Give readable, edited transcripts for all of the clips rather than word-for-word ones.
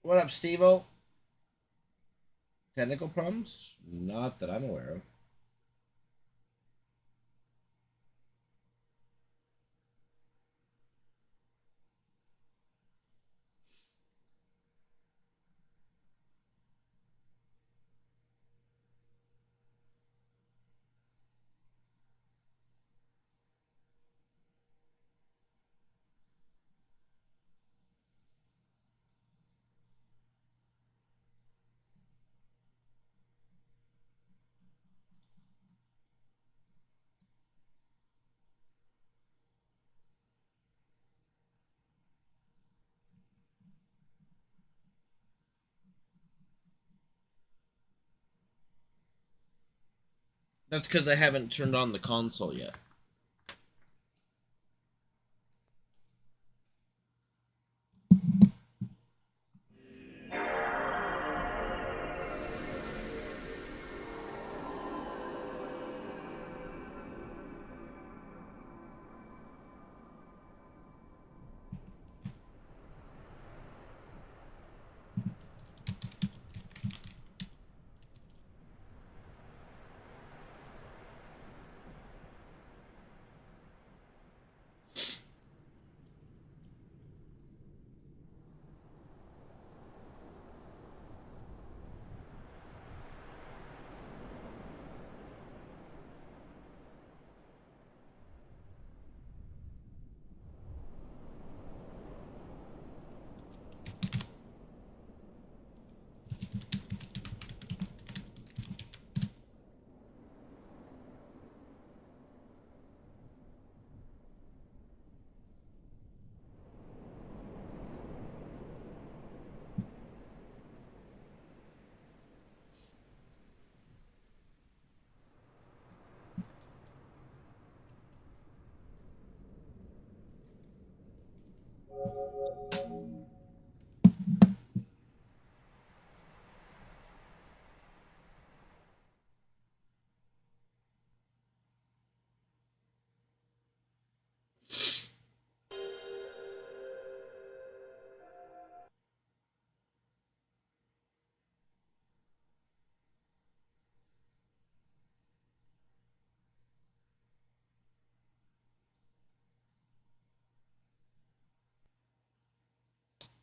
What up, Steve-O? Technical problems? Not that I'm aware of. That's because I haven't turned on the console yet.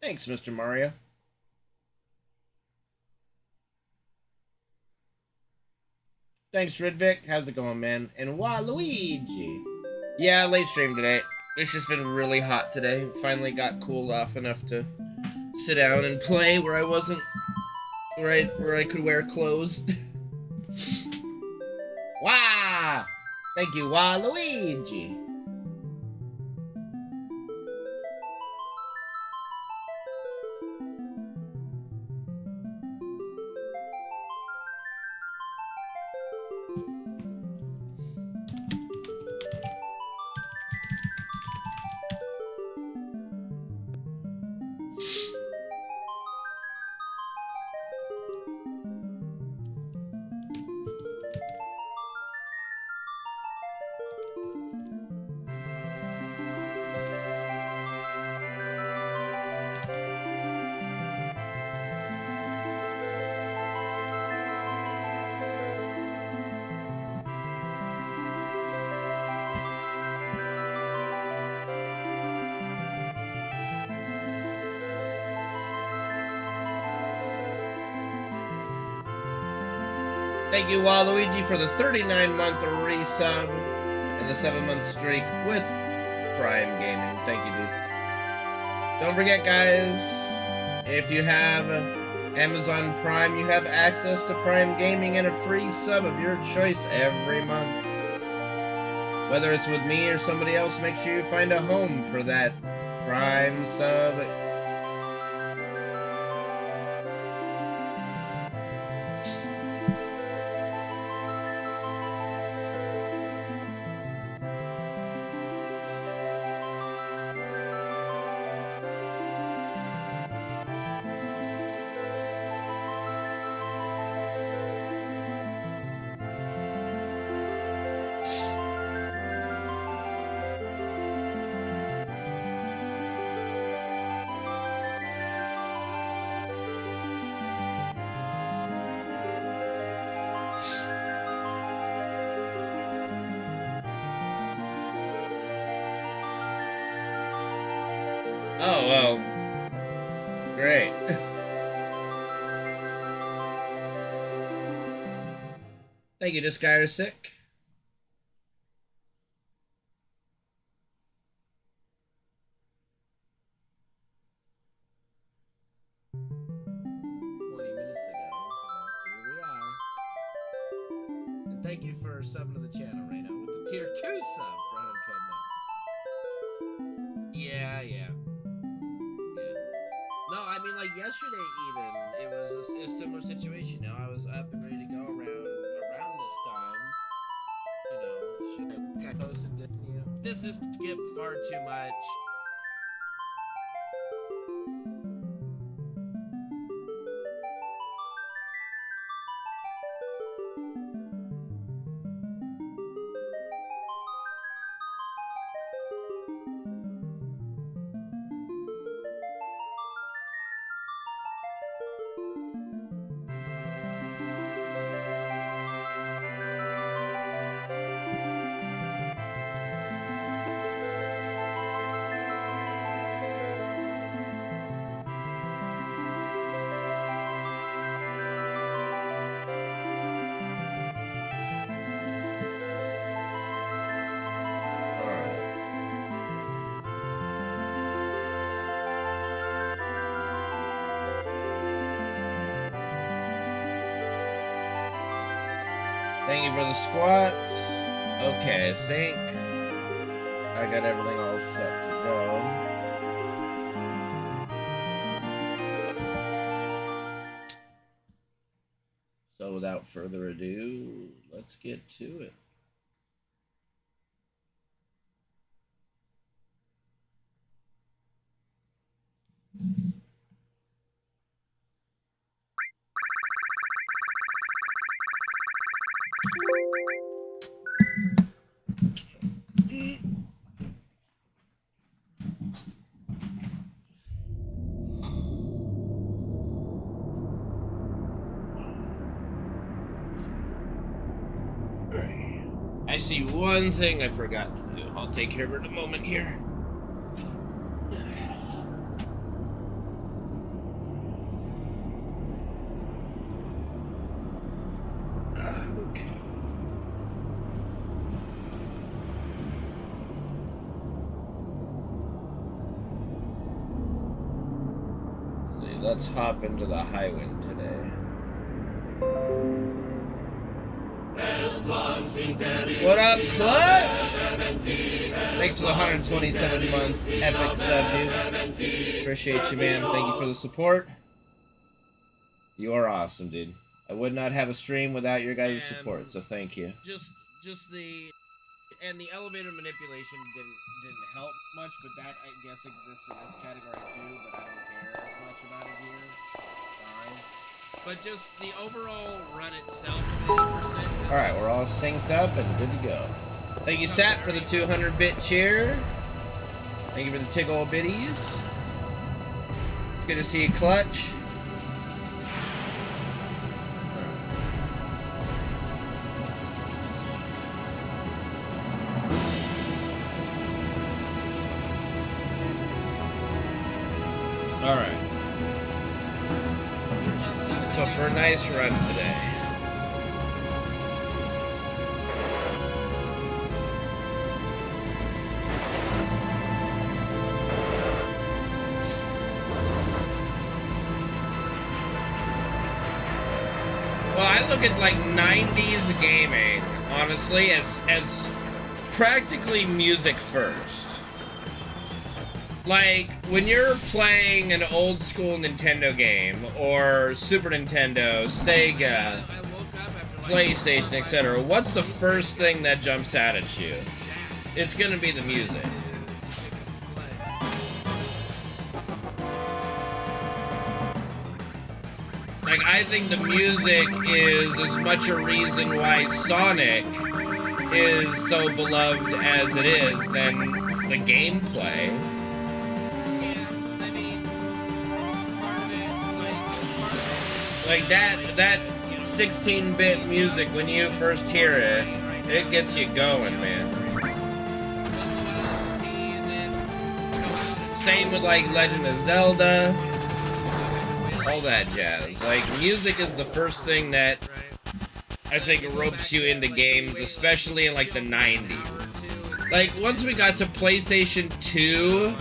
Thanks, Mr. Mario. Thanks, Ridvic. How's it going, man? And Waluigi. Yeah, late stream today. It's just been really hot today. Finally got cooled off enough to sit down and play where I wasn't where I could wear clothes. Wah! Thank you, Waluigi. Thank you, Waluigi, for the 39-month resub and the 7-month streak with Prime Gaming. Thank you, dude. Don't forget, guys, if you have Amazon Prime, you have access to Prime Gaming and a free sub of your choice every month. Whether it's with me or somebody else, make sure you find a home for that Prime sub. Oh, well. Great. Thank you, this guy is sick. Thank you for subbing to the channel, Reno, with the tier 2 sub for 112 months. Yeah. No, I mean, like, yesterday even, it was a similar situation. You know, I was up and ready to go around this time. You know, shit, I posted it, you know. This is skipped far too much. Thank you for the squats. Okay, I think I got everything all set to go. So without further ado, let's get to it. I see one thing I forgot to do. I'll take care of it in a moment here. Okay. See, let's hop into the high wind today. What up, Clutch? Thanks for the 127-month epic sub, dude. Appreciate you, man. Thank you for the support. You are awesome, dude. I would not have a stream without your guys' support, so thank you. Just the elevator manipulation didn't help much, but that I guess exists in this category too. But I don't care as much about it here. Fine. But just the overall run itself, 80%. Alright, we're all synced up and good to go. Thank you, Sap, for the 200-bit cheer. Thank you for the tickle bitties. It's good to see you, Clutch. Alright. So for a nice run today. Well, I look at like 90s gaming, honestly, as practically music first. Like, when you're playing an old school Nintendo game, or Super Nintendo, Sega, PlayStation, etc., what's the first thing that jumps out at you? It's gonna be the music. Like, I think the music is as much a reason why Sonic is so beloved as it is than the gameplay. Like that 16-bit music, when you first hear it, it gets you going, man. Same with like Legend of Zelda, all that jazz. Like, music is the first thing that I think ropes you into games, especially in like the 90s. Like, once we got to PlayStation 2,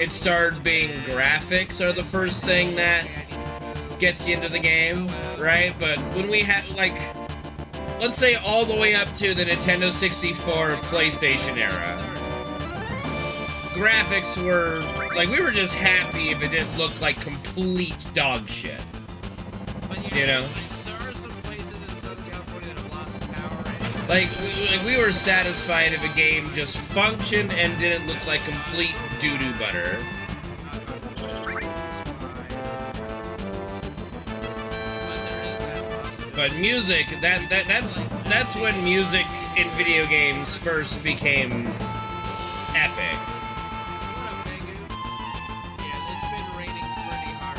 it started being graphics are the first thing that gets you into the game, right? But when we had, like, let's say all the way up to the Nintendo 64 PlayStation era, graphics were, like, we were just happy if it didn't look like complete dog shit. You know? There are some places in Southern California that have lost power. Like, we were satisfied if a game just functioned and didn't look like complete doo-doo butter. But music, that's when music in video games first became epic. Yeah, it's been raining pretty hard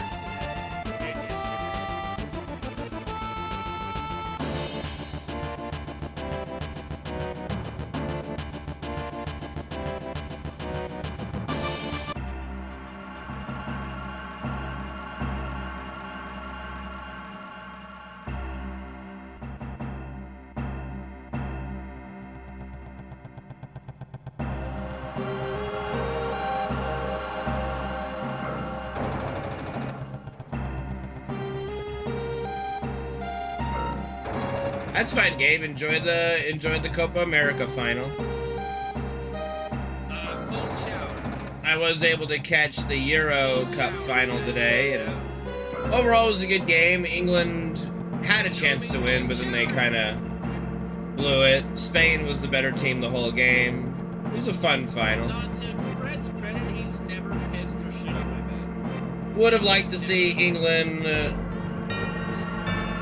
That's fine, Gabe. Enjoy the Copa America final. cold shower. I was able to catch the Euro Cup final today, and overall it was a good game. England had a chance to win, but then they kind of blew it. Spain was the better team the whole game. It was a fun final. Not to Fred's credit, he's never pissed or shit on my bed. Would have liked to see England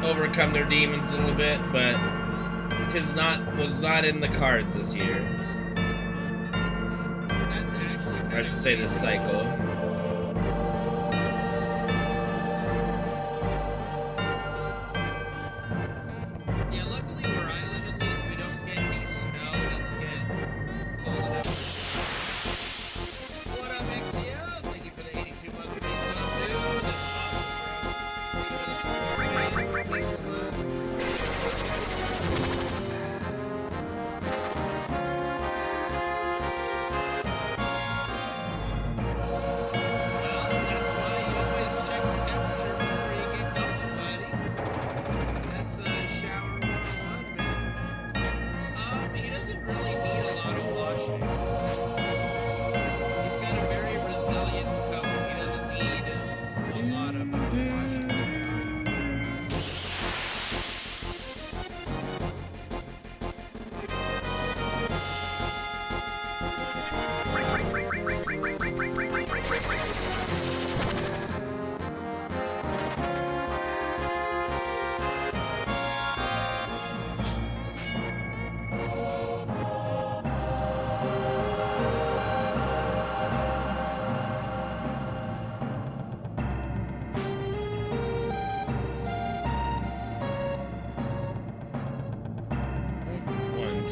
overcome their demons a little bit, but was not in the cards this year. That's actually Or I should say this cycle. Yeah, luckily where I live at least we don't get any snow. It doesn't get cold enough. What up, XCL? Thank you for the 82-month resub, dude. That's awesome, bro. Thank you for the support, man.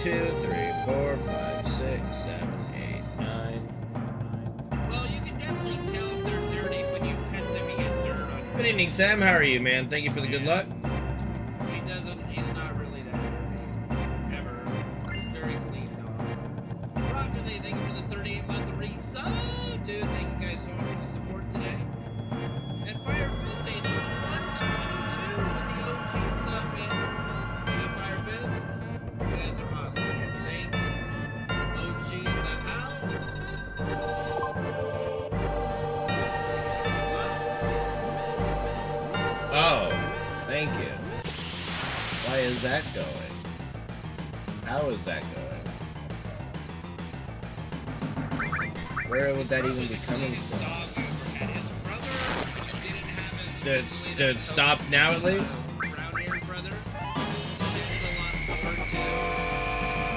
Two, three, four, five, six, seven, 8, 9. Well, you can definitely tell if they're dirty when you pet them, you get dirt on your Good evening, Sam. How are you, man? Thank you for the good luck. He's not really that dirty. Ever. He's very clean dog. Rocket Day, thank you for the 38-month resub. Dude, thank you guys so much for the support today. And Fire Fist Station 122 with the OG sub, man. Thank you, Fire Fist. You guys are awesome, man. Thank you. OG in the house. Oh, thank you. Why is that going? How is that going? Where would that even be coming from? Did it stop now at least? Brown-haired brother. Shit is a lot more too.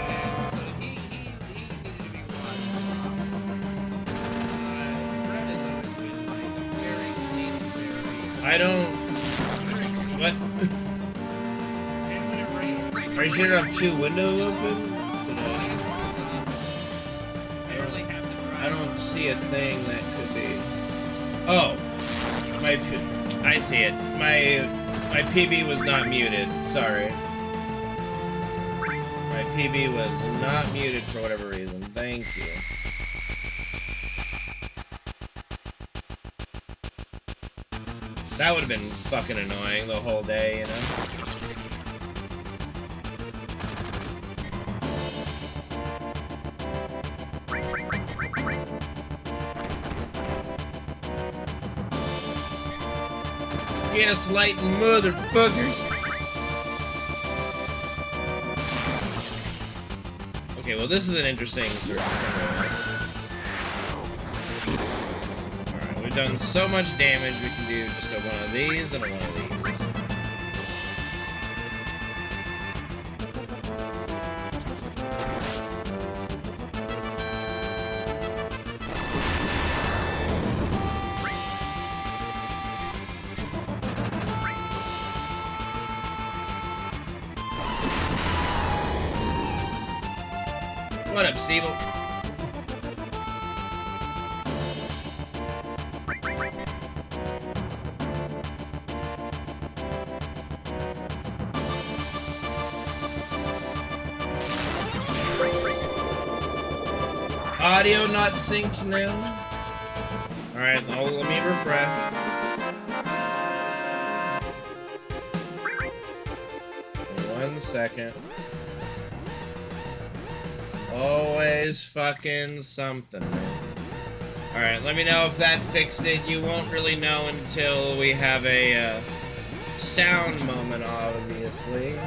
And so he needed to be watched. Fred has always been like a very clean, very... I don't... What? And when it rains, like... Are you sure you have two windows open? Barely have to drive. I don't see see a thing that could be. Oh, I see it. My PB was not muted. Sorry. My PB was not muted for whatever reason. Thank you. That would have been fucking annoying the whole day, you know? Gaslighting motherfuckers. Okay, well this is an interesting search. Alright, we've done so much damage, we can do just a one of these and a one of these. What up, Steve? Audio not synced now. Alright, let me refresh. One second. Always fucking something. Alright, let me know if that fixed it. You won't really know until we have a sound moment, obviously.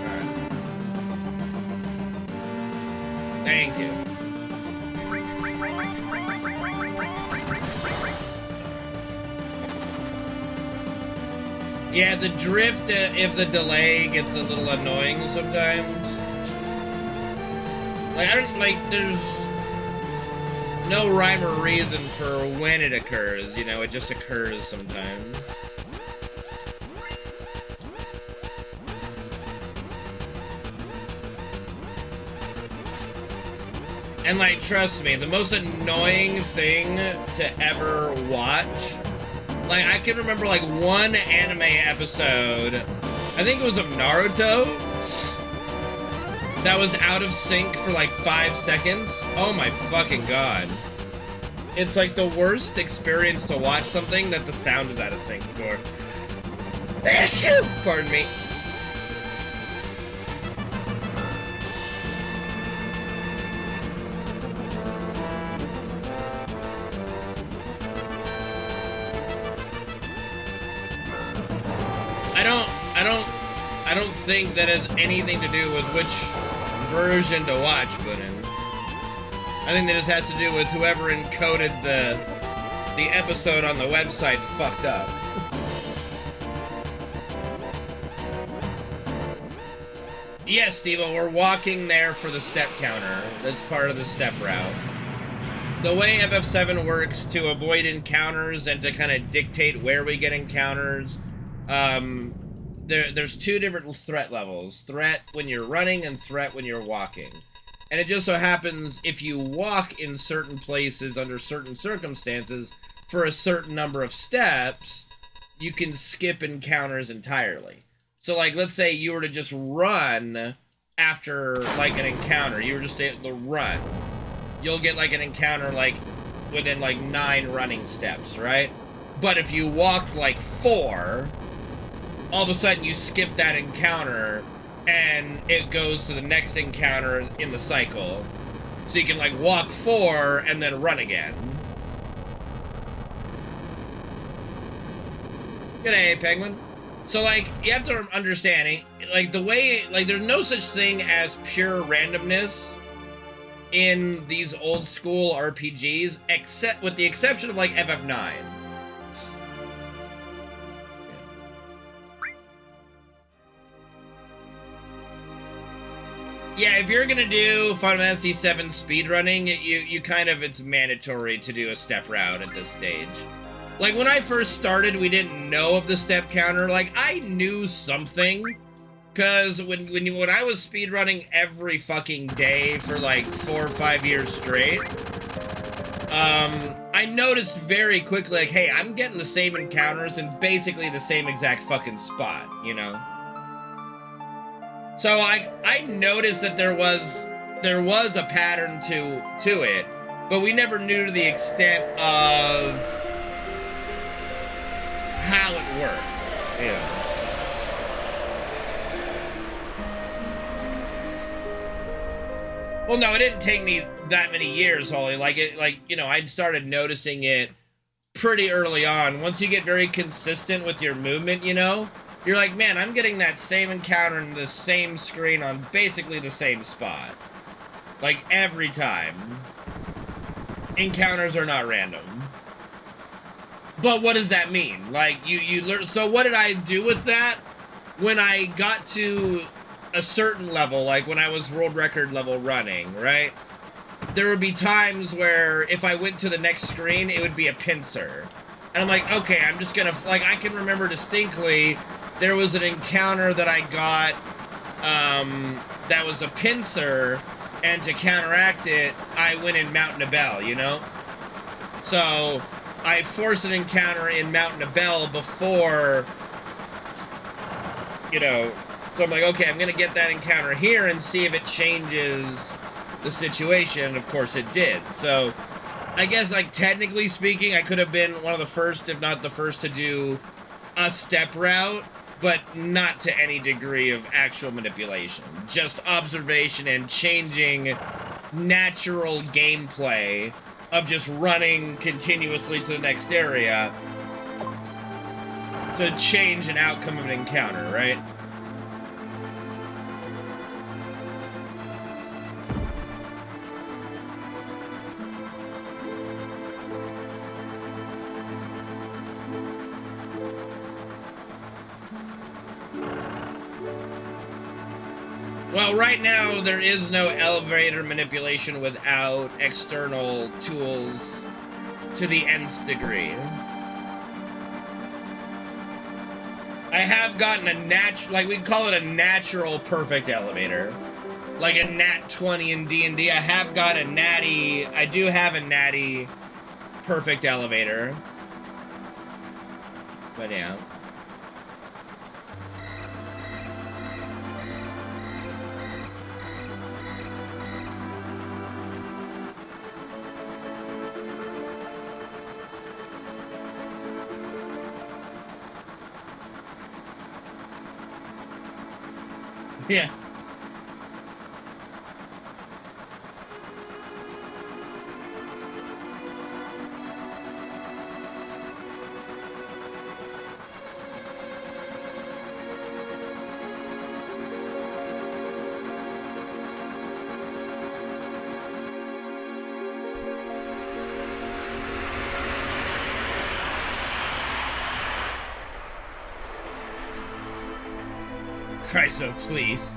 Alright. Thank you. Yeah, the drift, if the delay gets a little annoying sometimes. Like, there's no rhyme or reason for when it occurs, you know, it just occurs sometimes. And, like, trust me, the most annoying thing to ever watch. Like, I can remember, like, one anime episode, I think it was of Naruto, that was out of sync for, like, 5 seconds. Oh my fucking god. It's, like, the worst experience to watch something that the sound is out of sync for. Pardon me. I don't think that has anything to do with which version to watch, Bunin. I think that just has to do with whoever encoded the episode on the website fucked up. Yes, Steve, we're walking there for the step counter. That's part of the step route. The way FF7 works to avoid encounters and to kind of dictate where we get encounters, there's two different threat levels. Threat when you're running and threat when you're walking. And it just so happens if you walk in certain places under certain circumstances for a certain number of steps, you can skip encounters entirely. So, like, let's say you were to just run after, like, an encounter. You were just able to run. You'll get, like, an encounter, like, within, like, 9 running steps, right? But if you walked, like, 4... all of a sudden you skip that encounter and it goes to the next encounter in the cycle. So you can like walk 4 and then run again. G'day, Penguin. So like, you have to understand, like the way, like there's no such thing as pure randomness in these old school RPGs, except with the exception of like FF9. Yeah, if you're gonna do Final Fantasy VII speedrunning, you kind of, it's mandatory to do a step route at this stage. Like, when I first started, we didn't know of the step counter. Like, I knew something, because when I was speedrunning every fucking day for, like, 4 or 5 years straight, I noticed very quickly, like, hey, I'm getting the same encounters in basically the same exact fucking spot, you know? So, I noticed that there was a pattern to it, but we never knew to the extent of how it worked, you know. Well, no, it didn't take me that many years, Holly. Like, you know, I'd started noticing it pretty early on. Once you get very consistent with your movement, you know, you're like, man, I'm getting that same encounter in the same screen on basically the same spot. Like, every time. Encounters are not random. But what does that mean? Like, you learn. So what did I do with that? When I got to a certain level, like when I was world record level running, right? There would be times where if I went to the next screen, it would be a pincer. And I'm like, okay, I'm just gonna, like, I can remember distinctly, there was an encounter that I got, that was a pincer, and to counteract it, I went in Mount Nabel, you know? So, I forced an encounter in Mount Nabel before, you know, so I'm like, okay, I'm gonna get that encounter here and see if it changes the situation, and of course it did. So, I guess, like, technically speaking, I could have been one of the first, if not the first, to do a step route, but not to any degree of actual manipulation. Just observation and changing natural gameplay of just running continuously to the next area to change an outcome of an encounter, right? Well, right now, there is no elevator manipulation without external tools to the nth degree. I have gotten a like, we call it a natural perfect elevator. Like a nat 20 in D&D. I have got a natty, I do have a natty perfect elevator. But yeah. Yeah. Christ, oh please.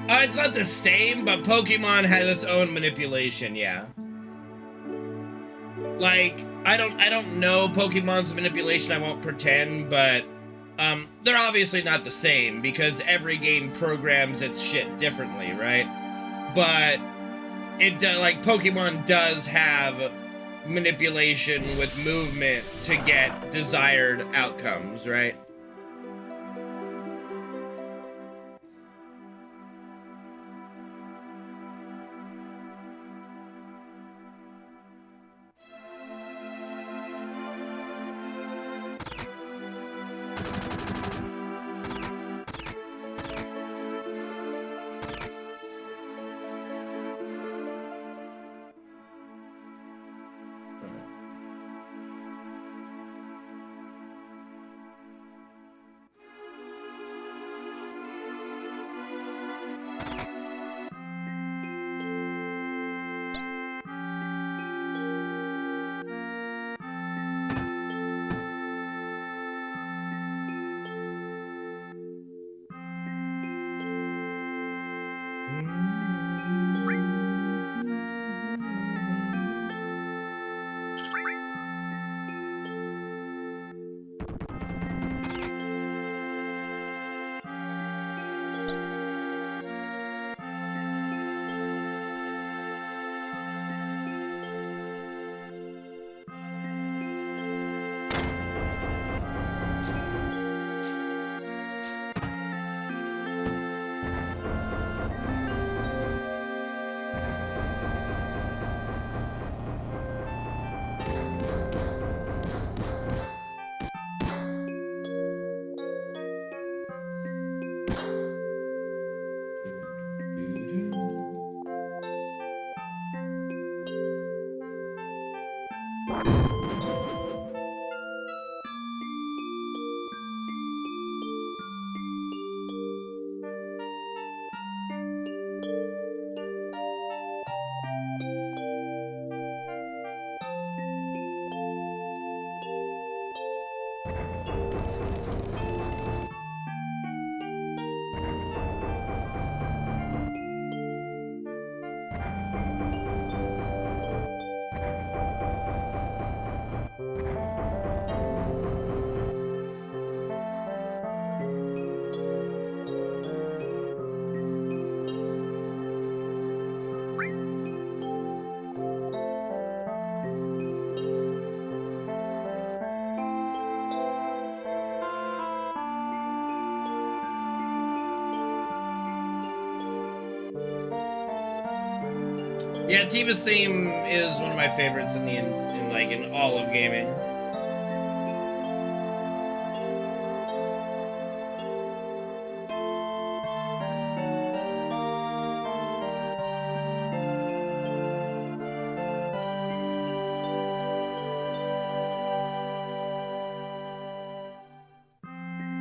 It's not the same, but Pokemon has its own manipulation, yeah. Like, I don't know Pokemon's manipulation, I won't pretend, but they're obviously not the same because every game programs its shit differently, right? But like, Pokemon does have manipulation with movement to get desired outcomes, right? Yeah, Tifa's theme is one of my favorites in all of gaming.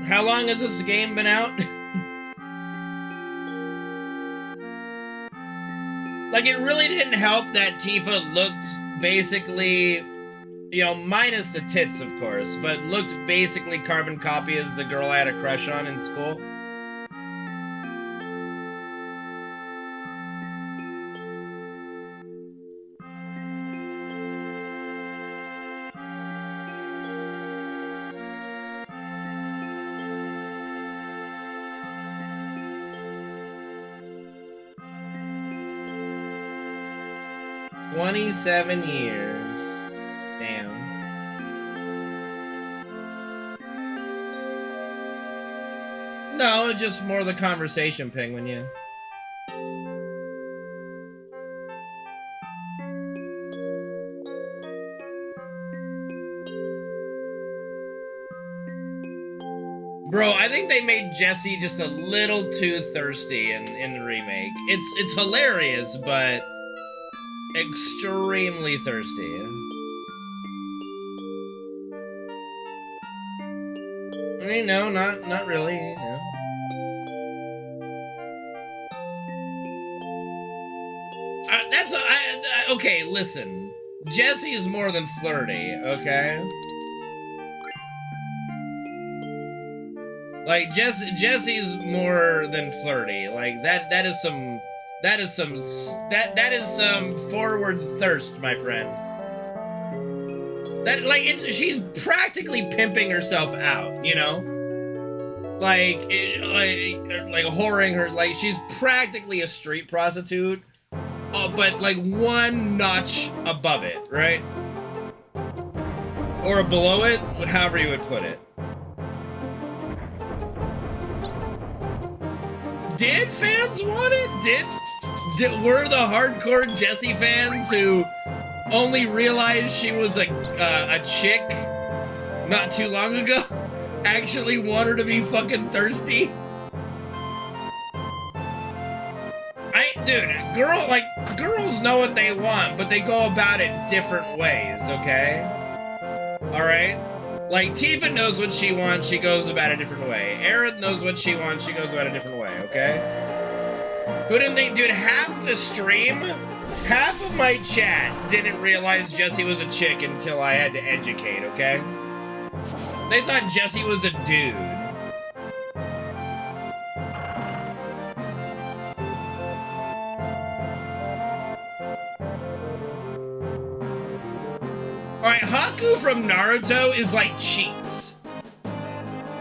How long has this game been out? Like, it really didn't help that Tifa looked basically, you know, minus the tits, of course, but looked basically carbon copy as the girl I had a crush on in school. "27 years. Damn. No, just more the conversation penguin, yeah. Bro, I think they made Jessie just a little too thirsty in the remake. It's hilarious, but extremely thirsty. I mean, no, not really. No. Okay. Listen, Jessie's more than flirty. Okay. Like Jessie's more than flirty. Like that is some forward thirst, my friend. That she's practically pimping herself out, you know? Like whoring her, like she's practically a street prostitute, but like one notch above it, right? Or below it, however you would put it. Did fans want it? Were the hardcore Jessie fans who only realized she was a chick not too long ago actually want her to be fucking thirsty? Girls know what they want, but they go about it different ways, okay? Alright? Like, Tifa knows what she wants, she goes about it a different way. Aerith knows what she wants, she goes about it a different way, okay? Who didn't think, dude, half the stream, half of my chat didn't realize Jessie was a chick until I had to educate, okay? They thought Jessie was a dude. Alright, Haku from Naruto is like Cheats.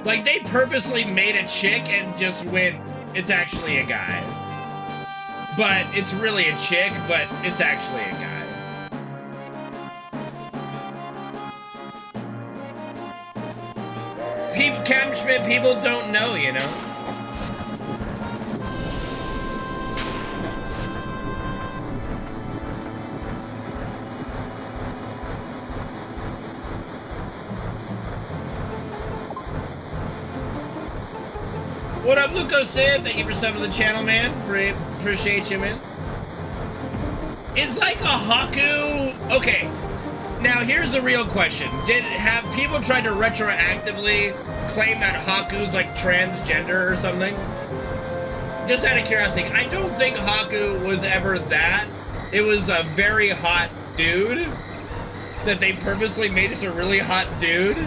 Like, they purposely made a chick and just went it's actually a guy. But it's really a chick, but it's actually a guy. People, Captain Schmidt, people don't know, you know? What up, Luco Sid? Thank you for subbing to the channel, man. Appreciate you, man. Is like a Haku... Okay. Now, here's the real question. Have people tried to retroactively claim that Haku's like transgender or something? Just out of curiosity, I don't think Haku was ever that. It was a very hot dude that they purposely made us a really hot dude.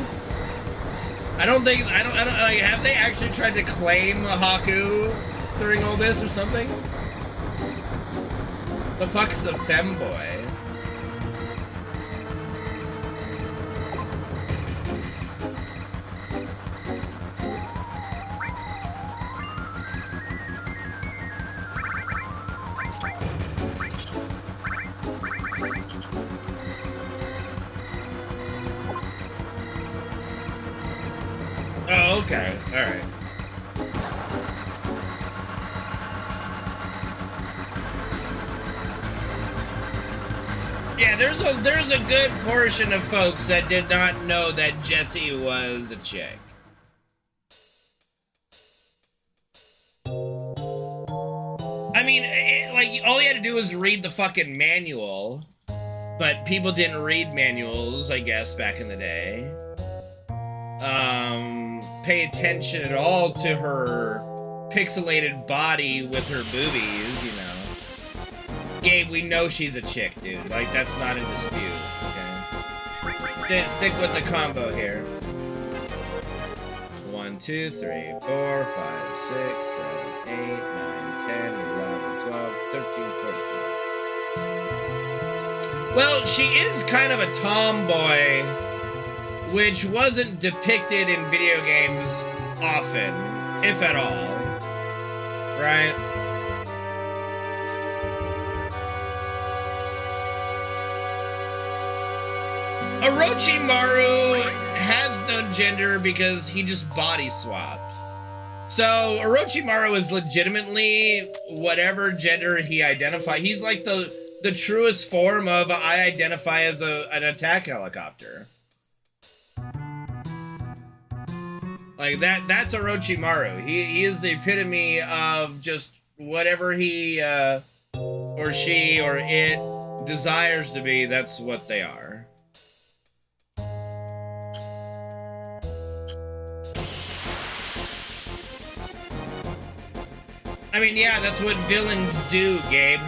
I don't like, have they actually tried to claim Haku during all this or something? The fuck's a femboy? Oh, okay. All right. Yeah, there's a good portion of folks that did not know that Jessie was a chick. I mean, like, all you had to do was read the fucking manual, but people didn't read manuals, I guess, back in the day. Pay attention at all to her pixelated body with her boobies, you know. Gabe, we know she's a chick, dude. Like, that's not in dispute, okay? Stick with the combo here. 1, 2, 3, 4, 5, 6, 7, 8, 9, 10, 11, 12, 13, 14. Well, she is kind of a tomboy, which wasn't depicted in video games often, if at all, right? Orochimaru has no gender because he just body swapped. So Orochimaru is legitimately whatever gender he identifies. He's like the truest form of I identify as an attack helicopter. Like, that's Orochimaru. He is the epitome of just whatever he or she or it desires to be, that's what they are. I mean, yeah, that's what villains do, Gabe.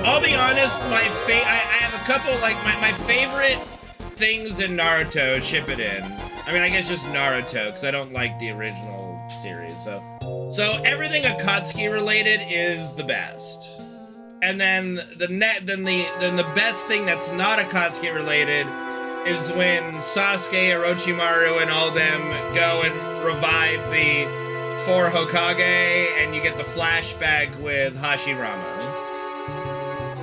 I'll be honest, I have a couple, like, my favorite things in Naruto, Shippuden. I mean, I guess just Naruto, because I don't like the original series, so everything Akatsuki related is the best. And then the best thing that's not Akatsuki related is when Sasuke, Orochimaru, and all them go and revive the 4 Hokage, and you get the flashback with Hashirama.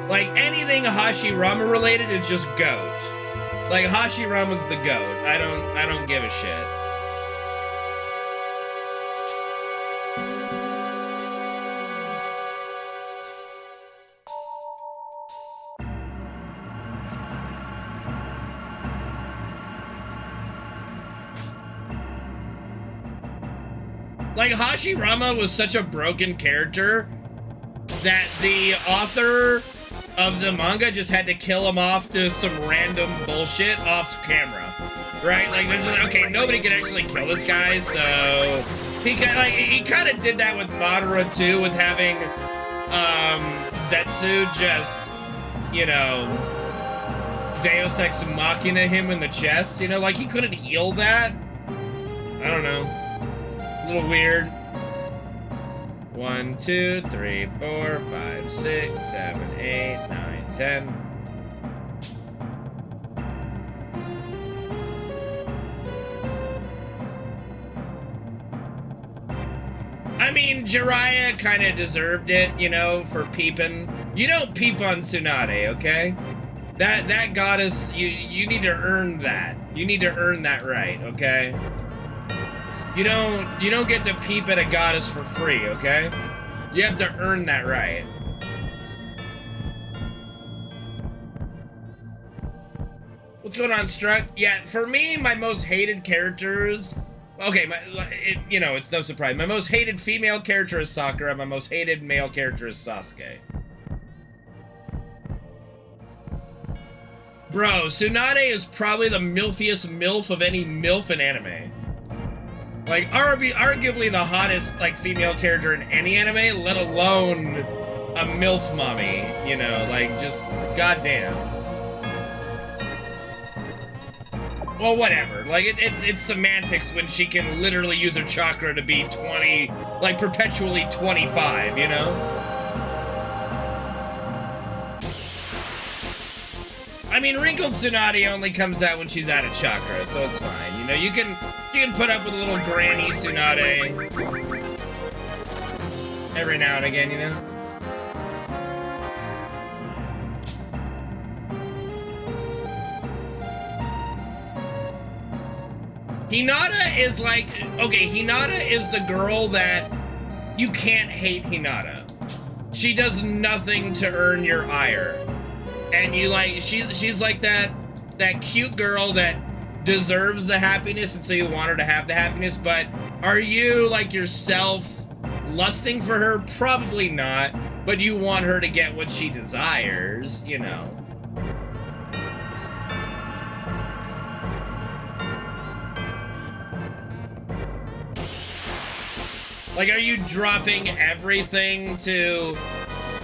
Like, anything Hashirama related is just GOAT. Like, Hashirama's the GOAT. I don't give a shit. Like, Hashirama was such a broken character that the author of the manga just had to kill him off to some random bullshit off camera, right? Like, they're just like, okay, nobody can actually kill this guy, so he kind of did that with Madara too, with having Zetsu just, you know, Deus Ex Machina him in the chest, you know, like he couldn't heal that. I don't know, a little weird. 1, 2, 3, 4, 5, 6, 7, 8, 9, 10. mean, Jiraiya kind of deserved it, you know, for peeping. You don't peep on Tsunade, okay? That goddess, you need to earn that. You need to earn that right, okay? You don't get to peep at a goddess for free, okay? You have to earn that right. What's going on, Struck? Yeah, for me, my most hated characters... Okay, you know, it's no surprise. My most hated female character is Sakura. My most hated male character is Sasuke. Bro, Tsunade is probably the milfiest MILF of any MILF in anime. Like, arguably the hottest, like, female character in any anime, let alone a MILF mommy, you know, like, just, goddamn. Well, whatever. Like, it's semantics when she can literally use her chakra to be 20, like, perpetually 25, you know? I mean, wrinkled Tsunade only comes out when she's out of chakra, so it's fine. You know, you can put up with a little granny Tsunade every now and again, you know? Hinata is like, okay, Hinata is the girl that you can't hate Hinata. She does nothing to earn your ire. And you like, she's like that cute girl that deserves the happiness, and so you want her to have the happiness, but are you, like, yourself lusting for her? Probably not, but you want her to get what she desires, you know. Like, are you dropping everything to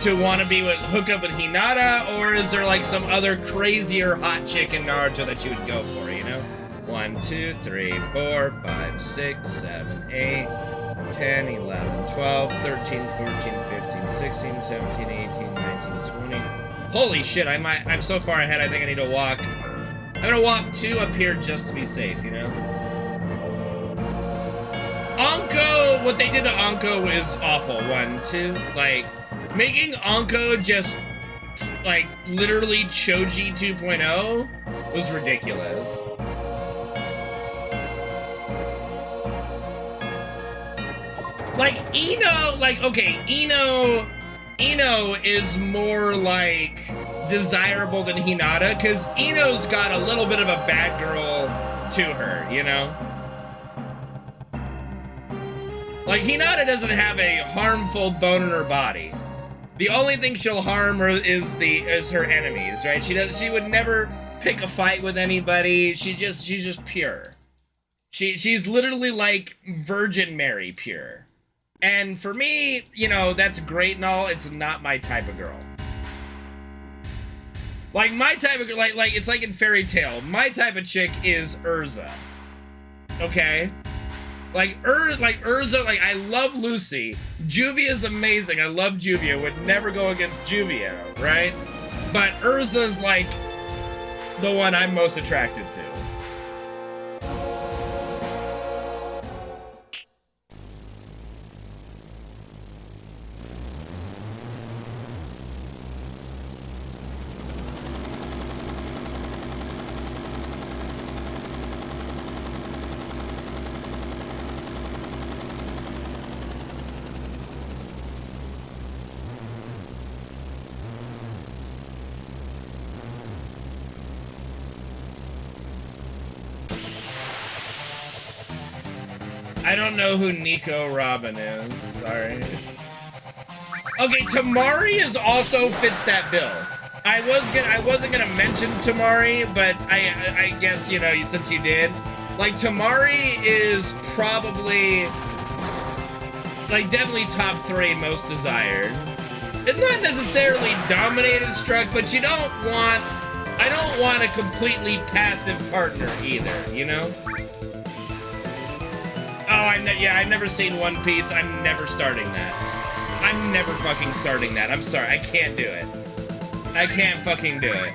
want to be hook up with Hinata, or is there like some other crazier hot chick in Naruto that you would go for, you know? 1, 2, 3, 4, 5, 6, 7, 8, 10, 11, 12, 13, 14, 15, 16, 17, 18, 19, 20. Holy shit, I'm so far ahead, I think I need to walk. I'm gonna walk 2 up here just to be safe, you know? Anko, what they did to Anko is awful. 1, 2, like, making Anko just, like, literally Choji 2.0 was ridiculous. Like, Ino, like, okay, Ino is more, like, desirable than Hinata, because Ino's got a little bit of a bad girl to her, you know? Like, Hinata doesn't have a harmful bone in her body. The only thing she'll harm her is her enemies, right? She would never pick a fight with anybody. She's just pure. She's literally like Virgin Mary pure. And for me, you know, that's great and all. It's not my type of girl. Like, my type of girl, like it's like in Fairy Tail. My type of chick is Urza. Okay? Like Urza, like, I love Lucy. Juvia's amazing. I love Juvia. Would never go against Juvia, right? But Urza's, like, the one I'm most attracted to. I don't know who Nico Robin is. Sorry. Okay, Tamari is also fits that bill. I wasn't gonna mention Tamari, but I guess, you know, since you did, like, Tamari is probably, like, definitely top 3 most desired. It's not necessarily dominated Struck, but I don't want a completely passive partner either, you know? Oh, I've never seen One Piece. I'm never starting that. I'm never fucking starting that. I'm sorry, I can't do it. I can't fucking do it.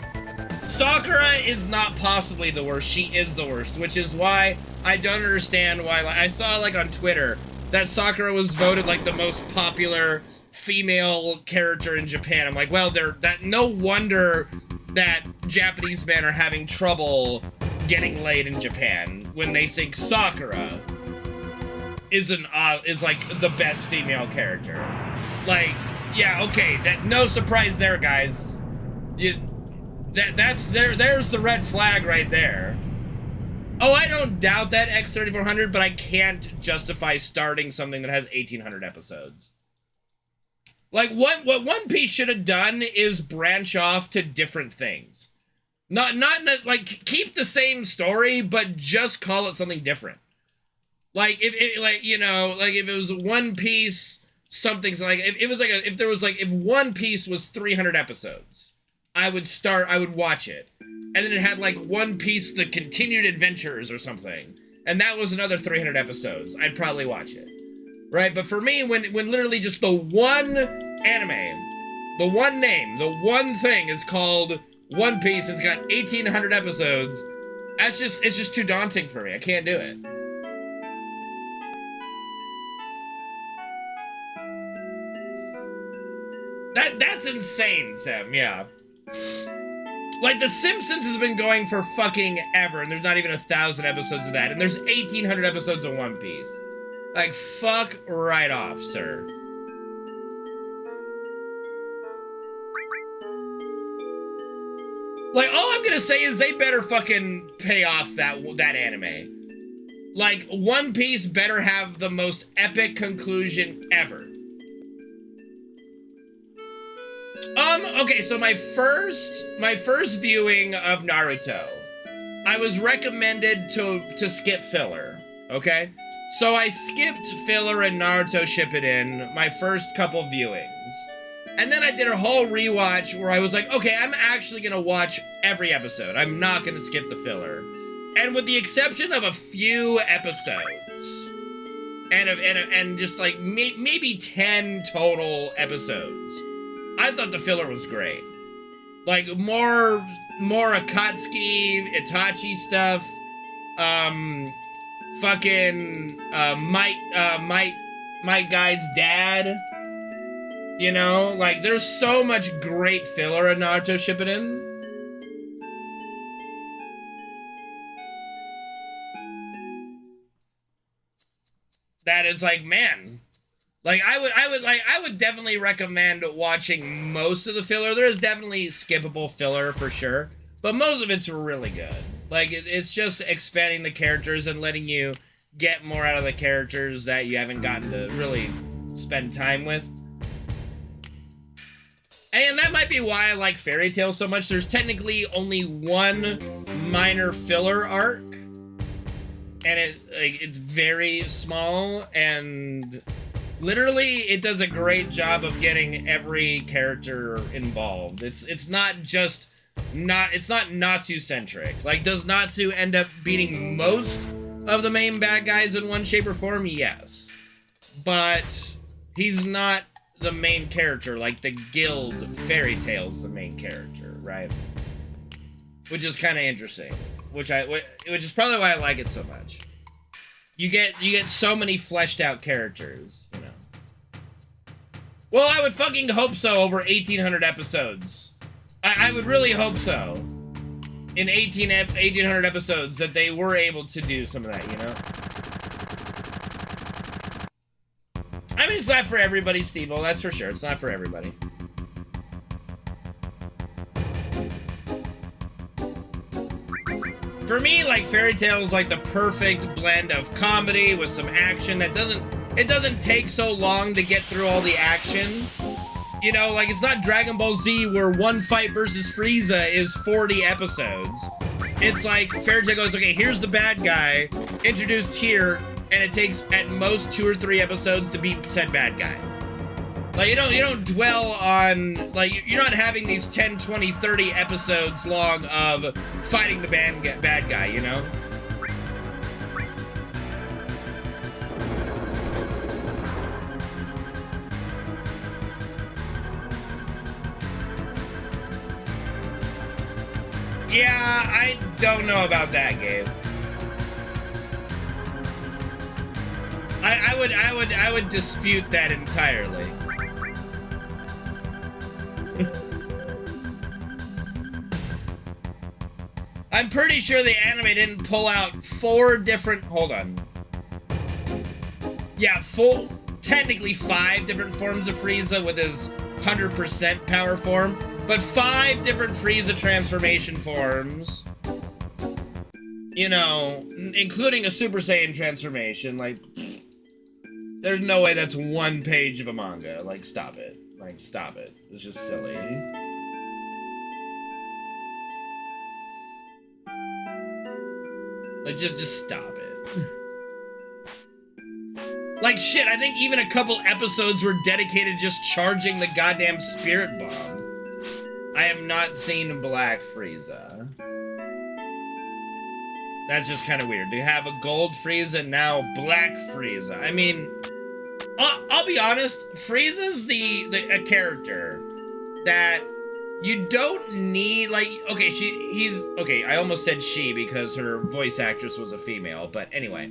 Sakura is not possibly the worst. She is the worst, which is why I don't understand why, like, I saw, like, on Twitter that Sakura was voted like the most popular female character in Japan. I'm like, well, no wonder that Japanese men are having trouble getting laid in Japan when they think Sakura is like the best female character. Like, yeah, okay, no surprise there, guys. There's the red flag right there. Oh, I don't doubt that X3400, but I can't justify starting something that has 1,800 episodes. Like, what One Piece should have done is branch off to different things. Not like, keep the same story, but just call it something different. Like, if it was One Piece, something's like, if One Piece was 300 episodes, I would watch it. And then it had, like, One Piece, The Continued Adventures or something. And that was another 300 episodes. I'd probably watch it. Right? But for me, when literally just the one anime, the one name, the one thing is called One Piece, it's got 1,800 episodes, it's just too daunting for me. I can't do it. That's insane, Sam, yeah. Like, The Simpsons has been going for fucking ever, and there's not even 1,000 episodes of that, and there's 1,800 episodes of One Piece. Like, fuck right off, sir. Like, all I'm gonna say is they better fucking pay off that anime. Like, One Piece better have the most epic conclusion ever. Okay, so my first viewing of Naruto, I was recommended to skip filler, okay? So I skipped filler and Naruto Shippuden my first couple viewings. And then I did a whole rewatch where I was like, okay, I'm actually gonna watch every episode. I'm not gonna skip the filler. And with the exception of a few episodes, and just like maybe 10 total episodes, I thought the filler was great. Like, more Akatsuki, Itachi stuff, fucking, Might Guy's dad, you know? Like, there's so much great filler in Naruto Shippuden. That is like, man. Like, I would definitely recommend watching most of the filler. There is definitely skippable filler for sure, but most of it's really good. Like, it's just expanding the characters and letting you get more out of the characters that you haven't gotten to really spend time with. And that might be why I like Fairy Tail so much. There's technically only one minor filler arc, and it's very small, and literally, it does a great job of getting every character involved. It's not Natsu-centric. Like, does Natsu end up beating most of the main bad guys in one shape or form? Yes. But he's not the main character, like the guild Fairy Tail's the main character, right? Which is kind of interesting. Which is probably why I like it so much. You get so many fleshed out characters, you know. Well, I would fucking hope so over 1,800 episodes. I would really hope so. In 1,800 episodes that they were able to do some of that, you know? I mean, it's not for everybody, Steve-O, that's for sure. It's not for everybody. For me, like, Fairy Tail is like the perfect blend of comedy with some action that doesn't take so long to get through all the action. You know, like, it's not Dragon Ball Z where one fight versus Frieza is 40 episodes. It's like, Fairy Tail goes, okay, here's the bad guy, introduced here, and it takes at most 2 or 3 episodes to beat said bad guy. Like, you don't dwell on, like, you're not having these 10, 20, 30 episodes long of fighting the bad guy, you know? Yeah, I don't know about that, Gabe. I would dispute that entirely. I'm pretty sure the anime didn't pull out 4 different, hold on. Yeah, technically 5 different forms of Frieza with his 100% power form, but 5 different Frieza transformation forms. You know, including a Super Saiyan transformation, like, there's no way that's 1 page of a manga. Like, stop it. Like, stop it. It's just silly. Like, just stop it. Like, shit, I think even a couple episodes were dedicated just charging the goddamn Spirit Bomb. I have not seen Black Frieza. That's just kind of weird. To have a gold Frieza, now Black Frieza. I mean, I'll be honest, Frieza's a character that you don't need, like, okay, okay, I almost said she because her voice actress was a female, but anyway.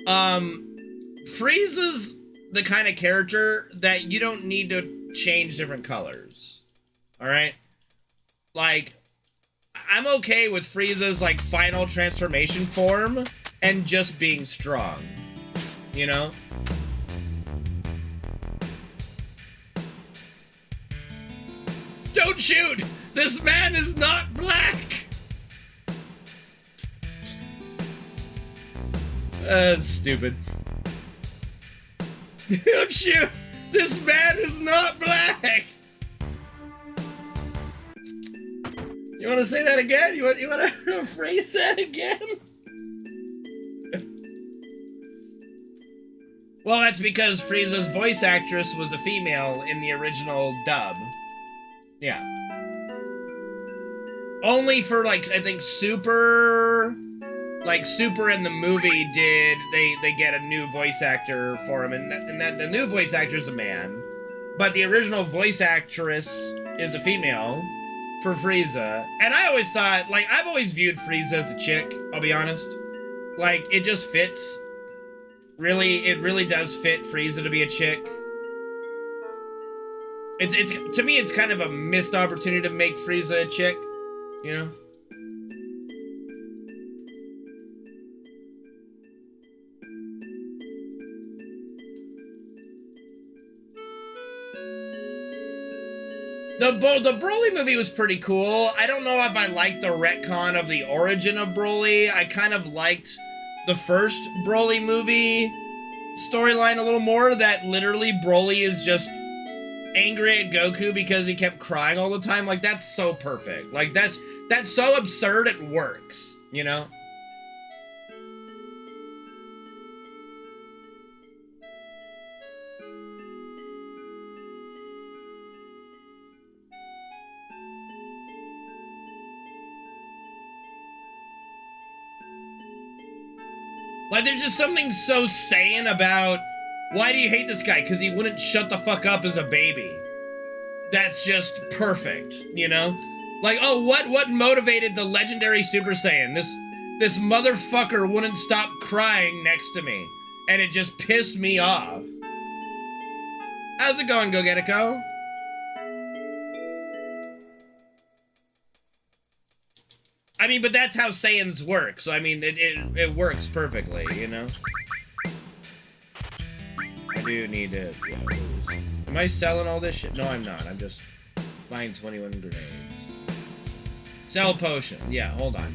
Frieza's the kind of character that you don't need to change different colors. Alright? Like, I'm okay with Frieza's, like, final transformation form and just being strong. You know? Don't shoot! This man is not black! That's stupid. Don't shoot! This man is not black! You want to say that again? You want to phrase that again? Well, that's because Frieza's voice actress was a female in the original dub. Yeah. Only for, like, I think Super... Like, Super in the movie did, they get a new voice actor for him, and that the new voice actor is a man. But the original voice actress is a female for Frieza. And I always thought, like, I've always viewed Frieza as a chick, I'll be honest. Like, it just fits. Really, it really does fit Frieza to be a chick. To me, it's kind of a missed opportunity to make Frieza a chick, you know? The Broly movie was pretty cool. I don't know if I liked the retcon of the origin of Broly. I kind of liked the first Broly movie storyline a little more, that literally Broly is just angry at Goku because he kept crying all the time. Like, that's so perfect. Like, that's so absurd it works, you know? Like, there's just something so Saiyan about, why do you hate this guy? Because he wouldn't shut the fuck up as a baby. That's just perfect, you know? Like, oh, what motivated the legendary Super Saiyan? This motherfucker wouldn't stop crying next to me, and it just pissed me off. How's it going, Go-Get-It-Go? I mean, but that's how Saiyans work, so I mean, it works perfectly, you know? I do need to... Yeah, am I selling all this shit? No, I'm not. I'm just buying 21 grenades. Sell potion. Yeah, hold on.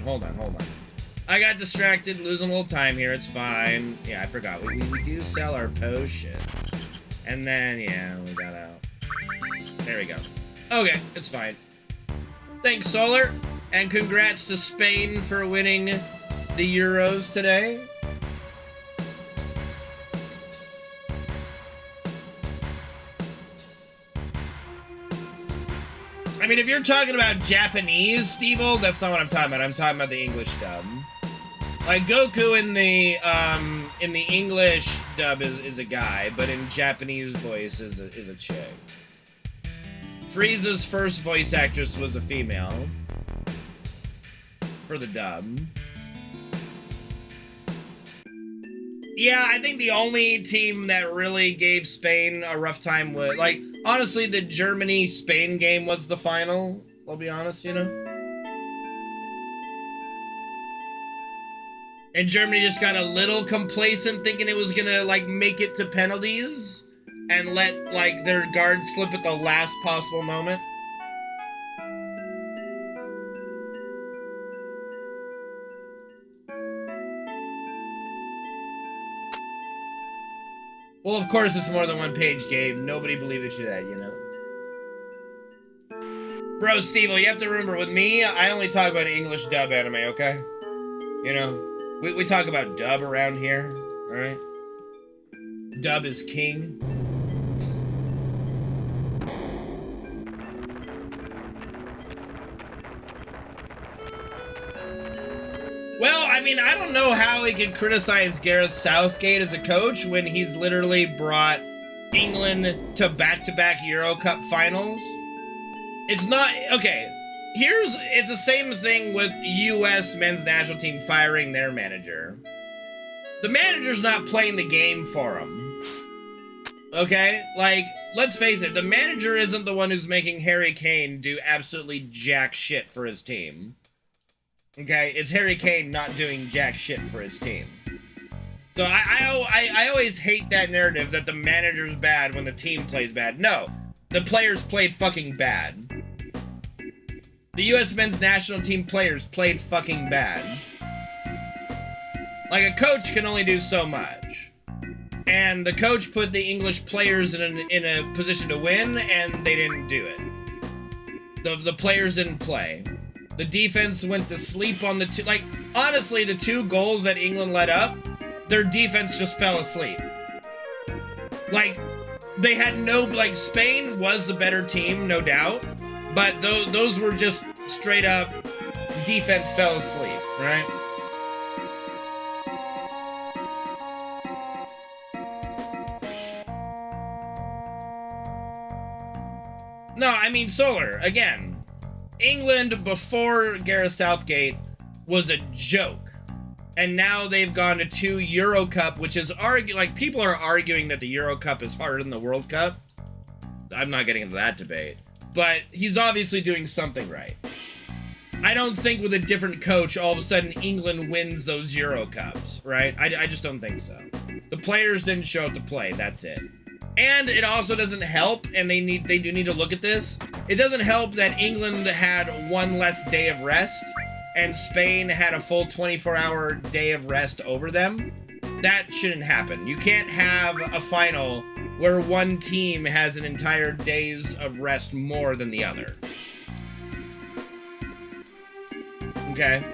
I got distracted, losing a little time here. It's fine. Yeah, I forgot. We do sell our potion. And then, yeah, we got out. There we go. Okay, it's fine. Thanks, Solar. And congrats to Spain for winning the Euros today. I mean, if you're talking about Japanese, Steve-O, that's not what I'm talking about. I'm talking about the English dub. Like, Goku in the English dub is a guy, but in Japanese voice is a chick. Frieza's first voice actress was a female. For the dub. Yeah, I think the only team that really gave Spain a rough time was, like, honestly, the Germany-Spain game was the final. I'll be honest, you know? And Germany just got a little complacent thinking it was gonna, like, make it to penalties and let, like, their guard slip at the last possible moment. Well, of course, it's more than one page, Gabe. Nobody believed it you that, you know? Bro, Steve, you have to remember, with me, I only talk about English dub anime, okay? You know? We talk about dub around here, alright? Dub is king. Well, I mean, I don't know how he could criticize Gareth Southgate as a coach when he's literally brought England to back-to-back Euro Cup finals. It's not, okay, it's the same thing with US men's national team firing their manager. The manager's not playing the game for them. Okay? Like, let's face it, the manager isn't the one who's making Harry Kane do absolutely jack shit for his team. Okay, it's Harry Kane not doing jack shit for his team. So I always hate that narrative that the manager's bad when the team plays bad. No, the players played fucking bad. The US men's national team players played fucking bad. Like, a coach can only do so much. And the coach put the English players in a position to win, and they didn't do it. The players didn't play. The defense went to sleep on the two. Like, honestly, the 2 goals that England let up, their defense just fell asleep. Like, they had no, like, Spain was the better team, no doubt. But those were just straight up defense fell asleep, right? No, I mean, Solar, again. England before Gareth Southgate was a joke. And now they've gone to 2 Euro Cup, which is like, people are arguing that the Euro Cup is harder than the World Cup. I'm not getting into that debate. But he's obviously doing something right. I don't think with a different coach, all of a sudden England wins those Euro Cups, right? I just don't think so. The players didn't show up to play, that's it. And it also doesn't help, and they do need to look at this. It doesn't help that England had 1 less day of rest, and Spain had a full 24-hour day of rest over them. That shouldn't happen. You can't have a final where one team has an entire days of rest more than the other. Okay.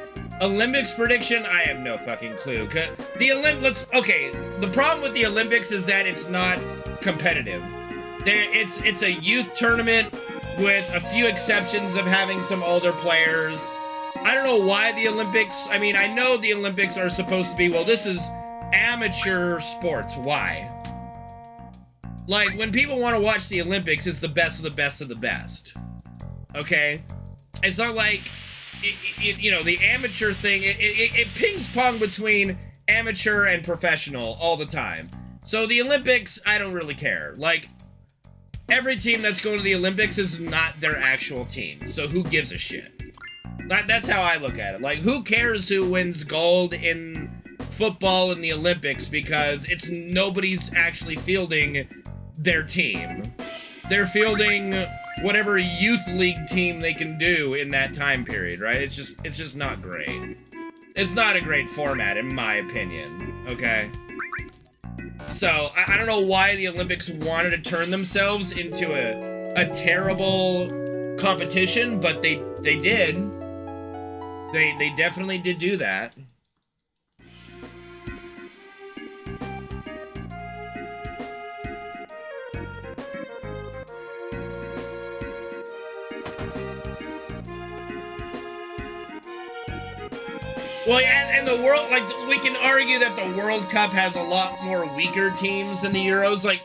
Olympics prediction? I have no fucking clue. The problem with the Olympics is that it's not competitive. It's a youth tournament with a few exceptions of having some older players. I don't know why the Olympics, I mean, I know the Olympics are supposed to be, well, this is amateur sports. Why? Like, when people want to watch the Olympics, it's the best of the best of the best. Okay? It's not like, you know, the amateur thing, it pings pong between amateur and professional all the time. So the Olympics, I don't really care. Like, every team that's going to the Olympics is not their actual team. So who gives a shit? That's how I look at it. Like, who cares who wins gold in football in the Olympics, because it's nobody's actually fielding their team. They're fielding whatever youth league team they can do in that time period, right? It's just not great. It's not a great format, in my opinion, okay? So, I don't know why the Olympics wanted to turn themselves into a terrible competition, but they did. They definitely did do that. Well, and the world, like, we can argue that the World Cup has a lot more weaker teams than the Euros. Like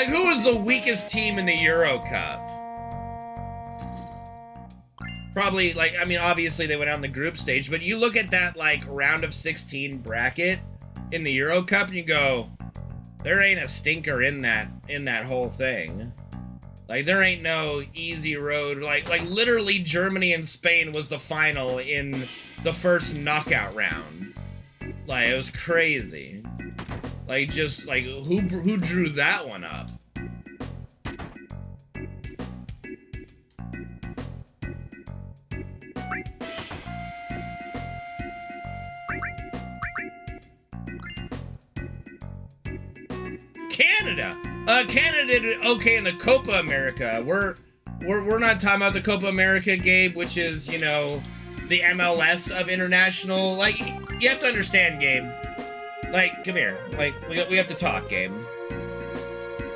who was the weakest team in the Euro Cup? Probably, like, I mean, obviously they went out in the group stage, but you look at that, like, round of 16 bracket, in the Euro Cup, and you go, there ain't a stinker in that whole thing. Like, there ain't no easy road. Like literally Germany and Spain was the final in the first knockout round. Like, it was crazy. Like, just, like, who drew that one up? Canada! Canada did okay in the Copa America. We're not talking about the Copa America, Gabe, which is, you know, the MLS of international. Like, you have to understand, Gabe. Like, come here. Like, we have to talk, Gabe.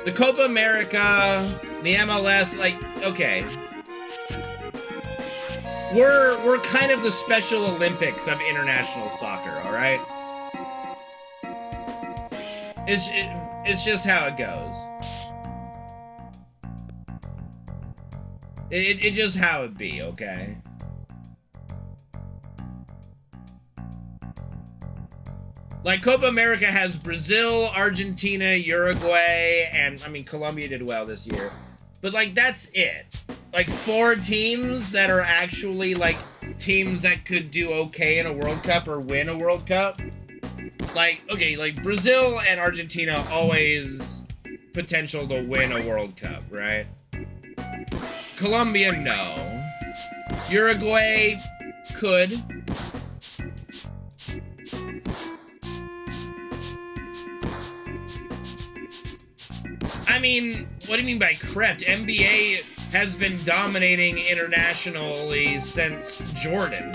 The Copa America, the MLS, like, okay. We're kind of the Special Olympics of international soccer, all right? It's just how it goes. It just how it be, okay? Like, Copa America has Brazil, Argentina, Uruguay, and, I mean, Colombia did well this year. But, like, that's it. Like, 4 teams that are actually, like, teams that could do okay in a World Cup or win a World Cup. Like, okay, like, Brazil and Argentina always potential to win a World Cup, right? Colombia, no. Uruguay could. I mean, what do you mean by crept? NBA has been dominating internationally since Jordan.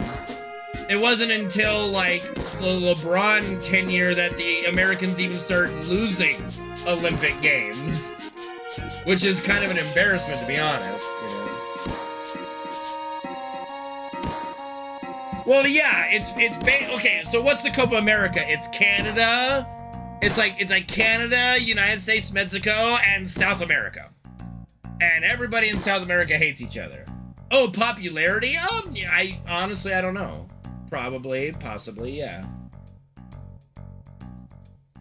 It wasn't until, like, the LeBron tenure that the Americans even started losing Olympic Games. Which is kind of an embarrassment, to be honest, you know. Well, yeah, okay, so what's the Copa America? It's Canada. It's like Canada, United States, Mexico, and South America. And everybody in South America hates each other. Oh, popularity? I honestly, I don't know. Probably, possibly, yeah.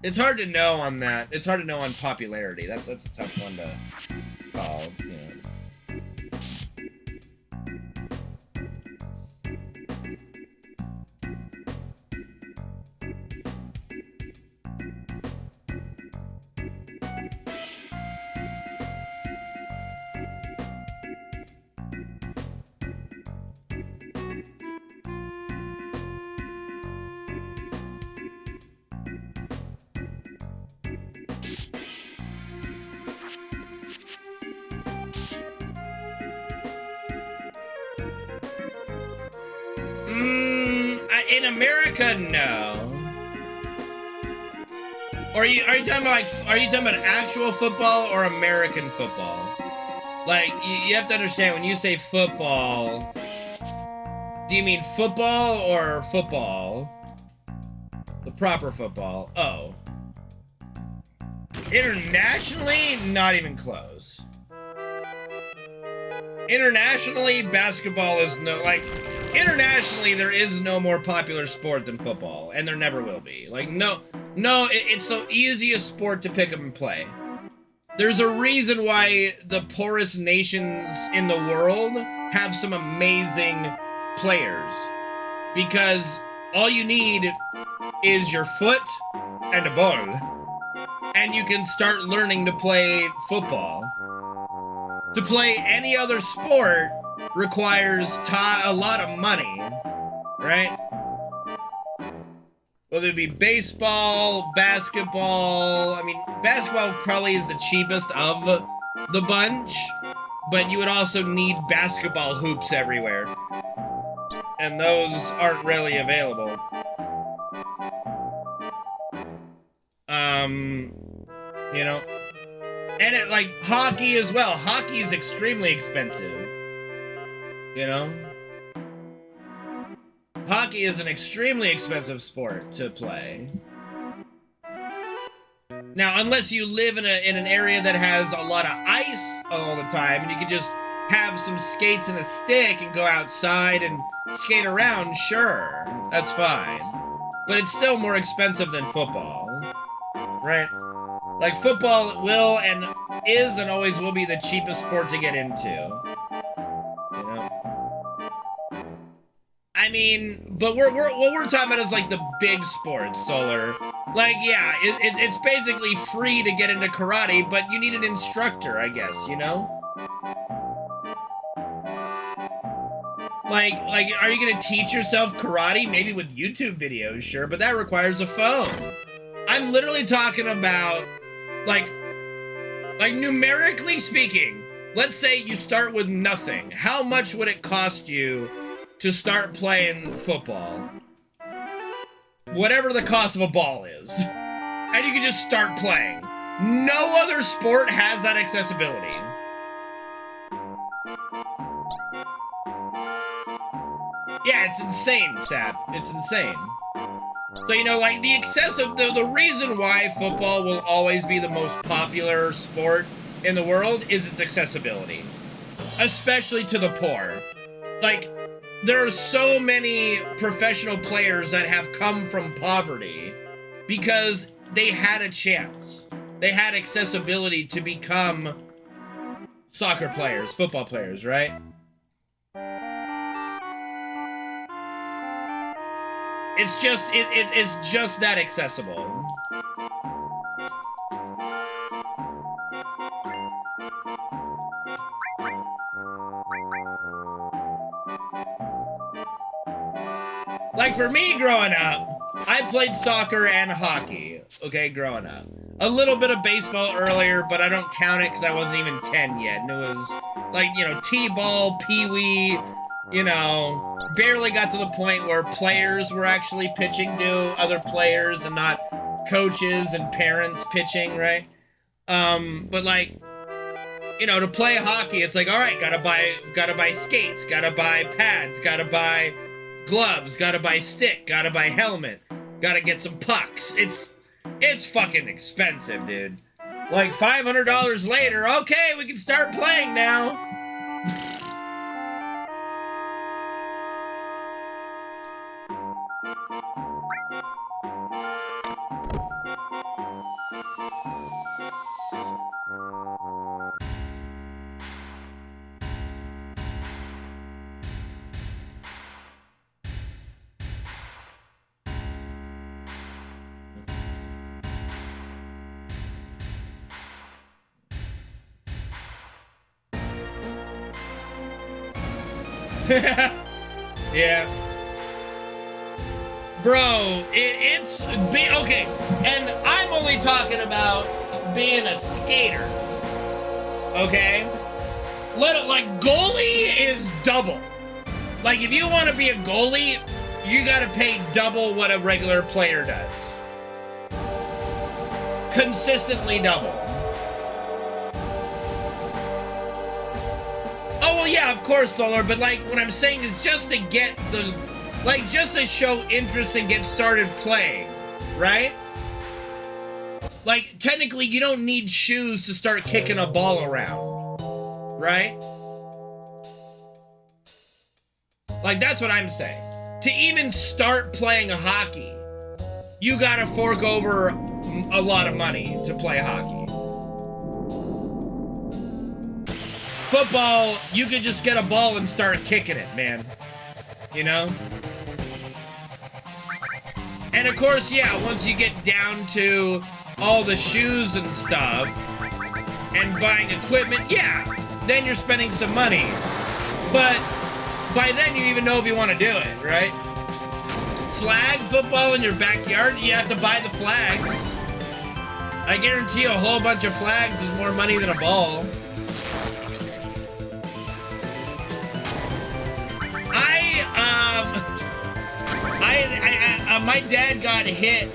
It's hard to know on that. It's hard to know on popularity. That's a tough one to call, you know. In America, no. Or are you talking about actual football or American football? Like, you have to understand, when you say football, do you mean football or football? The proper football. Oh. Internationally, not even close. Internationally, basketball is internationally, there is no more popular sport than football, and there never will be. Like, no, it's the easiest sport to pick up and play. There's a reason why the poorest nations in the world have some amazing players. Because all you need is your foot and a ball. And you can start learning to play football. To play any other sport requires a lot of money, right? Whether it be baseball, basketball. I mean, basketball probably is the cheapest of the bunch, but you would also need basketball hoops everywhere. And those aren't really available. You know? And it, like, hockey as well. Hockey is extremely expensive. You know? Hockey is an extremely expensive sport to play. Now, unless you live in an area that has a lot of ice all the time, and you can just have some skates and a stick and go outside and skate around, sure, that's fine. but it's still more expensive than football, right? Like, football will and is and always will be the cheapest sport to get into, you know? I mean, but what we're talking about is like the big sports, Solar. Like, yeah, it's basically free to get into karate, but you need an instructor, I guess, you know? Like, are you gonna teach yourself karate? Maybe with YouTube videos, sure, but that requires a phone. I'm literally talking about, like numerically speaking, let's say you start with nothing. How much would it cost you to start playing football? Whatever the cost of a ball is. And you can just start playing. No other sport has that accessibility. Yeah, it's insane, Sap. It's insane. So, you know, like, the reason why football will always be the most popular sport in the world is its accessibility. Especially to the poor. Like, there are so many professional players that have come from poverty because they had a chance. They had accessibility to become soccer players, football players, right? It's just that accessible. Like, for me growing up, I played soccer and hockey, okay, growing up. A little bit of baseball earlier, but I don't count it because I wasn't even 10 yet. And it was, like, you know, T-ball, pee-wee, you know, barely got to the point where players were actually pitching to other players and not coaches and parents pitching, right? But, like, you know, to play hockey, it's like, all right, gotta buy skates, gotta buy pads, gotta buy gloves, gotta buy stick, gotta buy helmet, gotta get some pucks. It's fucking expensive, dude. Like, $500 later, okay, we can start playing now. Yeah. Bro, it's okay, and I'm only talking about being a skater, okay? Like, goalie is double. Like, if you want to be a goalie, you gotta pay double what a regular player does. Consistently double. Oh, well, yeah, of course, Solar, but, like, what I'm saying is just to get the, like, just to show interest and get started playing, right? Like, technically, you don't need shoes to start kicking a ball around, right? Like, that's what I'm saying. To even start playing hockey, you gotta fork over a lot of money to play hockey. Football, you could just get a ball and start kicking it, man. You know? And of course, yeah, once you get down to all the shoes and stuff, and buying equipment, yeah, then you're spending some money. But by then you even know if you want to do it, right? Flag football in your backyard, you have to buy the flags. I guarantee you a whole bunch of flags is more money than a ball. My dad got hit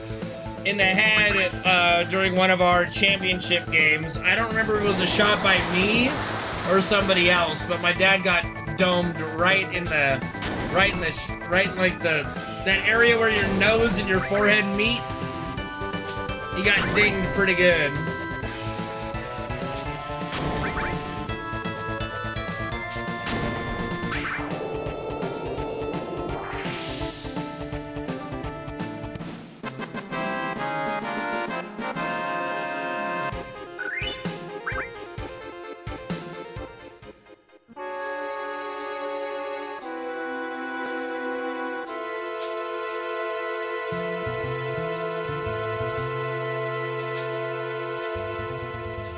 in the head during one of our championship games. I don't remember if it was a shot by me or somebody else, but my dad got domed right in like that area where your nose and your forehead meet. He got dinged pretty good.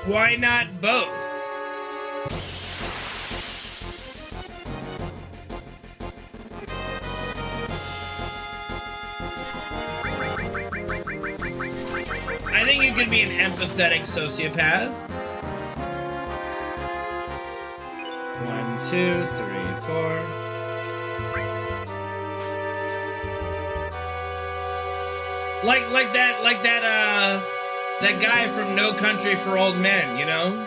Why not both? I think you could be an empathetic sociopath. 1, 2, 3, 4. Like that guy from No Country for Old Men, you know?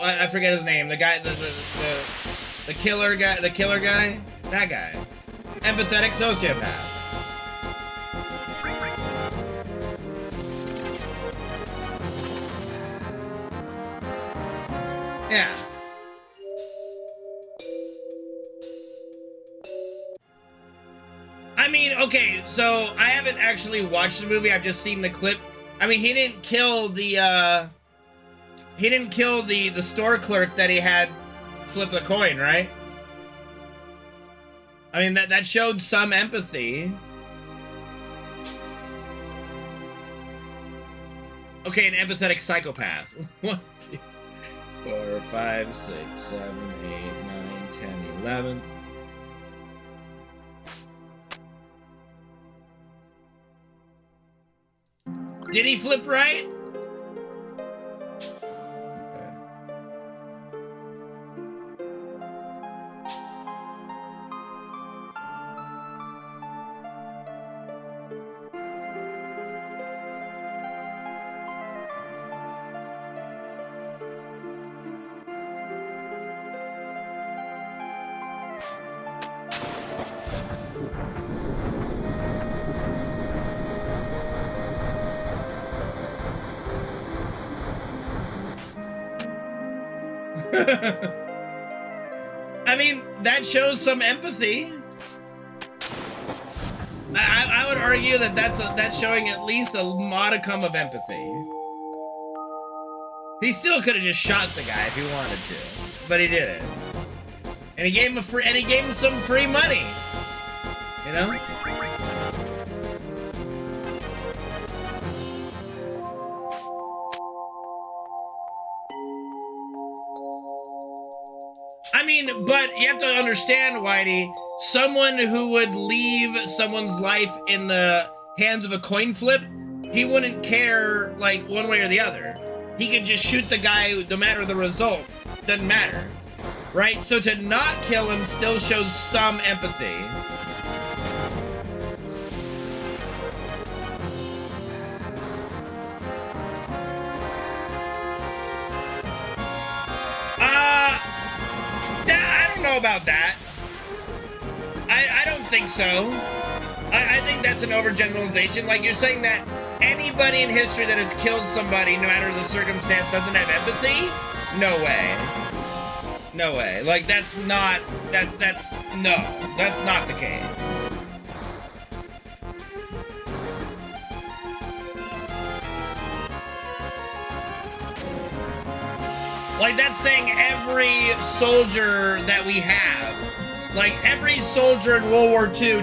I forget his name. The guy, the killer guy, that guy. Empathetic sociopath. Yeah. I mean, okay, so I haven't actually watched the movie. I've just seen the clip. I mean, he didn't kill the store clerk that he had flip a coin, right? I mean, that showed some empathy. Okay, an empathetic psychopath. 1, 2, 4, 5, 6, 7, 8, 9, 10, 11. Did he flip right? I mean, that shows some empathy. I would argue that that's showing at least a modicum of empathy. He still could have just shot the guy if he wanted to, but he didn't. And he gave him some free money. You know? I mean, but you have to understand, Whitey, someone who would leave someone's life in the hands of a coin flip, he wouldn't care, like, one way or the other. He could just shoot the guy no matter the result. Doesn't matter. Right? So to not kill him still shows some empathy. I don't know about that. I don't think so. I think that's an overgeneralization. Like, you're saying that anybody in history that has killed somebody, no matter the circumstance, doesn't have empathy? No way. No way. Like, that's not the case. Like, that's saying every soldier that we have, like, every soldier in World War II,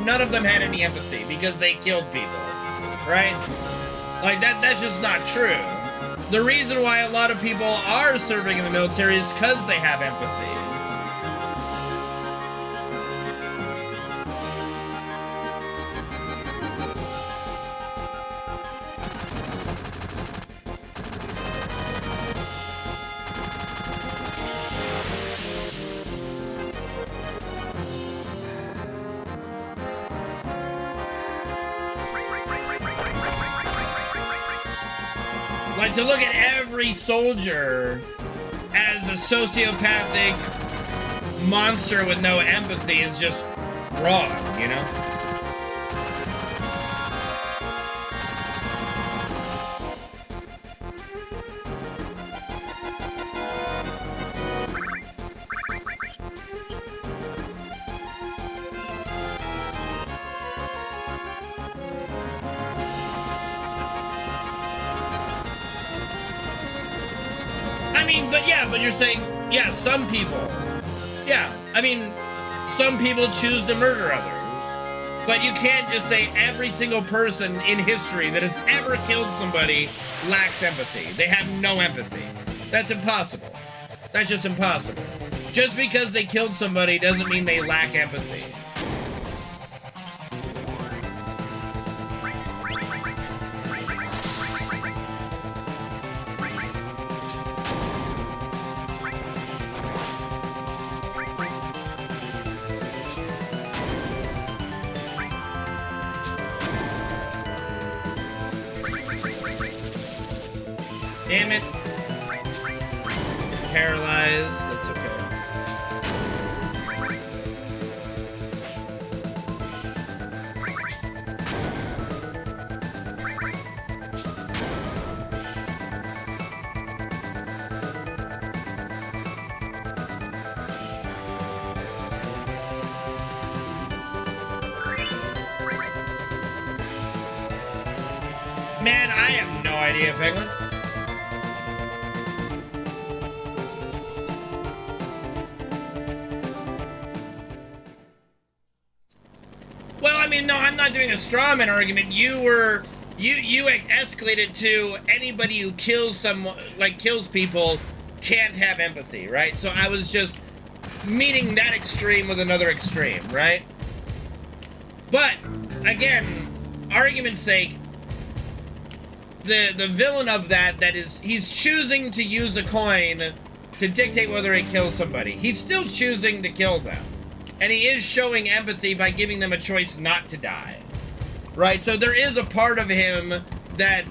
none of them had any empathy because they killed people, right? Like, that's just not true. The reason why a lot of people are serving in the military is because they have empathy. Like, to look at every soldier as a sociopathic monster with no empathy is just wrong, you know? But you're saying, yeah, some people. Yeah, I mean, some people choose to murder others. But you can't just say every single person in history that has ever killed somebody lacks empathy. They have no empathy. That's impossible. That's just impossible. Just because they killed somebody doesn't mean they lack empathy. Damn it. Paralyzed. That's okay. Man, I have no idea, Penguin. No, I'm not doing a straw man argument. You escalated to anybody who kills someone, like kills people, can't have empathy, right? So I was just meeting that extreme with another extreme, right? But again, argument's sake, the villain of that is he's choosing to use a coin to dictate whether he kills somebody. He's still choosing to kill them. And he is showing empathy by giving them a choice not to die. Right? So there is a part of him that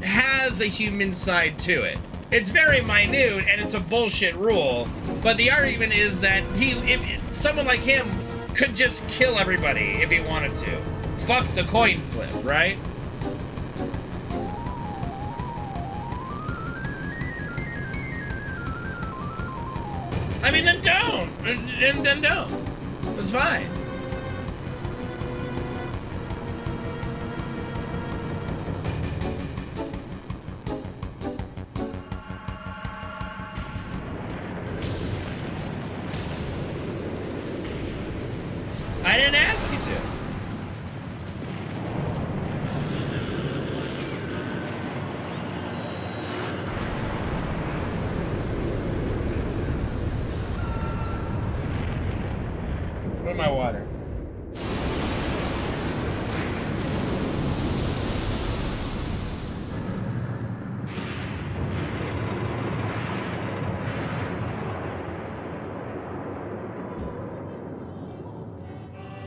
has a human side to it. It's very minute, and it's a bullshit rule. But the argument is that if someone like him could just kill everybody if he wanted to. Fuck the coin flip, right? I mean, then don't. And then don't. It's fine. I didn't ask you to. Where's my water?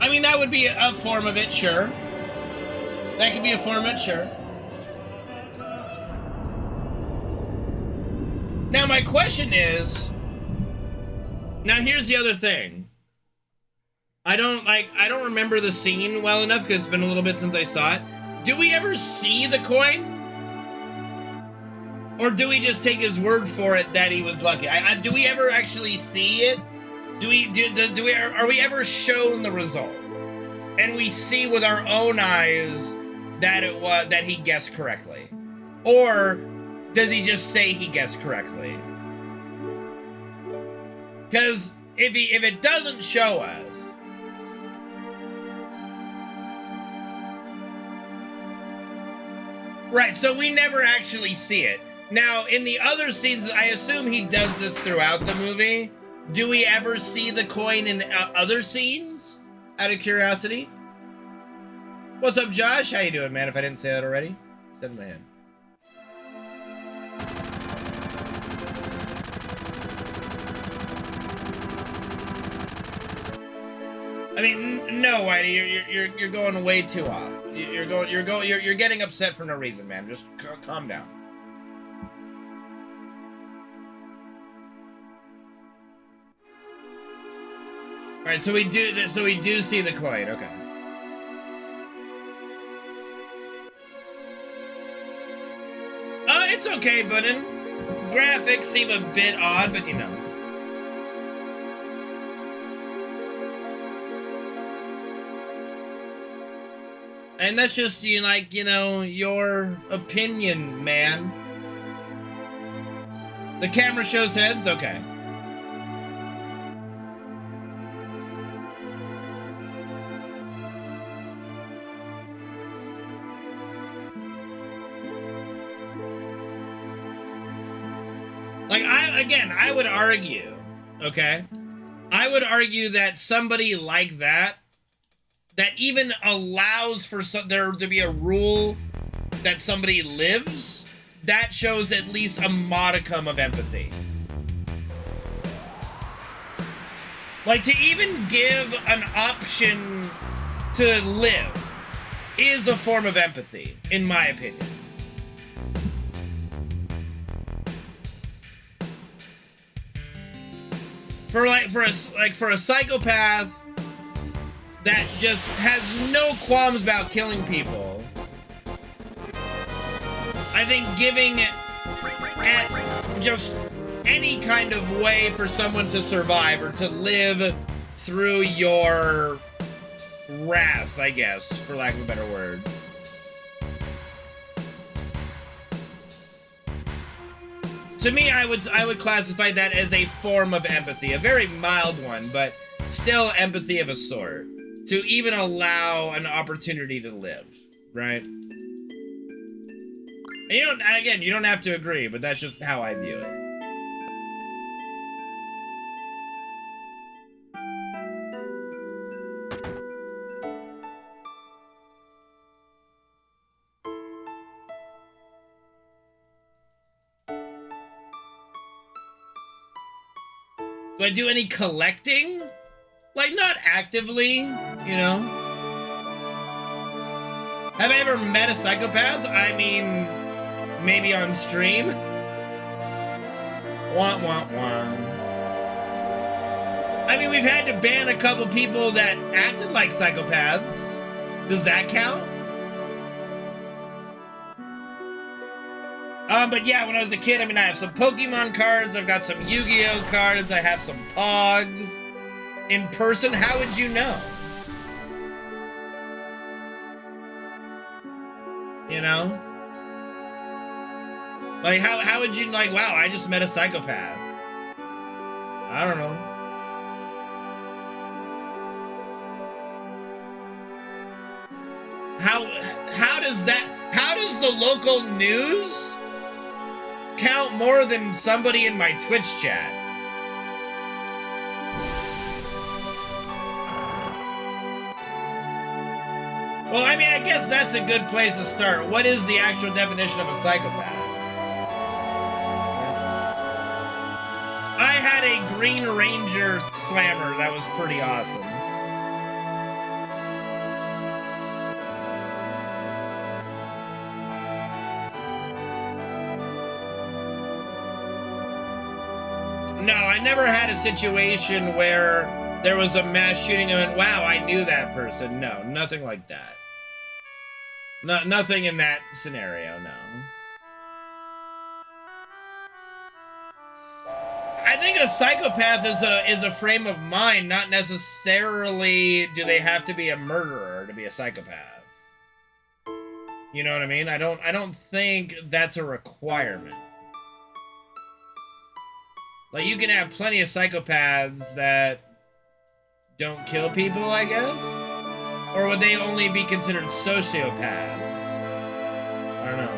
I mean, that would be a form of it, sure. That could be a form of it, sure. Now, my question is... Now, here's the other thing. I don't remember the scene well enough because it's been a little bit since I saw it. Do we ever see the coin? Or do we just take his word for it that he was lucky? Do we ever actually see it? Are we ever shown the result? And we see with our own eyes that he guessed correctly? Or does he just say he guessed correctly? Because if it doesn't show us, right, so we never actually see it. Now, in the other scenes, I assume he does this throughout the movie. Do we ever see the coin in other scenes? Out of curiosity. What's up, Josh? How you doing, man? If I didn't say that already, said in my head. I mean, no, Whitey, you're going way too off. You're getting upset for no reason, man. Just calm down. All right, so we do see the coin. Okay. It's okay, Buddin. Graphics seem a bit odd, but you know. And that's just, your opinion, man. The camera shows heads? Okay. Like, I would argue, okay? I would argue that somebody like that even allows for there to be a rule that somebody lives, that shows at least a modicum of empathy. Like, to even give an option to live is a form of empathy, in my opinion. For a psychopath that just has no qualms about killing people, I think giving at just any kind of way for someone to survive or to live through your wrath, I guess, for lack of a better word. To me, I would classify that as a form of empathy, a very mild one, but still empathy of a sort. To even allow an opportunity to live, right? And you don't have to agree, but that's just how I view it. Do I do any collecting? Like, not actively, you know? Have I ever met a psychopath? I mean, maybe on stream? Wah, wah, wah. I mean, we've had to ban a couple people that acted like psychopaths. Does that count? But yeah, when I was a kid, I mean, I have some Pokemon cards, I've got some Yu-Gi-Oh cards, I have some Pogs. In person, how would you know? You know? Like, how would you, like, wow, I just met a psychopath. I don't know. How does the local news count more than somebody in my Twitch chat? Well, I mean, I guess that's a good place to start. What is the actual definition of a psychopath? I had a Green Ranger slammer that was pretty awesome. No, I never had a situation where there was a mass shooting and wow, I knew that person. No, nothing like that. Nothing in that scenario, no. I think a psychopath is a frame of mind, not necessarily do they have to be a murderer to be a psychopath. You know what I mean? I don't think that's a requirement. Like, you can have plenty of psychopaths that don't kill people, I guess? Or would they only be considered sociopaths? I don't know.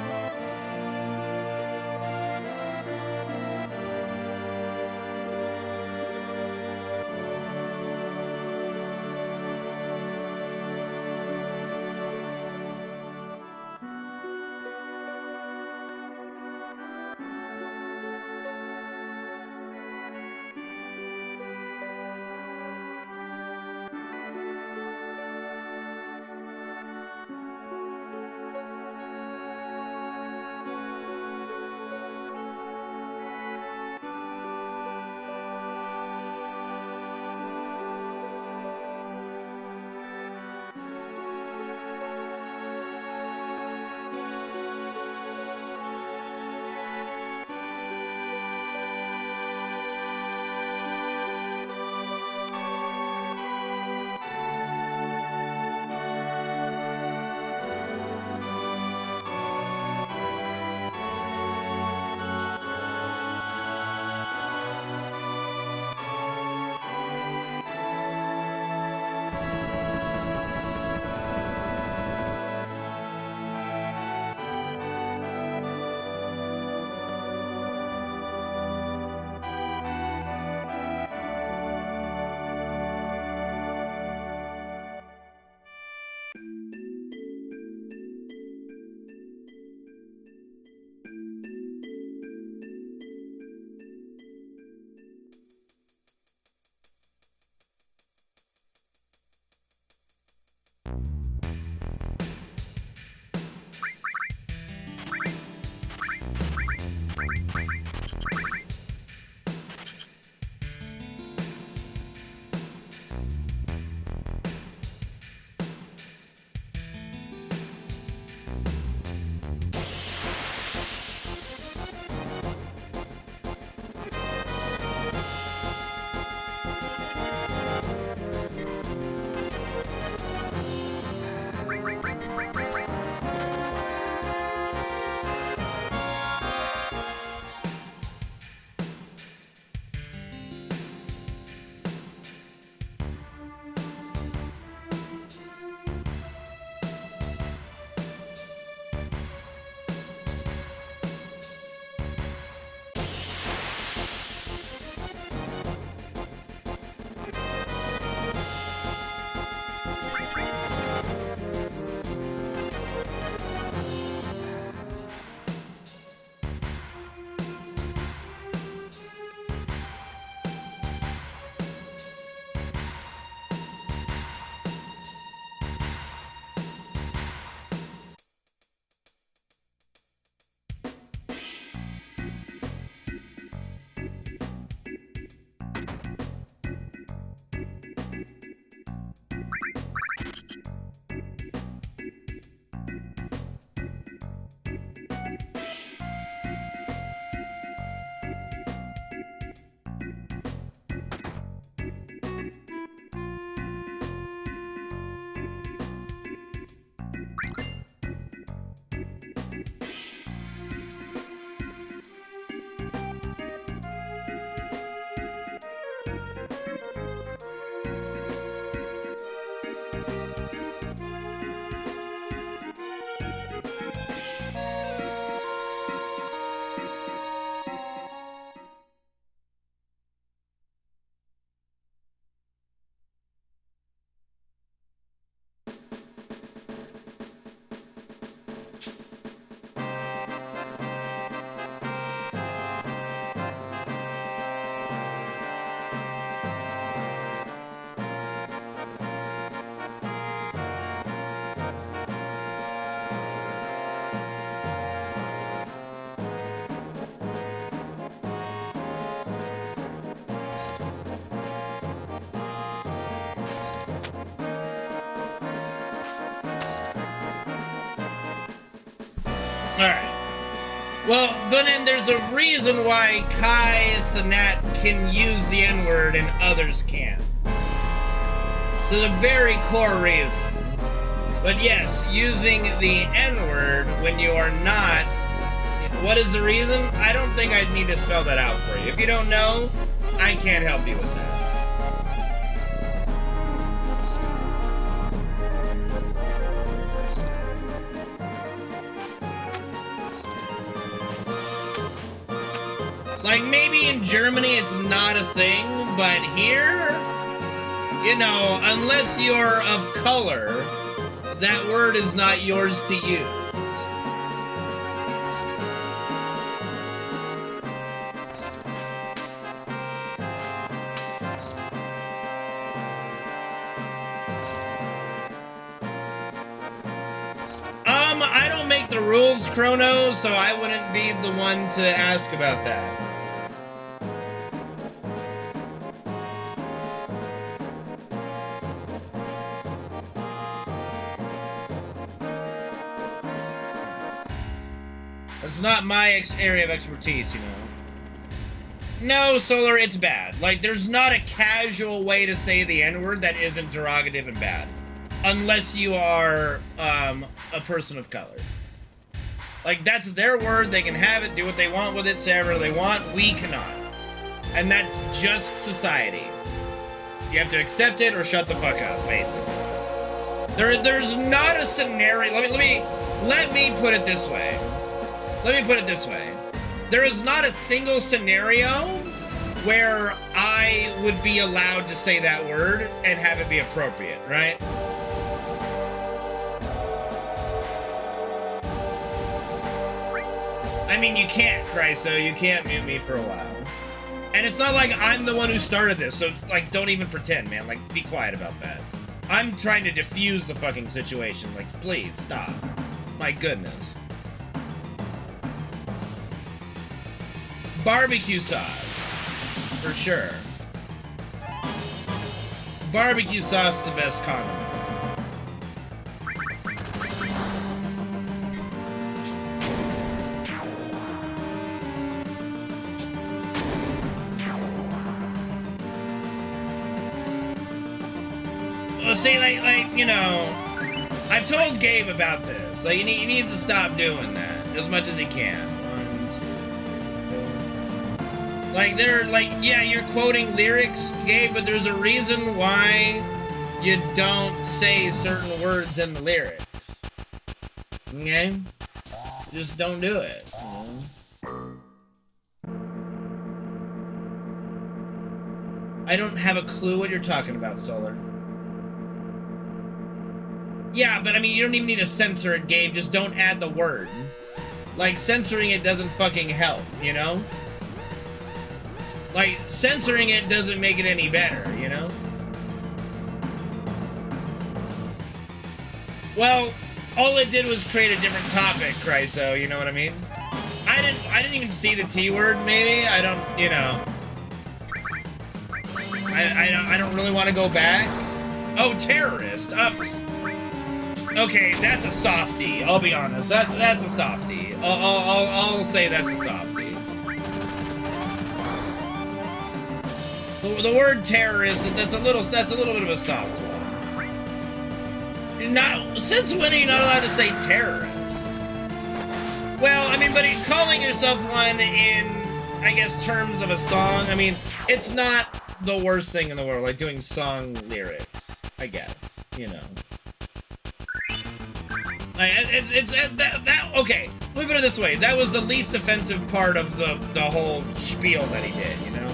Alright. Well, but then there's a reason why Kai Sanat can use the N-word and others can't. There's a very core reason. But yes, using the N-word when you are not... What is the reason? I don't think I'd need to spell that out for you. If you don't know, I can't help you with that. Like, maybe in Germany it's not a thing, but here, you know, unless you're of color, that word is not yours to use. I don't make the rules, Chrono, so I wouldn't be the one to ask about that. It's not my area of expertise, you know. No, Solar, it's bad. Like, there's not a casual way to say the N-word that isn't derogative and bad. Unless you are, a person of color. Like, that's their word, they can have it, do what they want with it, say whatever they want, we cannot. And that's just society. You have to accept it or shut the fuck up, basically. There's not a scenario, let me put it this way. Let me put it this way. There is not a single scenario where I would be allowed to say that word and have it be appropriate, right? I mean, you can't, Chryso. You can't mute me for a while. And it's not like I'm the one who started this, so, like, don't even pretend, man. Like, be quiet about that. I'm trying to diffuse the fucking situation. Like, please, stop. My goodness. Barbecue sauce. For sure. Barbecue sauce, the best condiment. Well, see, like, you know, I've told Gabe about this. Like, he needs to stop doing that as much as he can. Like, yeah, you're quoting lyrics, Gabe, but there's a reason why you don't say certain words in the lyrics. Okay? Just don't do it. I don't have a clue what you're talking about, Solar. Yeah, but I mean, you don't even need to censor it, Gabe. Just don't add the word. Like, censoring it doesn't fucking help, you know? Like, censoring it doesn't make it any better, you know? Well, all it did was create a different topic, Chryso, you know what I mean? I didn't even see the T word, maybe. I don't, you know. I don't really want to go back. Oh, terrorist. Okay, that's a softie. I'll be honest. That's a softie. I'll say that's a softie. The word terrorist, that's a little bit of a soft one. Since when are you not allowed to say terrorist? Well, I mean, but calling yourself one in, I guess, terms of a song, I mean, it's not the worst thing in the world, like doing song lyrics, I guess, you know. Like, okay, let me put it this way, that was the least offensive part of the whole spiel that he did, you know?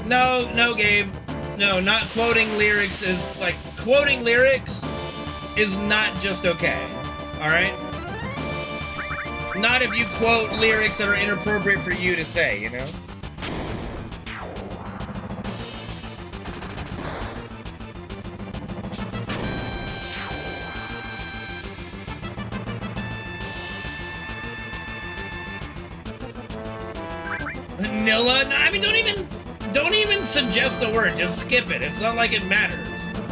No, Gabe. No, not quoting lyrics is, like, quoting lyrics is not just okay. Alright? Not if you quote lyrics that are inappropriate for you to say, you know? Vanilla? No, I mean, don't even suggest the word, just skip it. It's not like it matters.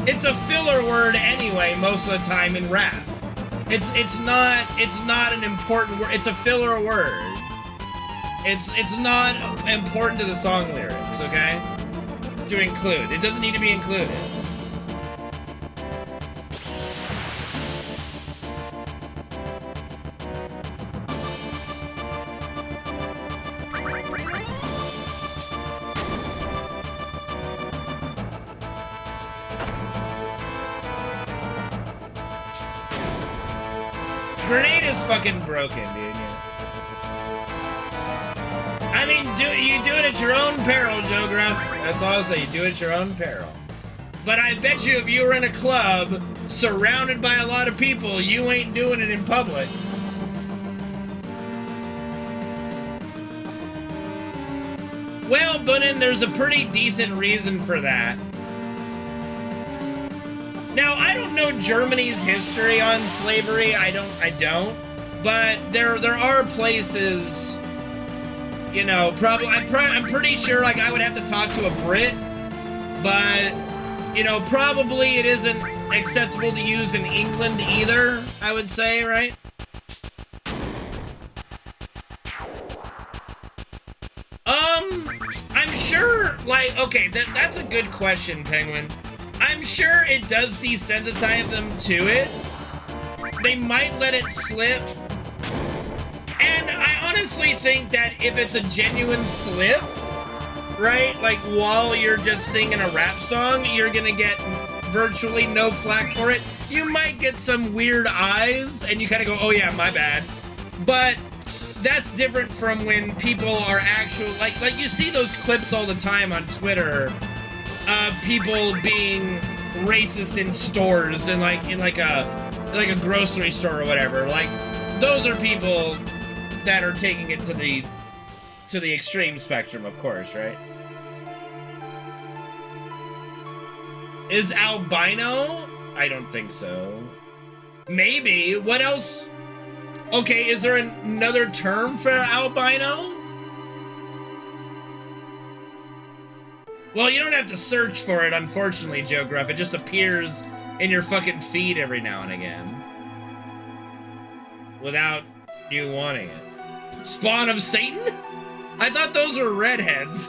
It's a filler word anyway most of the time in rap. It's not an important word. It's a filler word. It's not important to the song lyrics, okay? To include. It doesn't need to be included. Grenade is fucking broken, dude. I mean, you do it at your own peril, Joe Gruff. That's all I'll say. You do it at your own peril. But I bet you if you were in a club surrounded by a lot of people, you ain't doing it in public. Well, Bunin, there's a pretty decent reason for that. Now, I don't know Germany's history on slavery. I don't. But there are places, you know, probably, I'm pretty sure, like, I would have to talk to a Brit, but, you know, probably it isn't acceptable to use in England either, I would say, right? I'm sure, like, okay, that's a good question, Penguin. I'm sure it does desensitize them to it. They might let it slip. And I honestly think that if it's a genuine slip, right? Like, while you're just singing a rap song, you're gonna get virtually no flack for it. You might get some weird eyes, and you kind of go, oh yeah, my bad. But that's different from when people are actual, like you see those clips all the time on Twitter of people being racist in stores and in a grocery store or whatever. Like, those are people that are taking it to the extreme spectrum, of course, right? Is albino? I don't think so. Maybe. What else? Okay, is there another term for albino? Well, you don't have to search for it, unfortunately, Joe Gruff. It just appears in your fucking feed every now and again. Without you wanting it. Spawn of Satan? I thought those were redheads.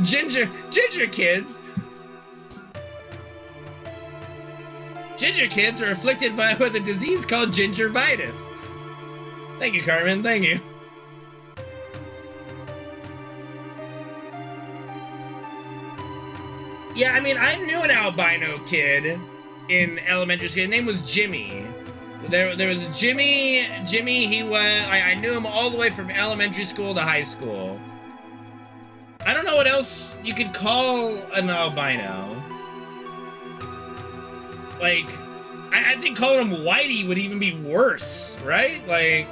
ginger kids. Ginger kids are afflicted with a disease called gingivitis. Thank you, Carmen. Thank you. Yeah, I mean, I knew an albino kid in elementary school. His name was Jimmy. There was Jimmy. He was. I knew him all the way from elementary school to high school. I don't know what else you could call an albino. Like, I think calling him Whitey would even be worse, right? Like,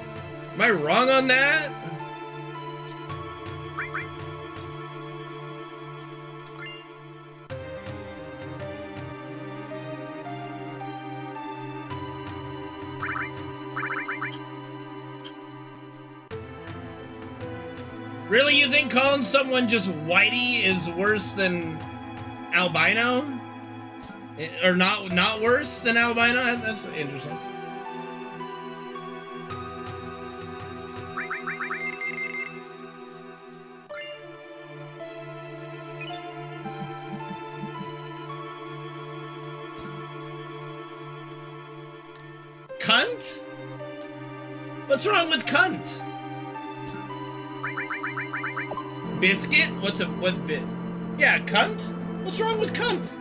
am I wrong on that? Really, you think calling someone just Whitey is worse than albino? Or not worse than albino? That's interesting. Cunt? What's wrong with cunt? Biscuit? What bit? Yeah, cunt? What's wrong with cunt?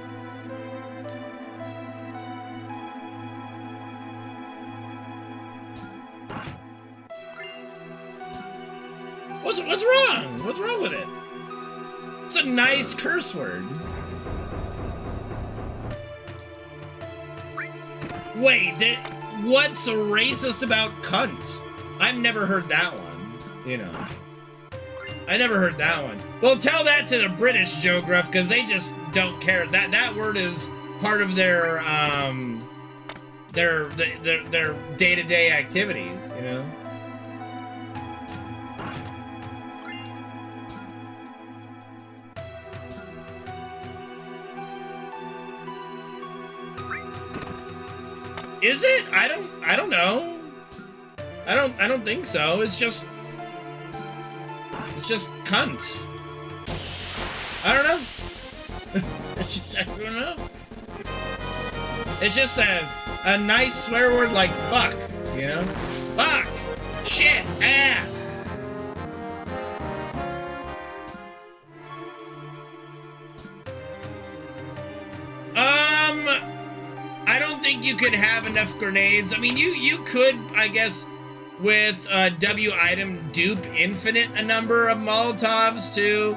What's wrong? What's wrong with it? It's a nice curse word. Wait, what's racist about cunt? I've never heard that one, you know. I never heard that one. Well, tell that to the British, Joe Gruff, because they just don't care. That word is part of their day-to-day activities, you know. Is it? I don't know. I don't think so. It's just cunt. I don't know. I don't know. It's just a nice swear word like fuck, you know? Fuck! Shit! Ass! I don't think you could have enough grenades. I mean, you could, I guess, with W item dupe infinite a number of Molotovs to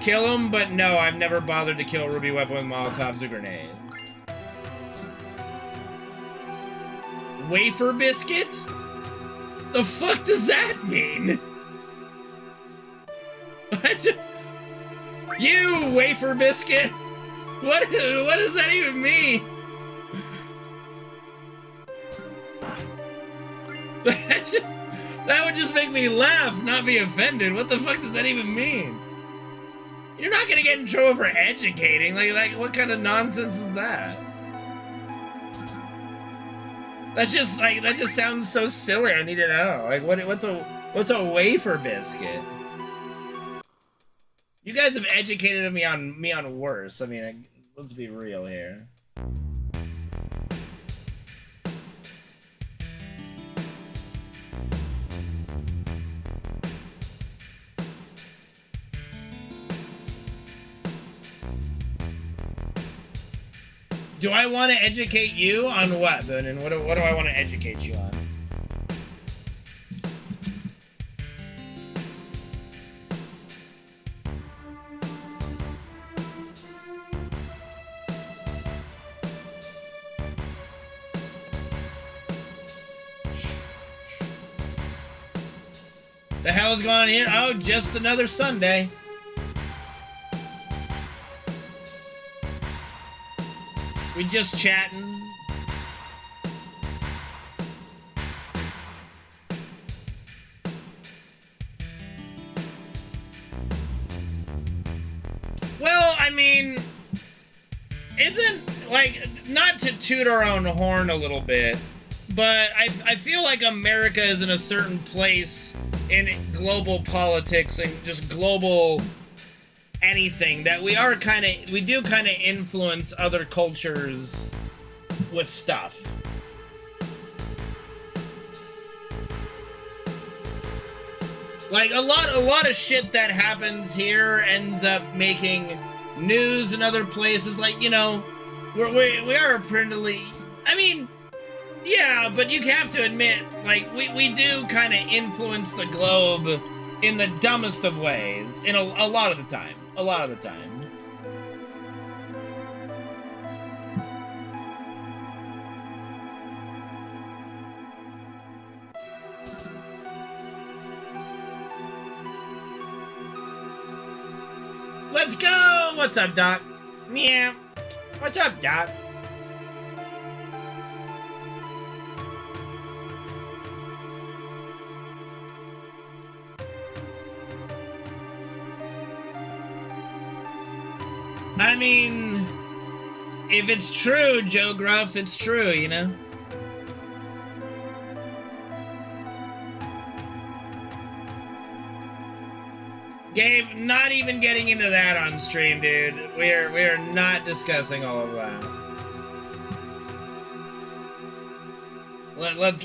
kill them, but no, I've never bothered to kill Ruby Weapon with Molotovs or grenades. Wafer biscuit? The fuck does that mean? You wafer biscuit? What does that even mean? That would just make me laugh, not be offended. What the fuck does that even mean? You're not gonna get in trouble for educating. Like what kind of nonsense is that? That just sounds so silly. I need to know. Like what's a wafer biscuit? You guys have educated me on worse. I mean, let's be real here. Do I want to educate you on what, then? And what do I want to educate you on? The hell is going on here? Oh, just another Sunday. We just chatting. Well, I mean, isn't, like, not to toot our own horn a little bit, but I feel like America is in a certain place in global politics and just global anything that we do kind of influence other cultures with stuff. Like a lot of shit that happens here ends up making news in other places. Like, you know, we are a pretty, I mean, yeah, but you have to admit, like, we do kind of influence the globe in the dumbest of ways, in a lot of the time. A lot of the time. Let's go! What's up, Doc? Meow. What's up, Doc? I mean, if it's true, Joe Gruff, it's true, you know? Gabe, not even getting into that on stream, dude. We are not discussing all of that. Let's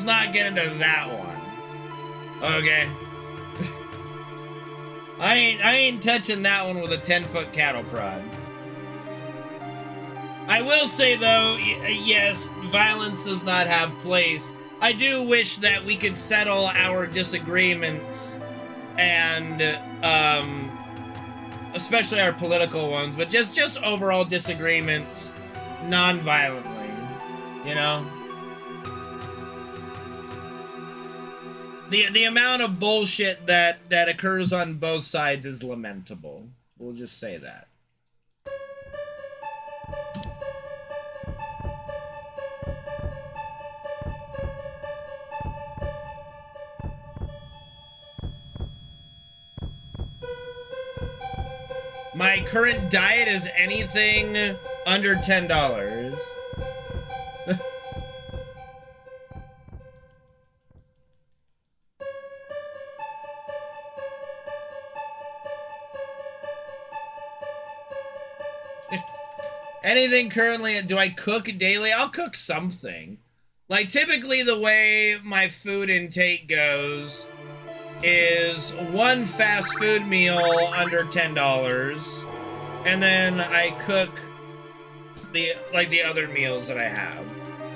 not get into that one. Okay. I ain't touching that one with a 10-foot cattle prod. I will say though, yes, violence does not have place. I do wish that we could settle our disagreements and especially our political ones, but just overall disagreements non-violently, you know? The amount of bullshit that occurs on both sides is lamentable. We'll just say that. My current diet is anything under $10. Anything currently, do I cook daily? I'll cook something. Like, typically the way my food intake goes is one fast food meal under $10, and then I cook the other meals that I have.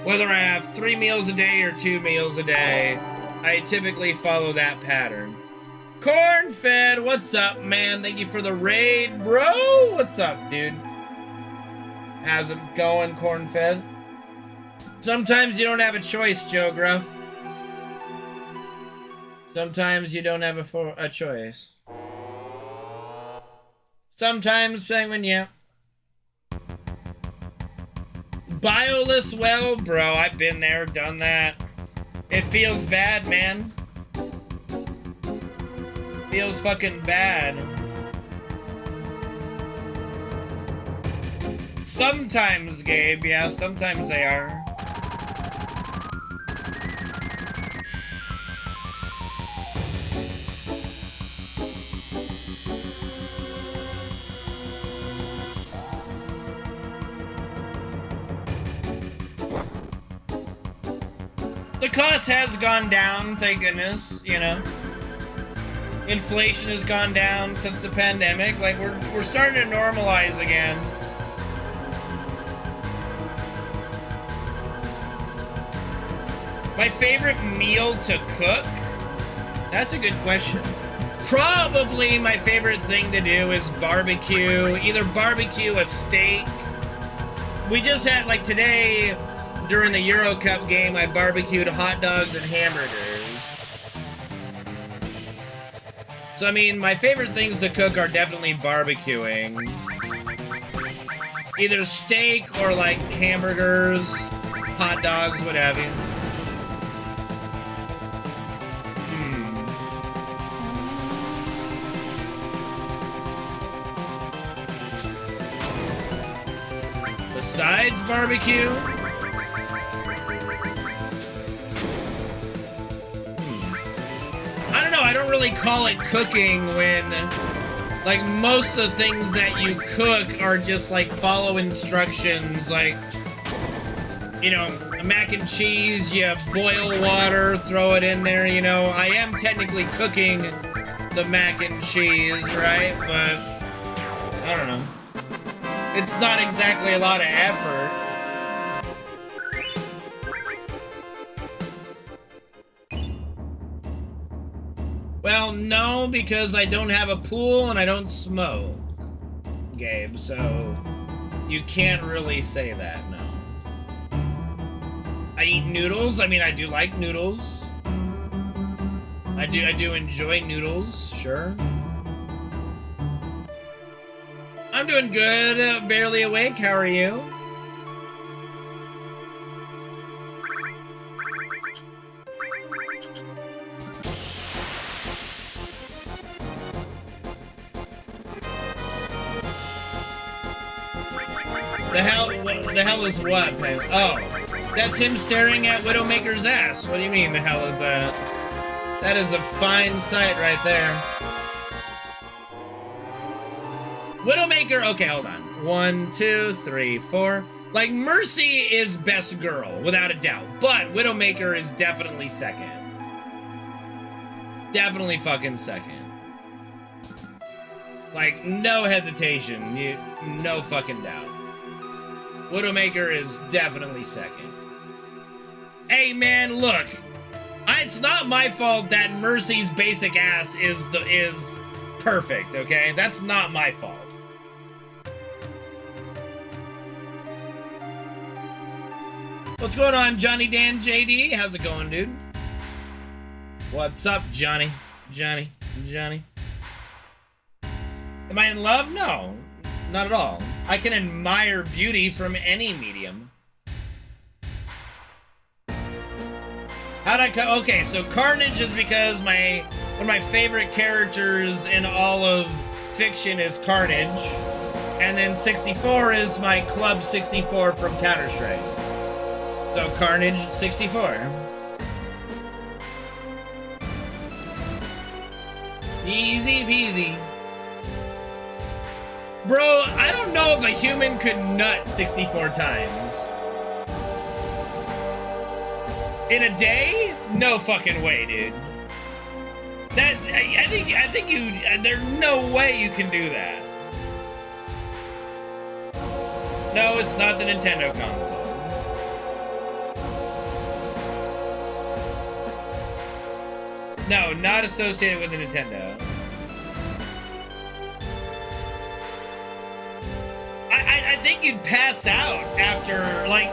Whether I have 3 meals a day or 2 meals a day, I typically follow that pattern. Cornfed, what's up, man? Thank you for the raid, bro. What's up, dude? How's it going, Cornfed? Sometimes you don't have a choice, Joe Gruff. Sometimes you don't have a choice. Sometimes, Penguin, yeah. Bioless well, bro, I've been there, done that. It feels bad, man. Feels fucking bad. Sometimes, Gabe, yeah, sometimes they are. The cost has gone down, thank goodness, you know. Inflation has gone down since the pandemic. Like, we're starting to normalize again. My favorite meal to cook? That's a good question. Probably my favorite thing to do is barbecue. Either barbecue a steak. We just had, like, today, during the Euro Cup game, I barbecued hot dogs and hamburgers. So, I mean, my favorite things to cook are definitely barbecuing. Either steak or like hamburgers, hot dogs, what have you. Besides barbecue? I don't know, I don't really call it cooking when, like, most of the things that you cook are just, like, follow instructions, like, you know, mac and cheese, you boil water, throw it in there, you know. I am technically cooking the mac and cheese, right? But, I don't know. It's not exactly a lot of effort. Well, no, because I don't have a pool and I don't smoke, Gabe, so you can't really say that, no. I eat noodles. I mean, I do like noodles. I do enjoy noodles, sure. I'm doing good, barely awake. How are you? The hell is what, man? Oh, that's him staring at Widowmaker's ass. What do you mean, the hell is that? That is a fine sight right there. Widowmaker, okay, hold on. 1, 2, 3, 4. Like, Mercy is best girl, without a doubt. But Widowmaker is definitely second. Definitely fucking second. Like, no hesitation. No fucking doubt. Widowmaker is definitely second. Hey, man, look. It's not my fault that Mercy's basic ass is perfect, okay? That's not my fault. What's going on, Johnny Dan JD? How's it going, dude? What's up, Johnny? Johnny? Am I in love? No, not at all. I can admire beauty from any medium. How'd I okay, so Carnage is because one of my favorite characters in all of fiction is Carnage. And then 64 is my Club 64 from Counter-Strike. So Carnage 64. Easy peasy. Bro, I don't know if a human could nut 64 times. In a day? No fucking way, dude. I think you, there's no way you can do that. No, it's not the Nintendo console. No, not associated with the Nintendo. I think you'd pass out after, like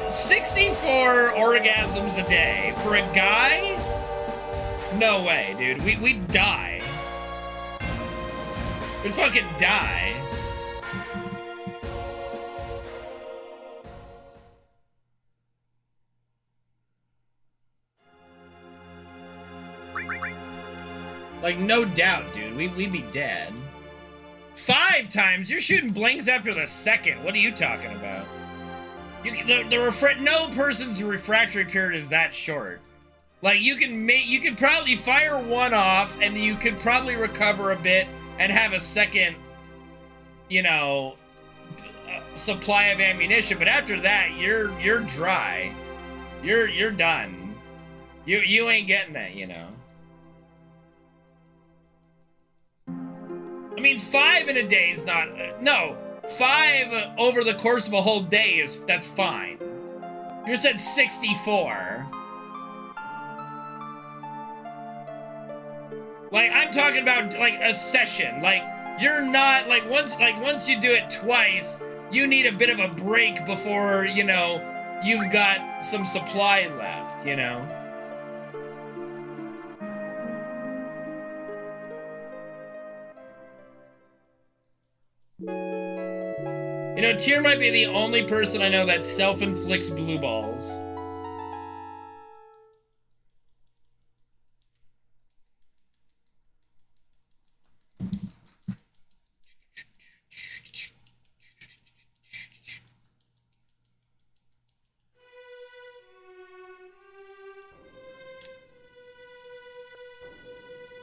64 orgasms a day. For a guy? No way, dude. We'd die. We'd fucking die. Like, no doubt, dude. We'd be dead. 5 times? You're shooting blinks after the second. What are you talking about? No person's refractory period is that short. Like, you could probably fire one off, and you could probably recover a bit and have a second, you know, supply of ammunition. But after that, you're dry. You're done. You ain't getting that, you know. I mean, 5 in a day is not, no, 5 over the course of a whole day that's fine. You said 64. Like, I'm talking about, like, a session. Like, you're not, like, once you do it twice, you need a bit of a break before, you know, you've got some supply left, you know? You know, Tyr might be the only person I know that self-inflicts blue balls.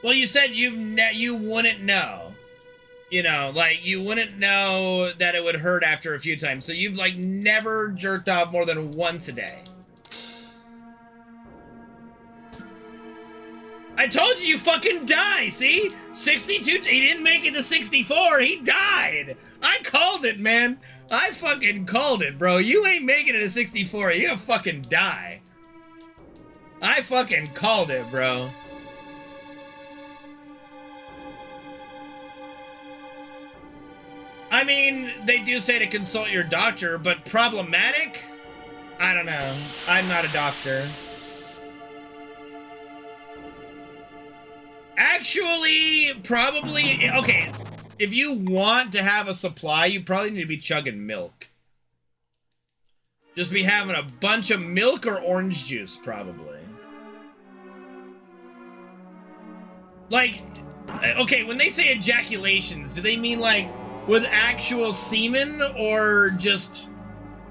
Well, you said you wouldn't know. You know, like, you wouldn't know that it would hurt after a few times. So you've, like, never jerked off more than once a day. I told you fucking die, see? 62, he didn't make it to 64, he died! I called it, man. I fucking called it, bro. You ain't making it to 64, you're gonna fucking die. I fucking called it, bro. I mean, they do say to consult your doctor, but problematic? I don't know. I'm not a doctor. Actually, probably, okay, if you want to have a supply, you probably need to be chugging milk. Just be having a bunch of milk or orange juice, probably. Like, okay, when they say ejaculations, do they mean like with actual semen or just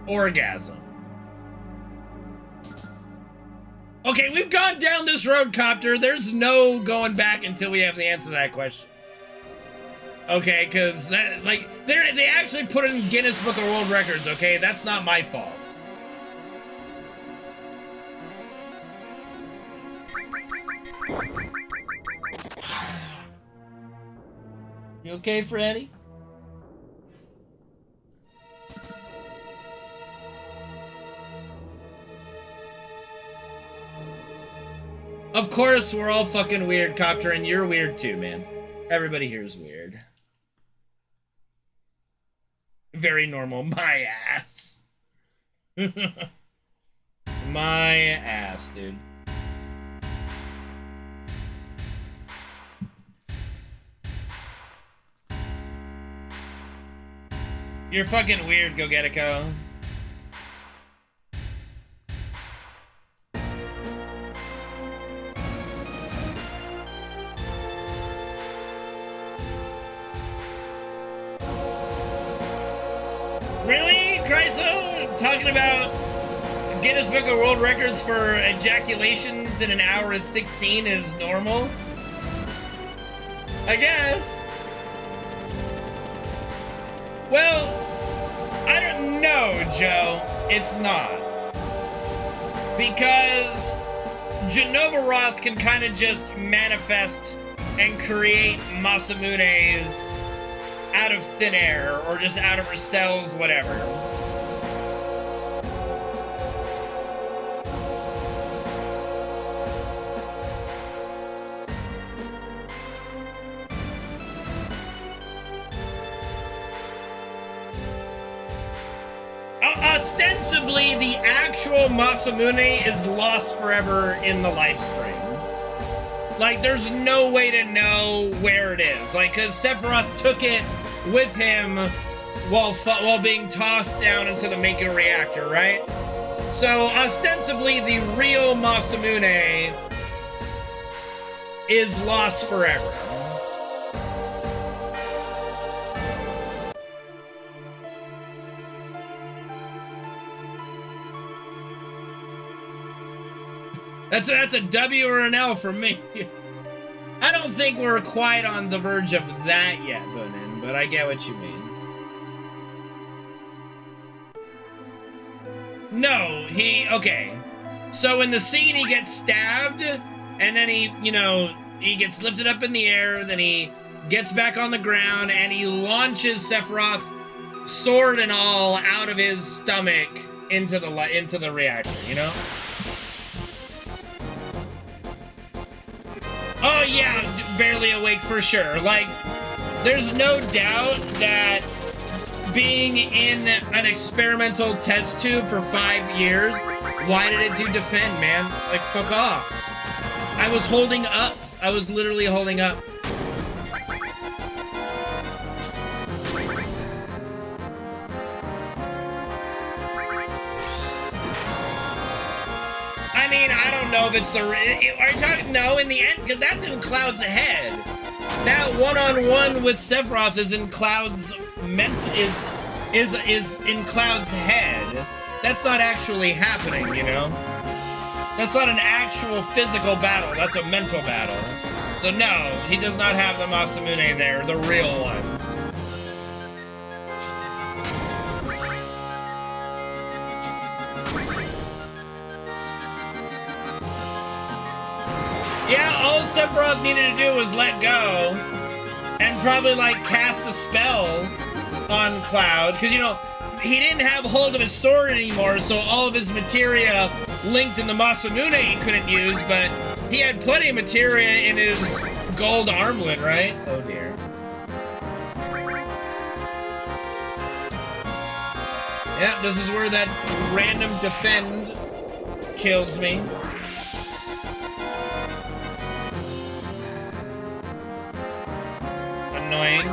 orgasm? Okay, we've gone down this road, Copter. There's no going back until we have the answer to that question. Okay, because that, like, they actually put it in Guinness Book of World Records, okay? That's not my fault. You okay, Freddy? Of course, we're all fucking weird, Copter, and you're weird too, man. Everybody here is weird. Very normal. My ass. My ass, dude. You're fucking weird, Gogetico. Really, Chryso? Talking about Guinness Book of World Records for ejaculations in an hour is 16 is normal? I guess. Well, I don't know, Joe. It's not. Because Genova Roth can kind of just manifest and create Masamune's out of thin air, or just out of her cells, whatever. Ostensibly, the actual Masamune is lost forever in the live stream. Like, there's no way to know where it is. Like, because Sephiroth took it with him while being tossed down into the Mako reactor, right? So, ostensibly, the real Masamune is lost forever. That's a W or an L for me. I don't think we're quite on the verge of that yet, Bonin, but I get what you mean. No, okay. So in the scene, he gets stabbed, and then he gets lifted up in the air, then he gets back on the ground, and he launches Sephiroth, sword and all, out of his stomach into the reactor, you know? Oh yeah, barely awake for sure. Like, there's no doubt that being in an experimental test tube for 5 years, why did it do defend, man? Like, fuck off. I was holding up. I was literally holding up. mean, I don't know if it's the... Are you talking... No, in the end, because that's in Cloud's head. That one-on-one with Sephiroth is in Cloud's... is in Cloud's head. That's not actually happening, you know? That's not an actual physical battle. That's a mental battle. So no, he does not have the Masamune there, the real one. Yeah, all Sephiroth needed to do was let go and probably like cast a spell on Cloud, because you know, he didn't have hold of his sword anymore, so all of his materia linked in the Masamune he couldn't use, but he had plenty of materia in his gold armlet, right? Oh dear. Yeah, this is where that random defend kills me. Annoying.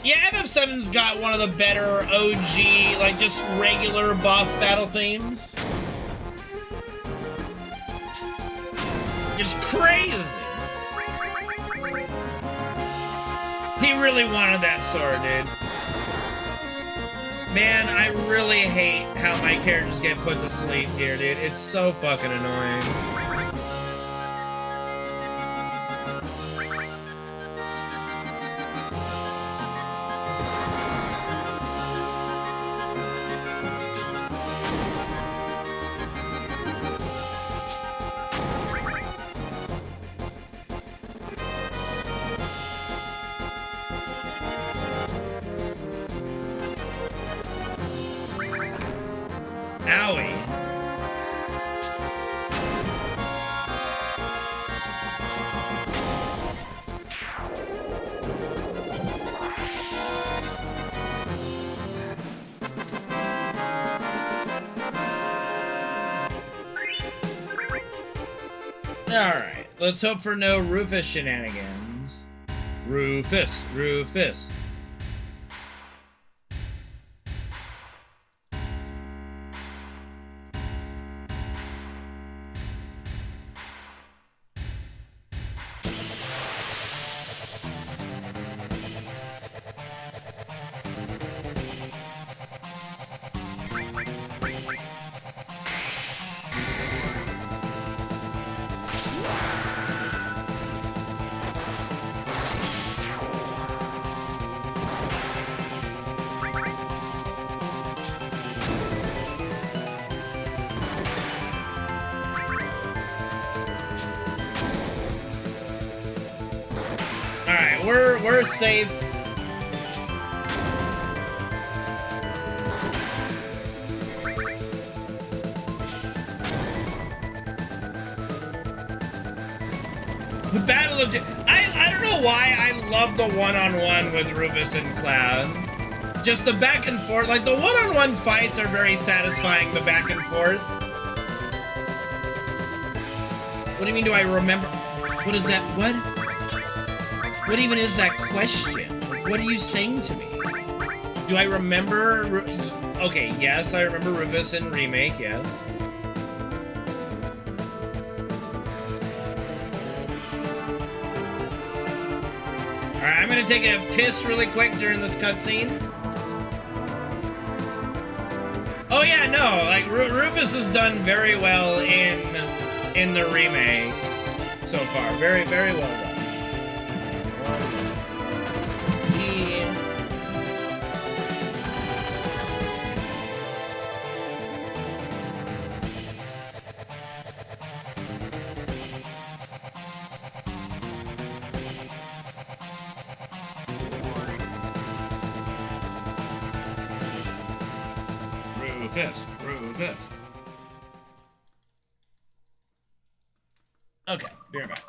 Yeah, FF7's got one of the better OG, like just regular boss battle themes. It's crazy. He really wanted that sword, dude. Man, I really hate how my characters get put to sleep here, dude. It's so fucking annoying. Owie. Alright, let's hope for no Rufus shenanigans. Rufus, Rufus. We're safe. The Battle of... I don't know why I love the one-on-one with Rufus and Cloud. Just the back and forth. Like, the one-on-one fights are very satisfying, the back and forth. What do you mean, do I remember? What is that? What? What even is that question? What are you saying to me? Do I remember? Okay, yes, I remember Rufus in Remake, yes. Alright, I'm gonna take a piss really quick during this cutscene. Oh yeah, no, like Rufus has done very well in the remake so far. Very, very well done. Rufus. Okay, be right back.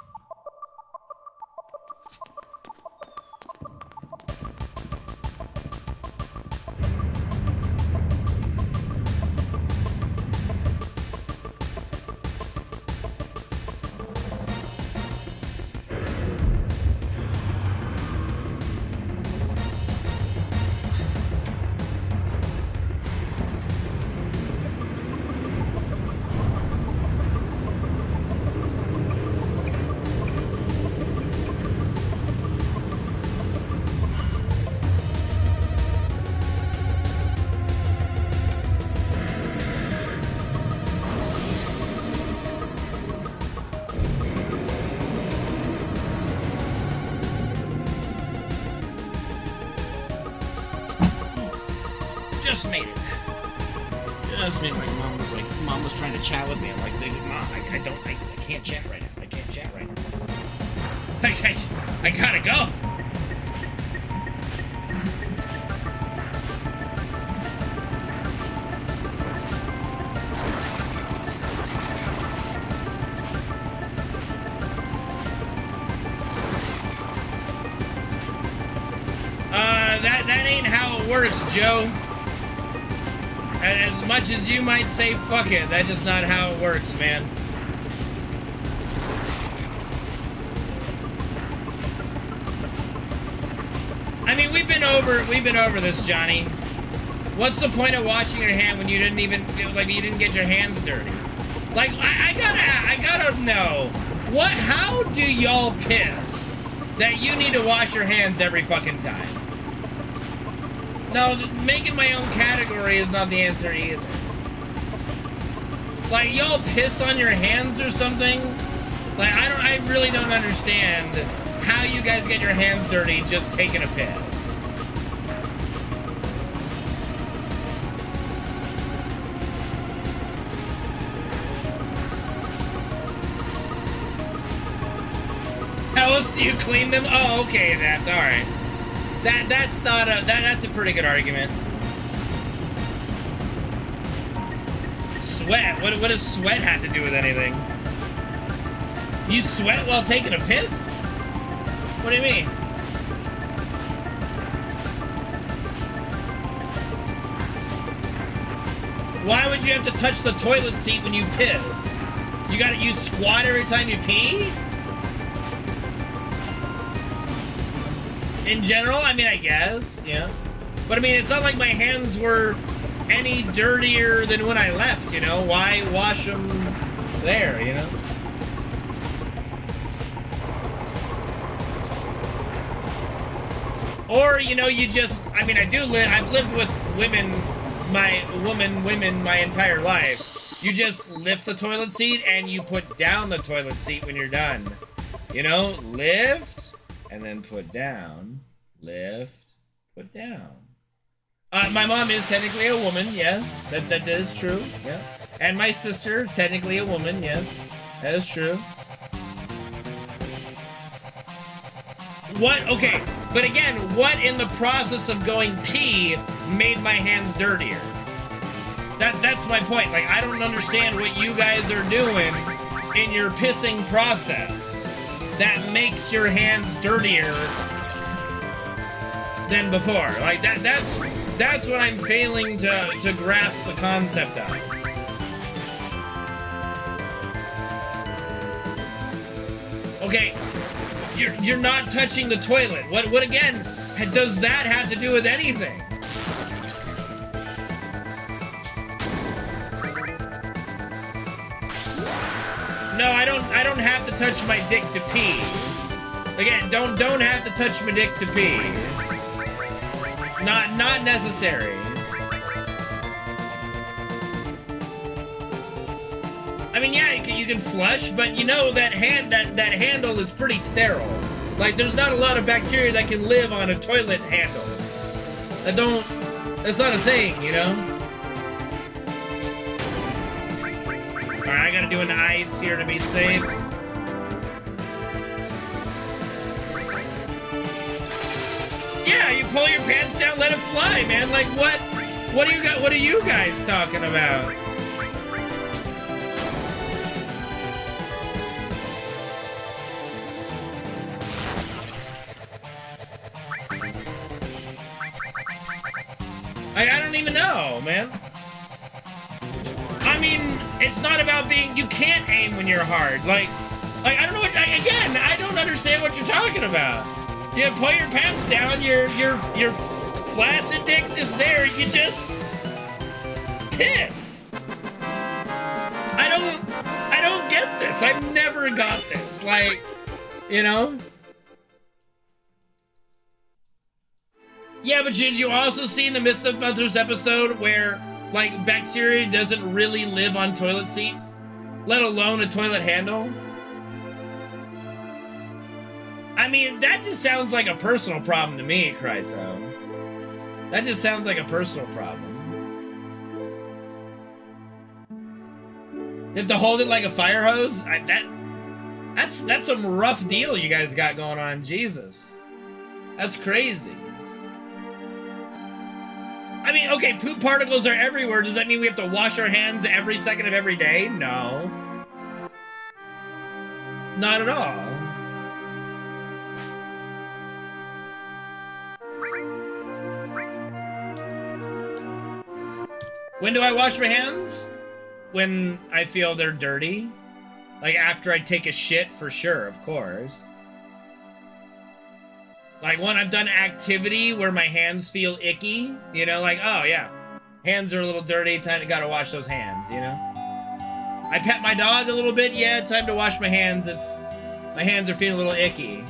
just made it. Just made it. My mom was trying to chat with me. I'm like, Mom, I can't chat right now. I can't chat right now. I gotta go. That ain't how it works, Joe. As much as you might say fuck it, that's just not how it works, man. I mean, we've been over this, Johnny. What's the point of washing your hand when you didn't even, like, you didn't get your hands dirty? Like, I gotta know, how do y'all piss that you need to wash your hands every fucking time? No, making my own category is not the answer either. Like, y'all piss on your hands or something? Like, I really don't understand how you guys get your hands dirty just taking a piss. How else do you clean them? Oh, okay, that's alright. That's a pretty good argument. Sweat? What does sweat have to do with anything? You sweat while taking a piss? What do you mean? Why would you have to touch the toilet seat when you piss? You squat every time you pee? In general, I mean, I guess, yeah. But I mean, it's not like my hands were any dirtier than when I left, you know? Why wash them there, you know? Or, you know, you just, I mean, I've lived with women my entire life. You just lift the toilet seat and you put down the toilet seat when you're done. You know, lift and then put down, lift, put down. My mom is technically a woman, yes, that is true, yeah. And my sister is technically a woman, yes, that is true. What? Okay, but again, what in the process of going pee made my hands dirtier? That's my point. Like, I don't understand what you guys are doing in your pissing process that makes your hands dirtier than before. Like, that's what I'm failing to grasp the concept of. Okay. You're not touching the toilet. What again does that have to do with anything? No, I don't have to touch my dick to pee. Again, don't have to touch my dick to pee. Not necessary. I mean, yeah, you can flush, but you know that handle is pretty sterile. Like, there's not a lot of bacteria that can live on a toilet handle. That's not a thing, you know? Alright, I gotta do an ice here to be safe. Yeah, you pull your pants down, let it fly, man. Like, what are you guys talking about? I don't even know, man. I mean, it's not about being, you can't aim when you're hard. Like I don't know what, again, I don't understand what you're talking about. You pull your pants down, your flaccid dick's just there, you just piss. I don't get this. I've never got this. Like, you know? Yeah, but did you also see in the Mythbusters episode where, like, bacteria doesn't really live on toilet seats? Let alone a toilet handle? I mean, that just sounds like a personal problem to me, Chryso. That just sounds like a personal problem. You have to hold it like a fire hose? That's some rough deal you guys got going on. Jesus. That's crazy. I mean, okay, poop particles are everywhere. Does that mean we have to wash our hands every second of every day? No. Not at all. When do I wash my hands? When I feel they're dirty. Like after I take a shit, for sure, of course. Like when I've done activity where my hands feel icky, you know, like, oh yeah, hands are a little dirty, gotta wash those hands, you know? I pet my dog a little bit, yeah, time to wash my hands, my hands are feeling a little icky,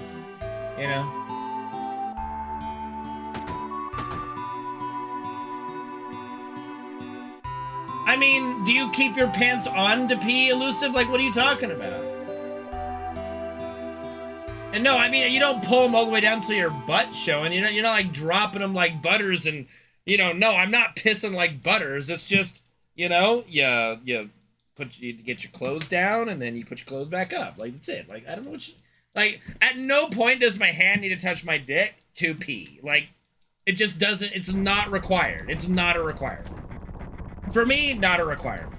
you know? I mean, do you keep your pants on to pee, Elusive? Like, what are you talking about? And no, I mean, you don't pull them all the way down to your butt showing. You're not like dropping them like Butters and, you know, no, I'm not pissing like Butters. It's just, you know, you get your clothes down and then you put your clothes back up. Like, that's it. Like, I don't know what like, at no point does my hand need to touch my dick to pee. Like, it just doesn't, it's not required. It's not a requirement. For me, not a requirement.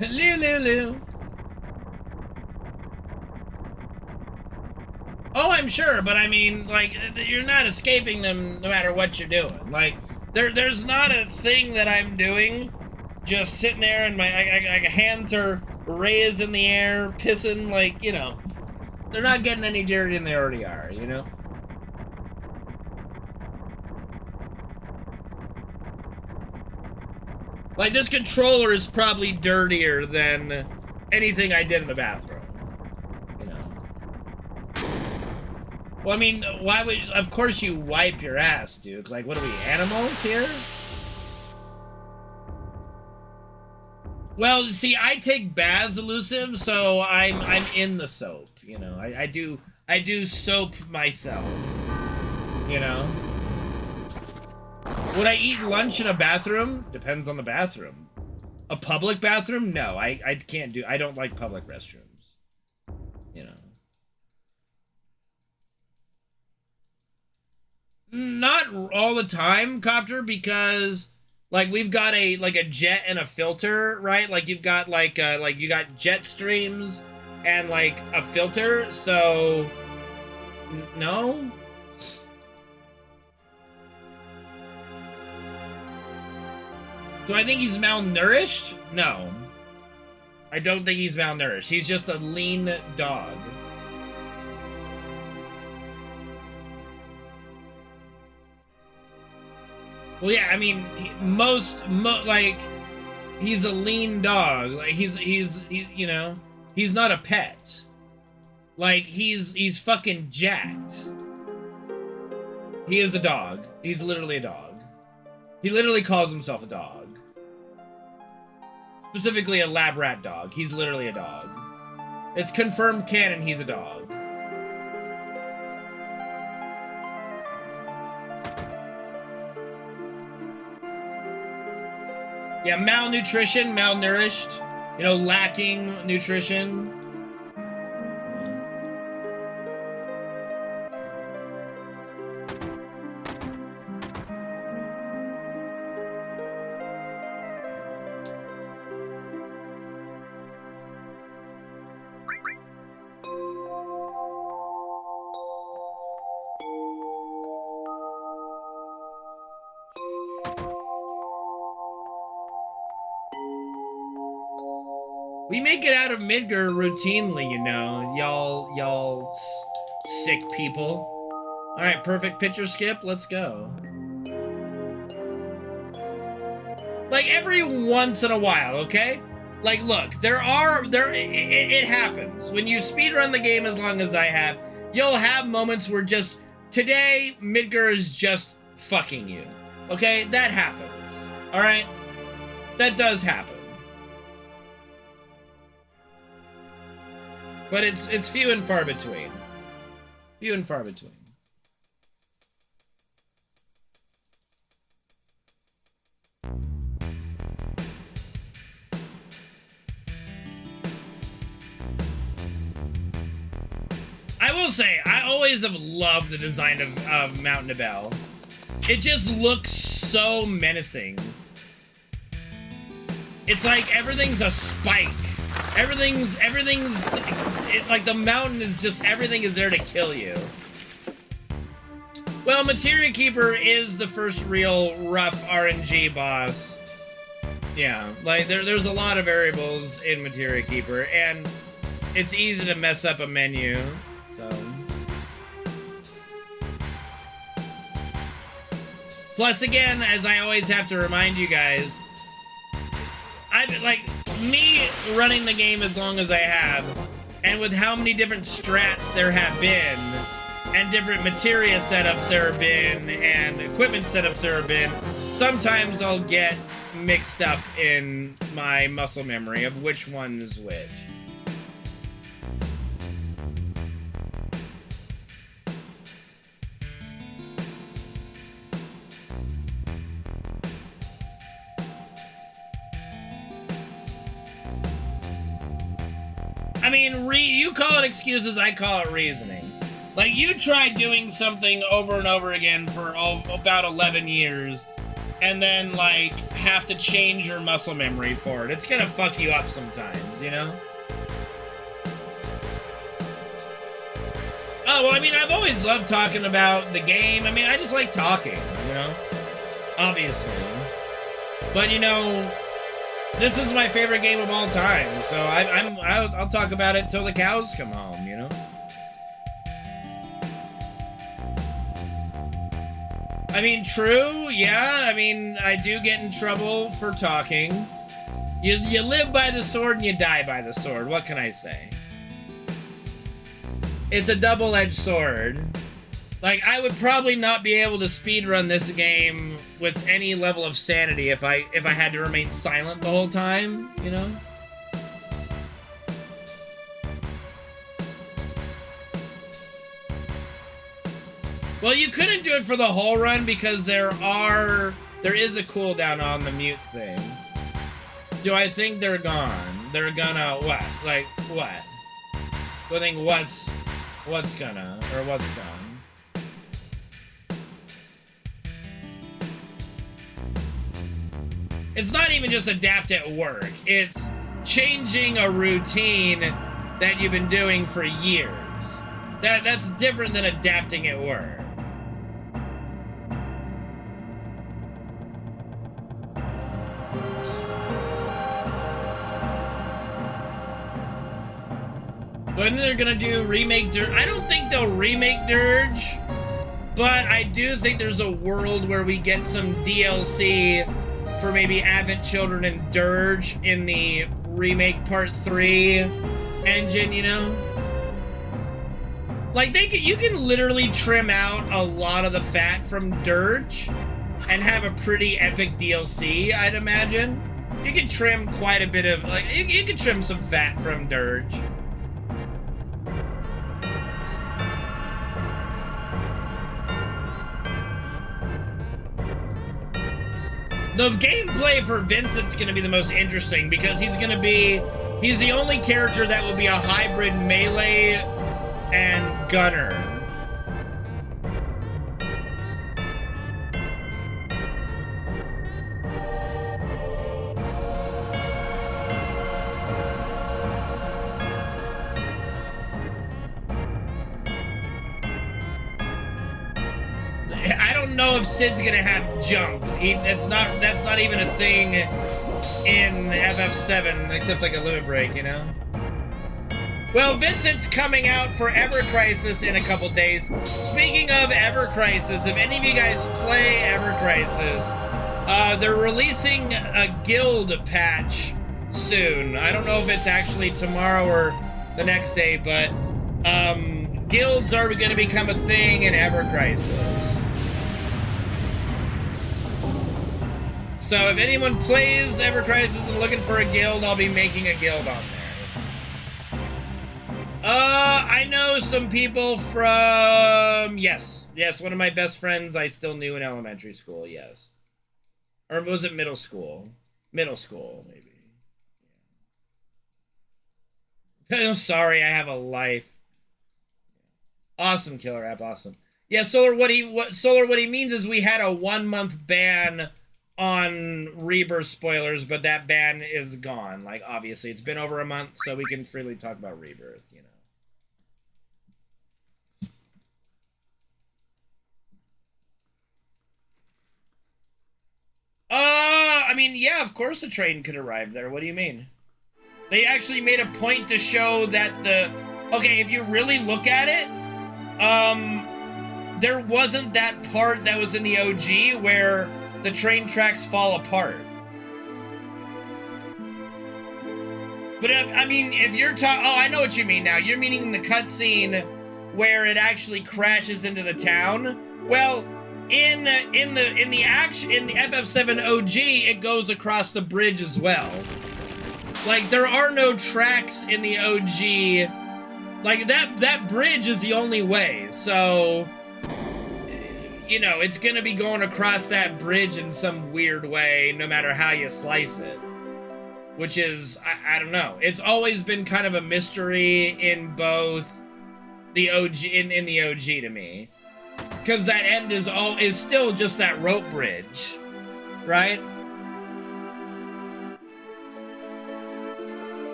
Hello. Oh, I'm sure, but I mean, like, you're not escaping them no matter what you're doing. Like, there's not a thing that I'm doing, just sitting there and my hands are raised in the air, pissing, like, you know. They're not getting any dirtier than they already are, you know? Like, this controller is probably dirtier than anything I did in the bathroom. You know? Well, I mean, why would... Of course you wipe your ass, Duke. Like, what are we, animals here? Well, see, I take baths, Elusive, so I'm in the soap, you know? I do soap myself, you know? Would I eat lunch in a bathroom? Depends on the bathroom. A public bathroom? No, I can't do... I don't like public restrooms. You know. Not all the time, Copter, because... Like, we've got a jet and a filter, right? Like, you've got, you got jet streams and, like, a filter, so... No? Do I think he's malnourished? No. I don't think he's malnourished. He's just a lean dog. Well, yeah, I mean, he's a lean dog. Like, he's you know, he's not a pet. Like, he's fucking jacked. He is a dog. He's literally a dog. He literally calls himself a dog. Specifically a lab rat dog. He's literally a dog. It's confirmed canon he's a dog. Yeah, malnutrition, malnourished, you know, lacking nutrition. We make it out of Midgar routinely, you know, y'all sick people. All right, perfect picture skip. Let's go. Like every once in a while, okay? Like, look, it happens when you speedrun the game as long as I have. You'll have moments where just today Midgar is just fucking you. Okay, that happens. All right, that does happen. But it's few and far between. Few and far between. I will say, I always have loved the design of Mount Nibel. It just looks so menacing. It's like everything's a spike. Everything's like the mountain is just, everything is there to kill you. Well, Materia Keeper is the first real rough RNG boss. Yeah, like there's a lot of variables in Materia Keeper, and it's easy to mess up a menu. So. Plus, again, as I always have to remind you guys, me running the game as long as I have, and with how many different strats there have been, and different materia setups there have been, and equipment setups there have been, sometimes I'll get mixed up in my muscle memory of which one is which. I mean, you call it excuses, I call it reasoning. Like, you try doing something over and over again for about 11 years, and then, like, have to change your muscle memory for it. It's gonna fuck you up sometimes, you know? Oh, well, I mean, I've always loved talking about the game. I mean, I just like talking, you know? Obviously. But, you know, this is my favorite game of all time, so I'll talk about it till the cows come home, you know? I mean, true, yeah, I mean, I do get in trouble for talking. You live by the sword and you die by the sword, what can I say? It's a double-edged sword. Like, I would probably not be able to speedrun this game with any level of sanity if I had to remain silent the whole time, you know? Well, you couldn't do it for the whole run because there is a cooldown on the mute thing. Do I think they're gone? They're gonna what? Like what? Do I think what's gonna or what's gone? It's not even just adapt at work. It's changing a routine that you've been doing for years. That's different than adapting at work. When they're gonna do remake Dirge, I don't think they'll remake Dirge, but I do think there's a world where we get some DLC for maybe Advent Children and Dirge in the remake part 3 engine, you know? Like, you can literally trim out a lot of the fat from Dirge and have a pretty epic DLC, I'd imagine. You could trim quite a bit of, like, you could trim some fat from Dirge. The gameplay for Vincent's gonna be the most interesting because he's the only character that will be a hybrid melee and gunner. I don't know if Sid's gonna have jump. That's not even a thing in FF7 except like a limit break, you know? Well, Vincent's coming out for Ever Crisis in a couple days. Speaking of Ever Crisis, if any of you guys play Ever Crisis, they're releasing a guild patch soon. I don't know if it's actually tomorrow or the next day, but guilds are going to become a thing in Ever Crisis. So if anyone plays Ever Crisis and looking for a guild, I'll be making a guild on there. I know some people from, yes, one of my best friends I still knew in elementary school, yes. Or was it middle school? Middle school, maybe. I'm sorry, I have a life. Awesome, Killer App, awesome. Yeah, Solar, what he means is we had a 1-month ban on Rebirth spoilers, but that ban is gone. Like, obviously, it's been over a month, so we can freely talk about Rebirth, you know. I mean, yeah, of course the train could arrive there. What do you mean? They actually made a point to show that the... Okay, if you really look at it, there wasn't that part that was in the OG where the train tracks fall apart. But, I mean, if you're talking... Oh, I know what you mean now. You're meaning the cutscene where it actually crashes into the town. Well, in the FF7 OG, it goes across the bridge as well. Like, there are no tracks in the OG. Like, that bridge is the only way, so... You know, it's gonna be going across that bridge in some weird way, no matter how you slice it. Which is, I don't know. It's always been kind of a mystery in both the OG, in the OG to me. Because that end is still just that rope bridge, right?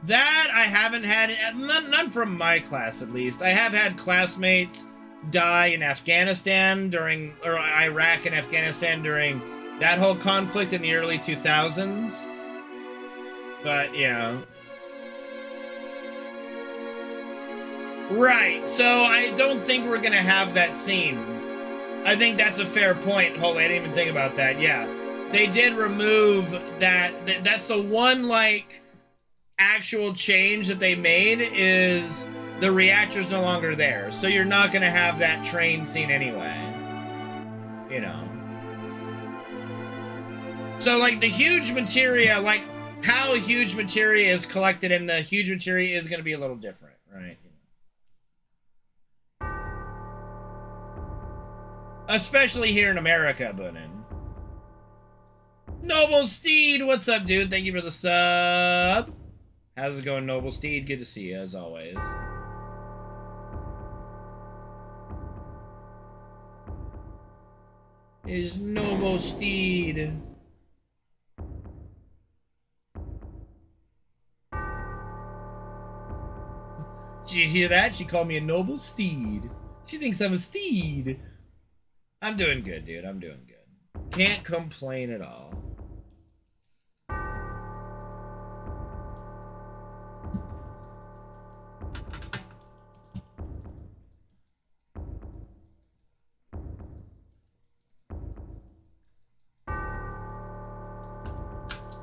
That I haven't had, none from my class at least. I have had classmates die in Afghanistan during, or Iraq and Afghanistan during that whole conflict in the early 2000s. But, yeah. Right, so I don't think we're gonna have that scene. I think that's a fair point. Holy, I didn't even think about that, yeah. They did remove that, that's the one, like, actual change that they made is the reactor's no longer there. So you're not gonna have that train scene anyway. You know. So, like, the huge materia, like, how huge materia is collected in the huge materia is gonna be a little different, right? Especially here in America, Bunin. Noble Steed, what's up, dude? Thank you for the sub. How's it going, Noble Steed? Good to see you, as always. Is Noble Steed. Did you hear that? She called me a Noble Steed. She thinks I'm a steed. I'm doing good, dude. I'm doing good. Can't complain at all.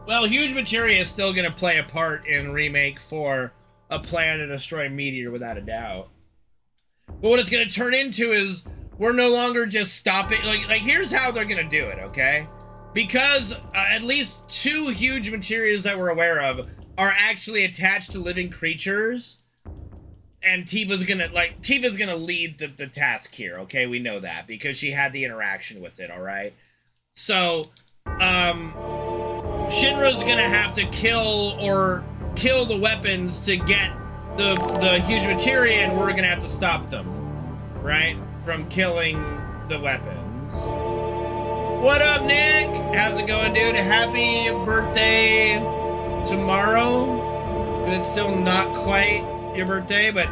Well, huge materia is still going to play a part in Remake for a plan to destroy Meteor without a doubt. But what it's going to turn into is we're no longer just stopping. Like here's how they're going to do it, okay? Because at least 2 huge materials that we're aware of are actually attached to living creatures. And Tifa's going to lead the task here, okay? We know that because she had the interaction with it, all right? So, Shinra's gonna have to kill the weapons to get the huge materia, and we're gonna have to stop them, right? From killing the weapons. What up, Nick? How's it going, dude? Happy birthday tomorrow. It's still not quite your birthday, but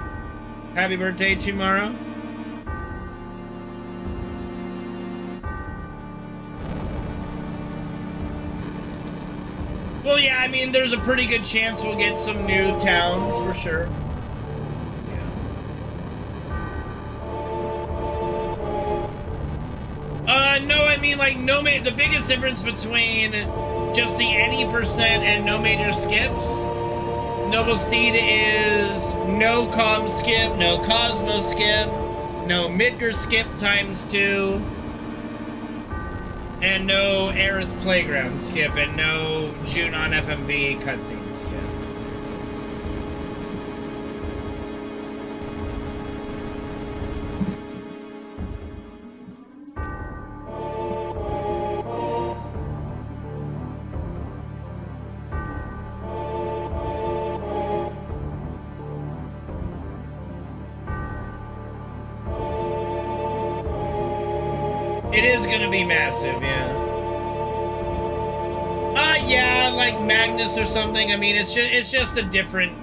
happy birthday tomorrow. Well, yeah, I mean, there's a pretty good chance we'll get some new towns, for sure. Yeah. No, I mean, like, the biggest difference between just the any percent and no major skips, Noble Steed is no comm skip, no Cosmo skip, no Midgar skip ×2, And no Aerith Playground skip, and no June on FMV cutscene skip. It is gonna be massive, yeah. Yeah, like Magnus or something. I mean, it's just a different.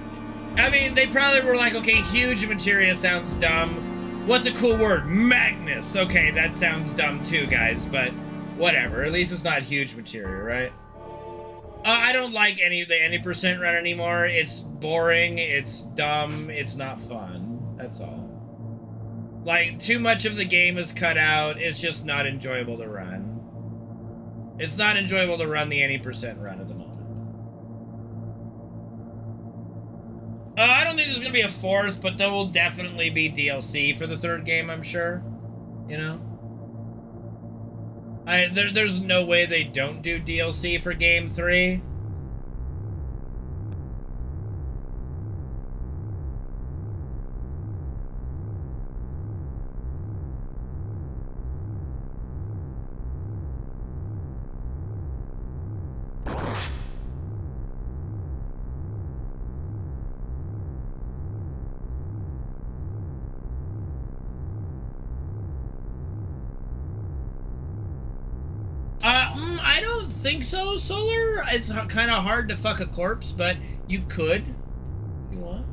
I mean, they probably were like, okay, huge materia sounds dumb. What's a cool word? Magnus. Okay, that sounds dumb too, guys. But whatever. At least it's not huge materia, right? I don't like any of the any percent run anymore. It's boring. It's dumb. It's not fun. That's all. Like, too much of the game is cut out. It's just not enjoyable to run. It's not enjoyable to run the any percent run at the moment. I don't think there's going to be a fourth, but there will definitely be DLC for the third game, I'm sure. You know? There's no way they don't do DLC for Game 3. I don't think so, Solar. It's kind of hard to fuck a corpse, but you could. If you want.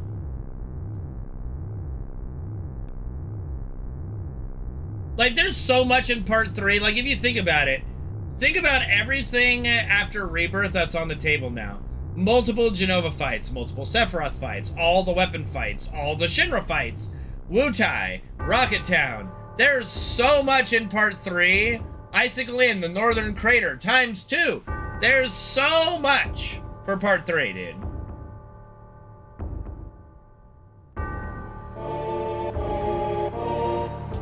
Like, there's so much in Part 3. Like, if you think about it, think about everything after Rebirth that's on the table now. Multiple Genova fights, multiple Sephiroth fights, all the weapon fights, all the Shinra fights, Wutai, Rocket Town. There's so much in Part 3. Icicle Inn, the Northern Crater, ×2. There's so much for Part 3, dude.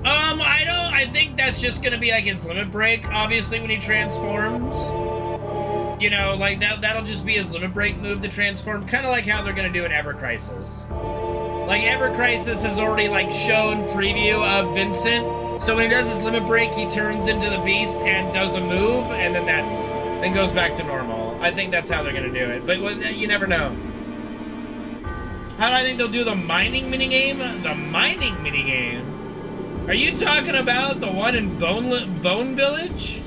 I think that's just gonna be like his limit break, obviously, when he transforms. You know, like, that'll just be his limit break move to transform, kind of like how they're gonna do in Ever Crisis. Like, Ever Crisis has already, like, shown preview of Vincent. So when he does his limit break, he turns into the beast and does a move, and then goes back to normal. I think that's how they're gonna do it, but you never know. How do I think they'll do the mining minigame? The mining minigame? Are you talking about the one in Bone Village?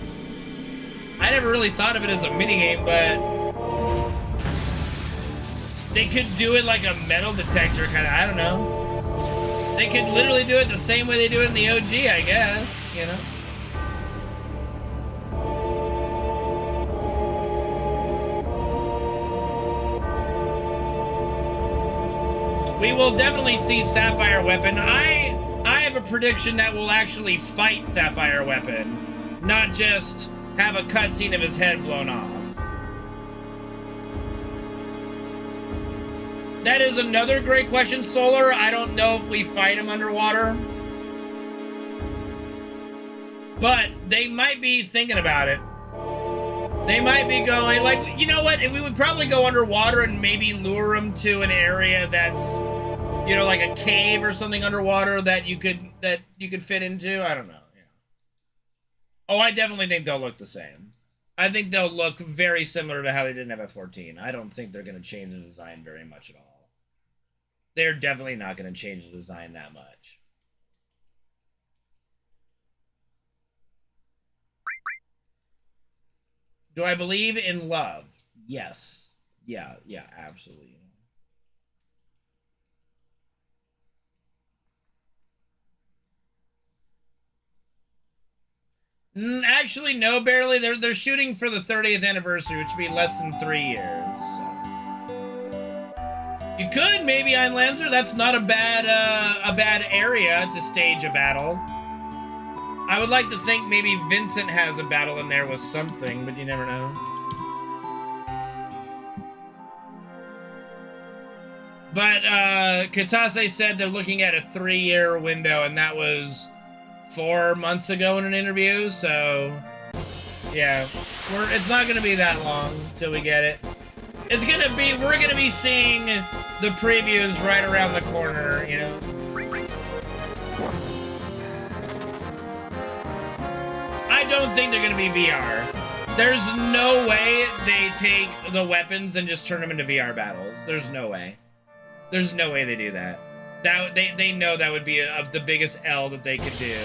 I never really thought of it as a minigame, but they could do it like a metal detector, kind of. I don't know. They could literally do it the same way they do it in the OG, I guess, you know? We will definitely see Sapphire Weapon. I have a prediction that we'll actually fight Sapphire Weapon, not just have a cutscene of his head blown off. That is another great question, Solar. I don't know if we fight him underwater. But they might be thinking about it. They might be going, like, you know what? We would probably go underwater and maybe lure him to an area that's, you know, like a cave or something underwater that you could fit into. I don't know. Yeah. Oh, I definitely think they'll look the same. I think they'll look very similar to how they did in FF14. I don't think they're going to change the design very much at all. They're definitely not going to change the design that much. Do I believe in love? Yes. Yeah, absolutely. Actually, no, barely. They're shooting for the 30th anniversary, which would be less than 3 years. So. You could maybe on Lancer. That's not a bad area to stage a battle. I would like to think maybe Vincent has a battle in there with something, but you never know. But Katase said they're looking at a 3-year window, and that was 4 months ago in an interview, so Yeah, it's not gonna be that long till we get it. It's gonna be, we're gonna be seeing the previews right around the corner, you know? I don't think they're gonna be VR. There's no way they take the weapons and just turn them into VR battles. There's no way. There's no way they do that. They know that would be the biggest L that they could do.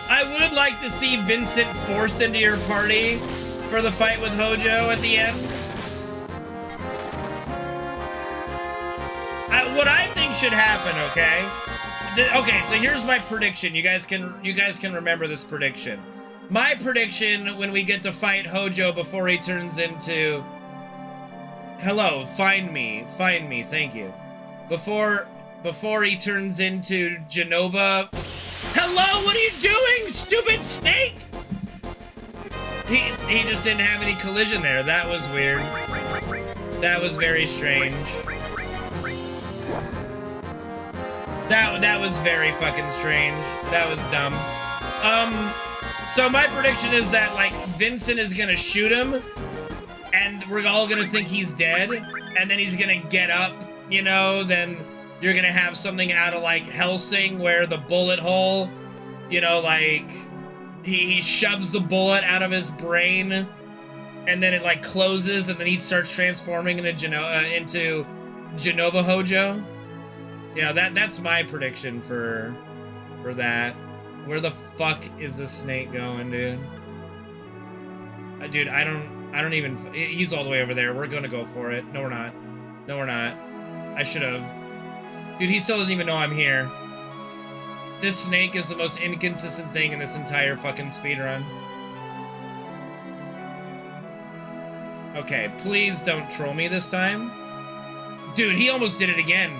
I would like to see Vincent forced into your party for the fight with Hojo at the end. What I think should happen, okay? Okay, so here's my prediction. You guys can remember this prediction. My prediction when we get to fight Hojo before he turns into... Hello, find me, thank you. Before he turns into Genova... Hello, what are you doing, stupid snake? He just didn't have any collision there. That was weird. That was very strange. That was very fucking strange. That was dumb. So my prediction is that, like, Vincent is gonna shoot him, and we're all gonna think he's dead, and then he's gonna get up, you know, then you're gonna have something out of, like, Helsing, where the bullet hole, you know, like, he shoves the bullet out of his brain, and then it, like, closes, and then he starts transforming into Genova Hojo. You know, that's my prediction for that. Where the fuck is the snake going, dude? Dude, I don't even... He's all the way over there. We're gonna go for it. No, we're not. No, we're not. I should have. Dude, he still doesn't even know I'm here. This snake is the most inconsistent thing in this entire fucking speedrun. Okay, please don't troll me this time. Dude, he almost did it again.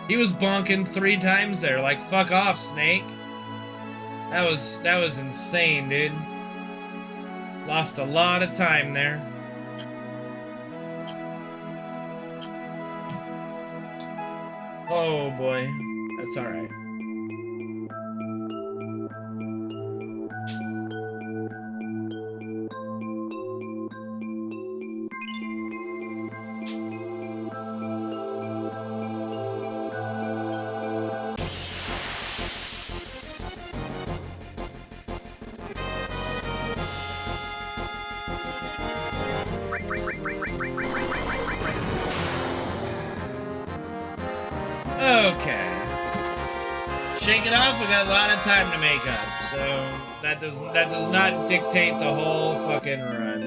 He was bonking 3 times there. Like, fuck off, snake. That was insane, dude. Lost a lot of time there. Oh boy. That's alright. Okay. Shake it off, we got a lot of time to make up, so that does not dictate the whole fucking run.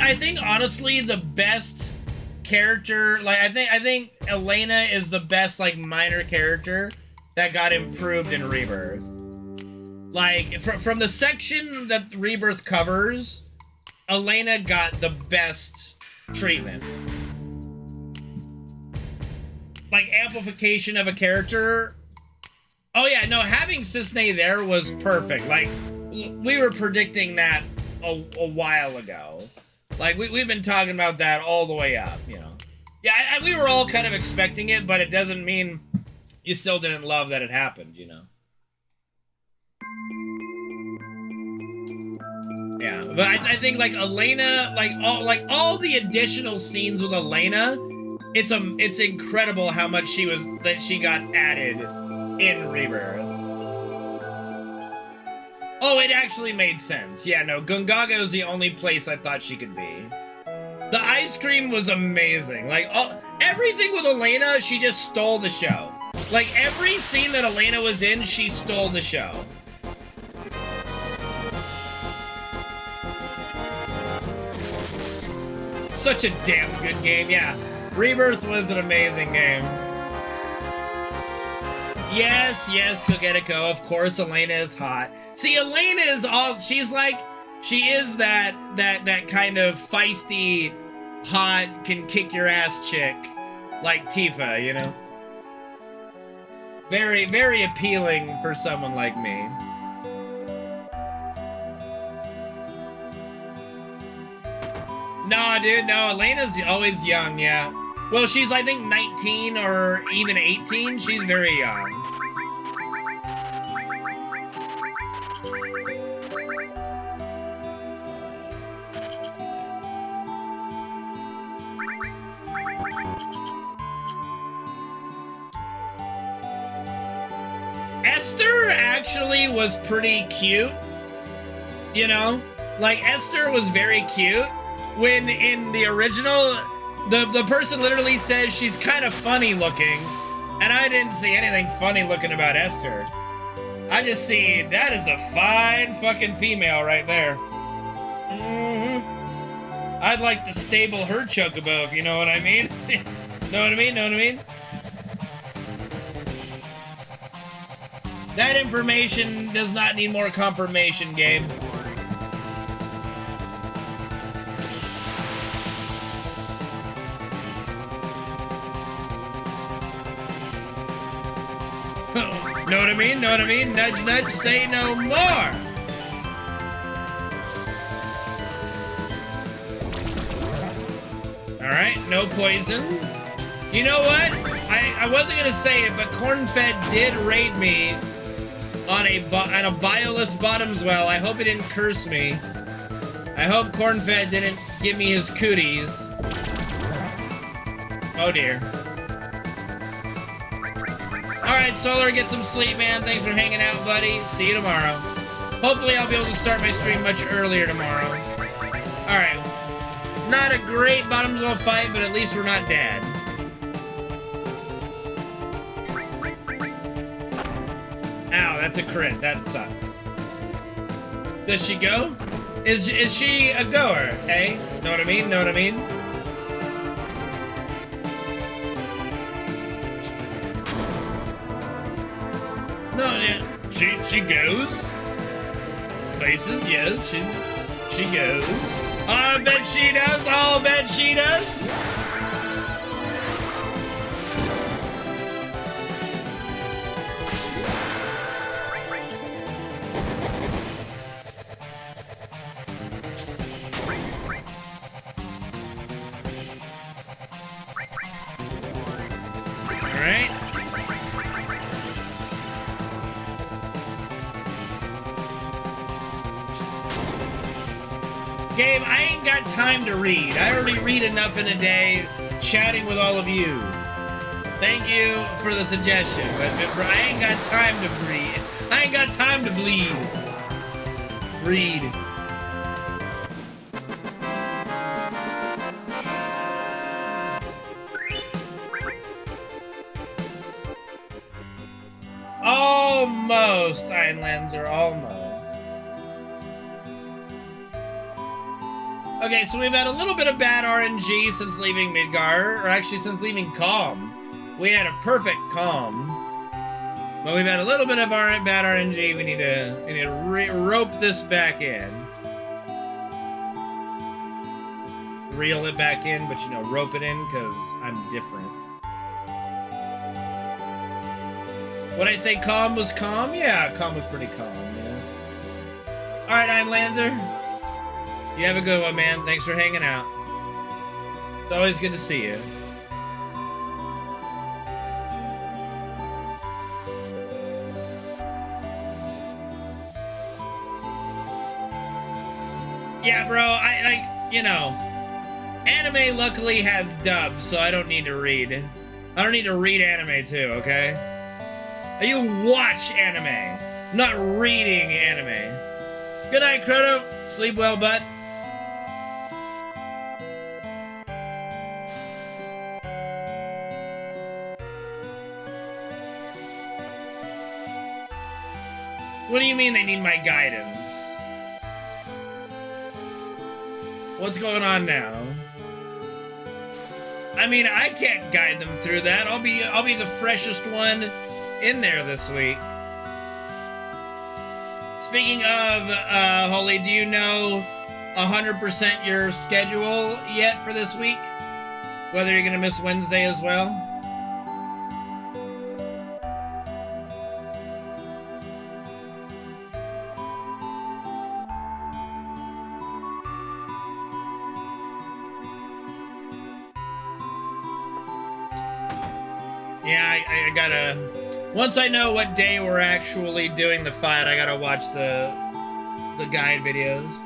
I think honestly the best character, like I think Elena is the best like minor character that got improved in Rebirth. Like from the section that Rebirth covers, Elena got the best treatment. Like amplification of a character. Oh yeah, no, having Cisne there was perfect. Like we were predicting that a while ago. Like, we've been talking about that all the way up, you know. Yeah, we were all kind of expecting it, but it doesn't mean you still didn't love that it happened, you know. Yeah, but I think, like, Elena, like all the additional scenes with Elena, it's incredible how much she got added in Rebirth. Oh, it actually made sense. Yeah, no, Gungaga was the only place I thought she could be. The ice cream was amazing. Like, everything with Elena, she just stole the show. Like, every scene that Elena was in, she stole the show. Such a damn good game, yeah. Rebirth was an amazing game. Yes, Cooketica, of course, Elena is hot. See, Elena is all, she's like She is that kind of feisty, hot, can kick your ass chick, like Tifa, you know? Very, very appealing for someone like me. No, dude, no, Elena's always young, yeah. Well, she's, I think, 19 or even 18. She's very young. Esther actually was pretty cute, you know? Like, Esther was very cute. When in the original, the person literally says she's kind of funny looking, and I didn't see anything funny looking about Esther. I just see, that is a fine fucking female right there. Mm-hmm. I'd like to stable her chocobo, if you know what I mean. Know what I mean? Know what I mean? That information does not need more confirmation, Gabe. Know what I mean? Know what I mean? Nudge, nudge, say no more! Alright, no poison. You know what? I wasn't gonna say it, but Cornfed did raid me on a bioless bottoms well. I hope he didn't curse me. I hope Cornfed didn't give me his cooties. Oh dear. Alright, Solar, get some sleep, man. Thanks for hanging out, buddy. See you tomorrow. Hopefully I'll be able to start my stream much earlier tomorrow. Alright. Not a great bottoms well fight, but at least we're not dead. Ow, that's a crit. That sucks. Does she go? Is she a goer, eh? Know what I mean? Know what I mean? No, yeah. She goes places, yes, she goes. I bet she does, I'll bet she does. Alright. Gabe, I ain't got time to read. I already read enough in a day chatting with all of you. Thank you for the suggestion, but I ain't got time to read. I ain't got time to bleed. Read. Almost, Einlanzer, almost. Okay, so we've had a little bit of bad RNG since leaving Midgar, or actually since leaving Calm. We had a perfect Calm, but we've had a little bit of bad RNG. We need to rope this back in, reel it back in, but you know, rope it in because I'm different. When I say Calm was calm, yeah, Calm was pretty calm. Yeah. All right, Einlanzer. You have a good one, man. Thanks for hanging out. It's always good to see you. Yeah, bro, you know, anime luckily has dubs, so I don't need to read. I don't need to read anime too, okay? You watch anime, not reading anime. Good night, Croto. Sleep well, bud. What do you mean they need my guidance? What's going on now? I mean, I can't guide them through that. I'll be the freshest one in there this week. Speaking of, Holly, do you know 100% your schedule yet for this week? Whether you're gonna miss Wednesday as well? Yeah, I gotta... Once I know what day we're actually doing the fight, I gotta watch the guide videos.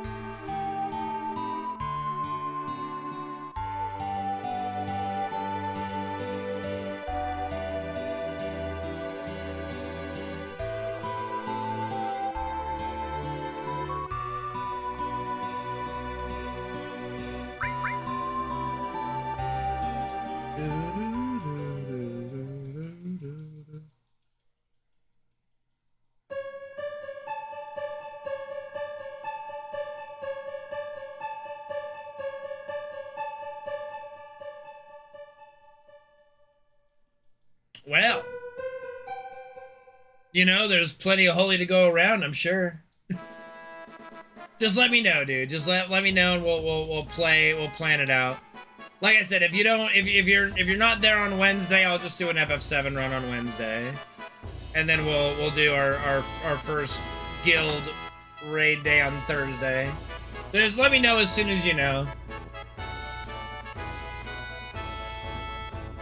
Well, you know, there's plenty of Holy to go around, I'm sure. Just let me know, dude. Just let me know, and we'll plan it out. Like I said, if you're not there on Wednesday, I'll just do an FF7 run on Wednesday, and then we'll do our first guild raid day on Thursday. Just let me know as soon as you know.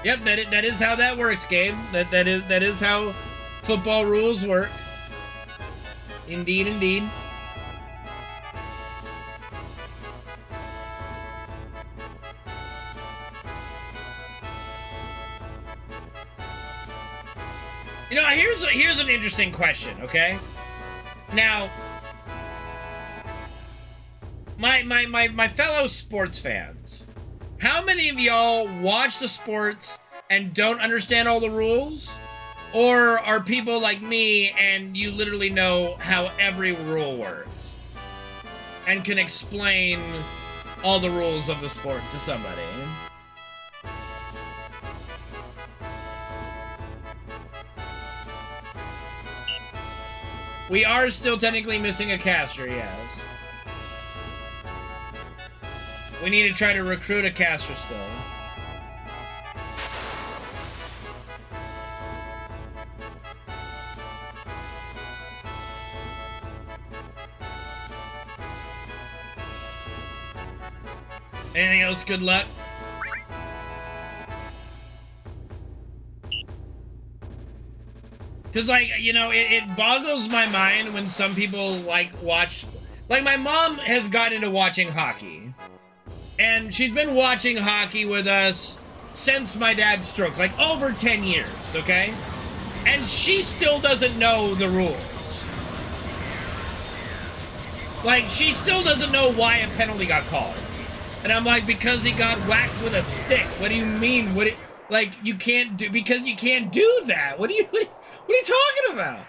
Yep, that is how that works, Gabe. That is how football rules work. Indeed, indeed. You know, here's an interesting question, okay? Now, my fellow sports fans, how many of y'all watch the sports and don't understand all the rules? Or are people like me and you literally know how every rule works and can explain all the rules of the sport to somebody? We are still technically missing a caster, yes. We need to try to recruit a caster still. Anything else? Good luck. Because, like, you know, it boggles my mind when some people, like, watch... Like, my mom has gotten into watching hockey. And she's been watching hockey with us since my dad's stroke. Like, over 10 years, okay? And she still doesn't know the rules. Like, she still doesn't know why a penalty got called. And I'm like, because he got whacked with a stick. What do you mean? Like, you can't do... Because you can't do that. What are you talking about?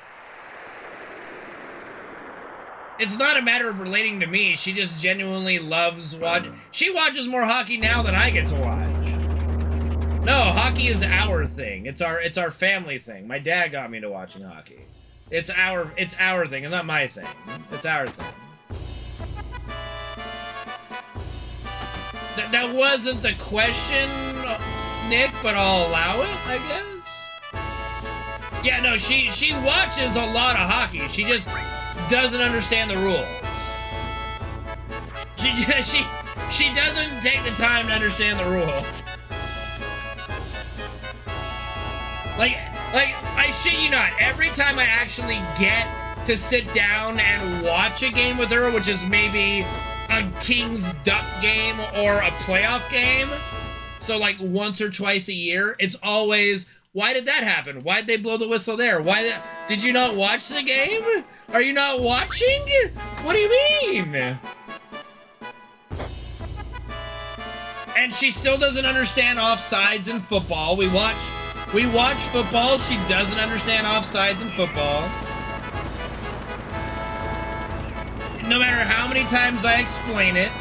It's not a matter of relating to me. She just genuinely loves watching. She watches more hockey now than I get to watch. No, hockey is our thing. It's our family thing. My dad got me into watching hockey. It's our thing. It's not my thing. It's our thing. That wasn't the question, Nick, but I'll allow it, I guess. Yeah, no, she watches a lot of hockey. She just doesn't understand the rules. She doesn't take the time to understand the rules. Like I shit you not, every time I actually get to sit down and watch a game with her, which is maybe a Kings Duck game or a playoff game, so like once or twice a year, it's always, why did that happen? Why'd they blow the whistle there? Did you not watch the game? Are you not watching? What do you mean? And she still doesn't understand offsides in football. We watch football. She doesn't understand offsides in football. No matter how many times I explain it.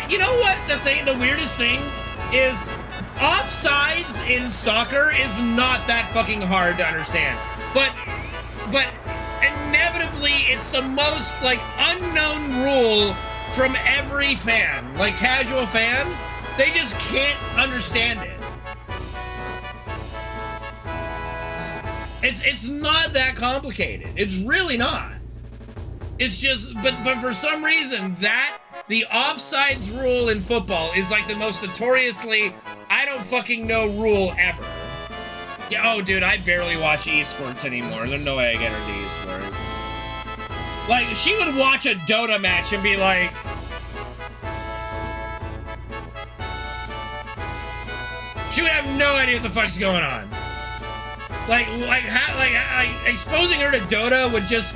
You know what? The weirdest thing is, offsides in soccer is not that fucking hard to understand. But inevitably, it's the most, like, unknown rule from every fan. Like, casual fan, they just can't understand it. It's not that complicated. It's really not. It's just, but for some reason, the offsides rule in football is like the most notoriously, I don't fucking know rule ever. Oh, dude, I barely watch esports anymore. There's no way I get her into esports. Like, she would watch a Dota match and be like, she would have no idea what the fuck's going on. Like exposing her to Dota would just,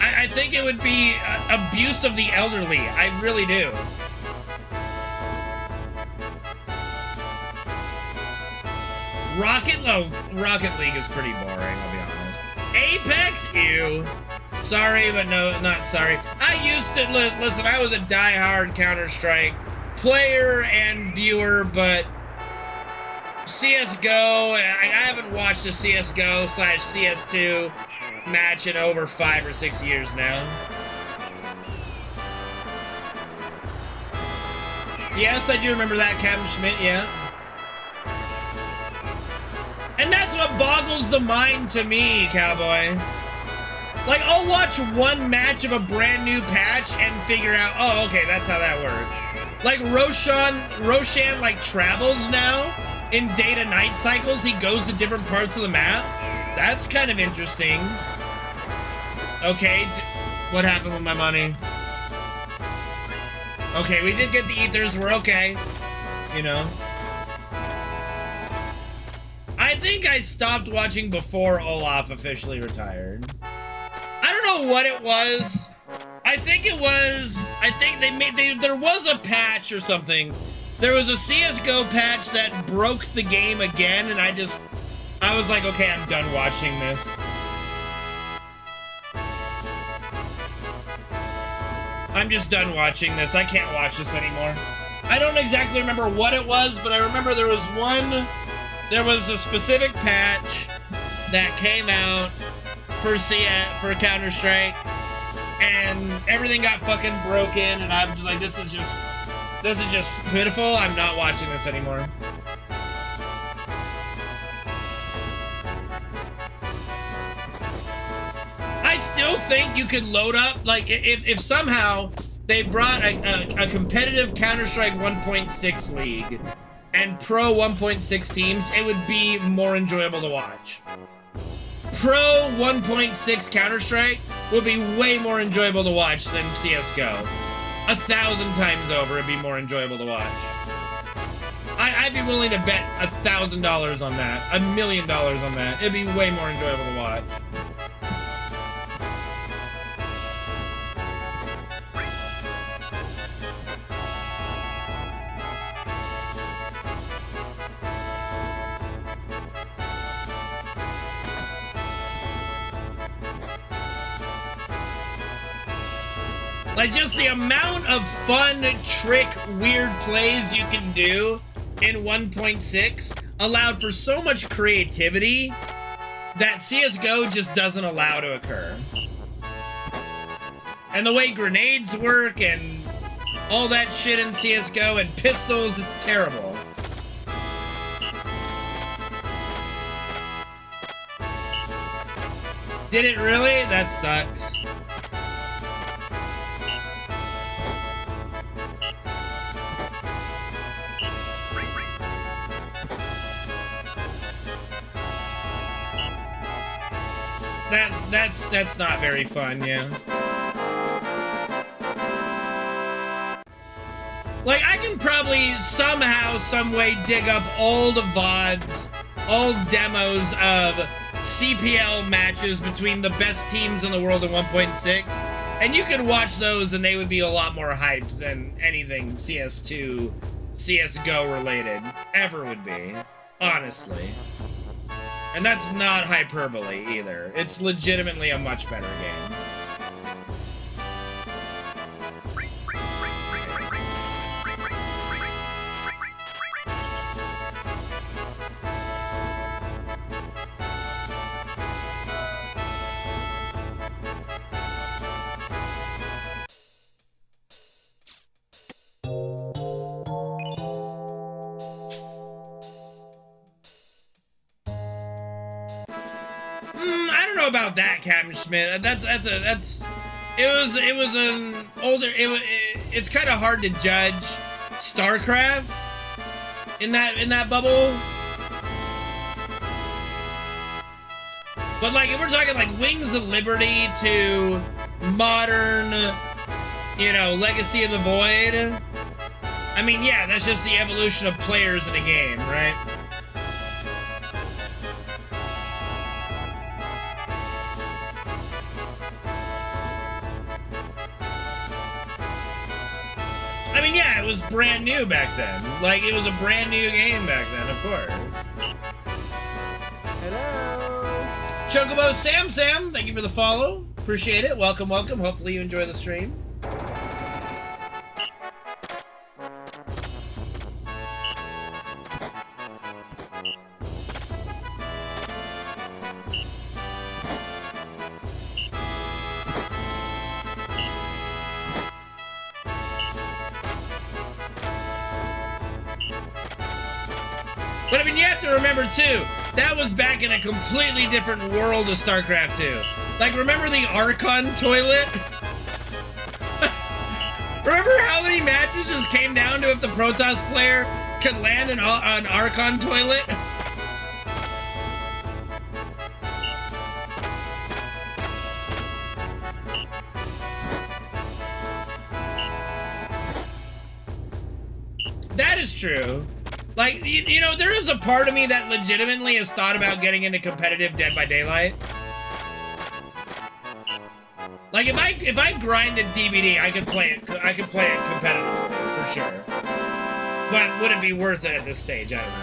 I think it would be abuse of the elderly. I really do. Rocket League is pretty boring, I'll be honest. Apex? Ew. Sorry, but no, not sorry. I used to, listen, I was a die-hard Counter-Strike player and viewer, but CSGO, I haven't watched a CSGO/CS2 match in over 5 or 6 years now. Yes, I do remember that, Captain Schmidt, yeah. And that's what boggles the mind to me, Cowboy. Like, I'll watch one match of a brand new patch and figure out, oh, okay, that's how that works. Like, Roshan, like, travels now in day-to-night cycles. He goes to different parts of the map. That's kind of interesting. Okay, what happened with my money? Okay, we did get the ethers, we're okay. You know. I think I stopped watching before Olaf officially retired. I don't know what it was. I think there was a patch or something. There was a CSGO patch that broke the game again, and I was like, okay, I'm done watching this. I'm just done watching this. I can't watch this anymore. I don't exactly remember what it was, but I remember there was a specific patch that came out for Counter-Strike, and everything got fucking broken, and I'm just like, this is just pitiful. I'm not watching this anymore. I still think you could load up, like, if somehow they brought a competitive Counter-Strike 1.6 league and Pro 1.6 teams, it would be more enjoyable to watch. Pro 1.6 Counter-Strike would be way more enjoyable to watch than CSGO. 1,000 times over, it'd be more enjoyable to watch. I'd be willing to bet $1,000 on that, $1 million on that. It'd be way more enjoyable to watch. Like, just the amount of fun, trick, weird plays you can do in 1.6 allowed for so much creativity that CSGO just doesn't allow to occur. And the way grenades work and all that shit in CSGO and pistols, it's terrible. Did it really? That sucks. That's not very fun, yeah. Like, I can probably somehow, some way dig up old VODs, old demos of CPL matches between the best teams in the world in 1.6, and you could watch those and they would be a lot more hyped than anything CS2, CSGO related ever would be, honestly. And that's not hyperbole either. It's legitimately a much better game. know about that, Captain Schmidt. It was an older. It's kind of hard to judge StarCraft in that bubble. But like, if we're talking like Wings of Liberty to modern, you know, Legacy of the Void, I mean, yeah, that's just the evolution of players in a game, right? I mean, yeah, it was brand new back then. Like, it was a brand new game back then, of course. Hello. Chocobo Sam, thank you for the follow. Appreciate it. Welcome, welcome. Hopefully you enjoy the stream. But I mean, you have to remember too, that was back in a completely different world of StarCraft 2. Like, remember the Archon toilet? Remember how many matches just came down to if the Protoss player could land an Archon toilet? That is true. Like, you know, there is a part of me that legitimately has thought about getting into competitive Dead by Daylight. Like, if I grinded DBD, I could play it competitively, for sure. But would it be worth it at this stage? I don't know.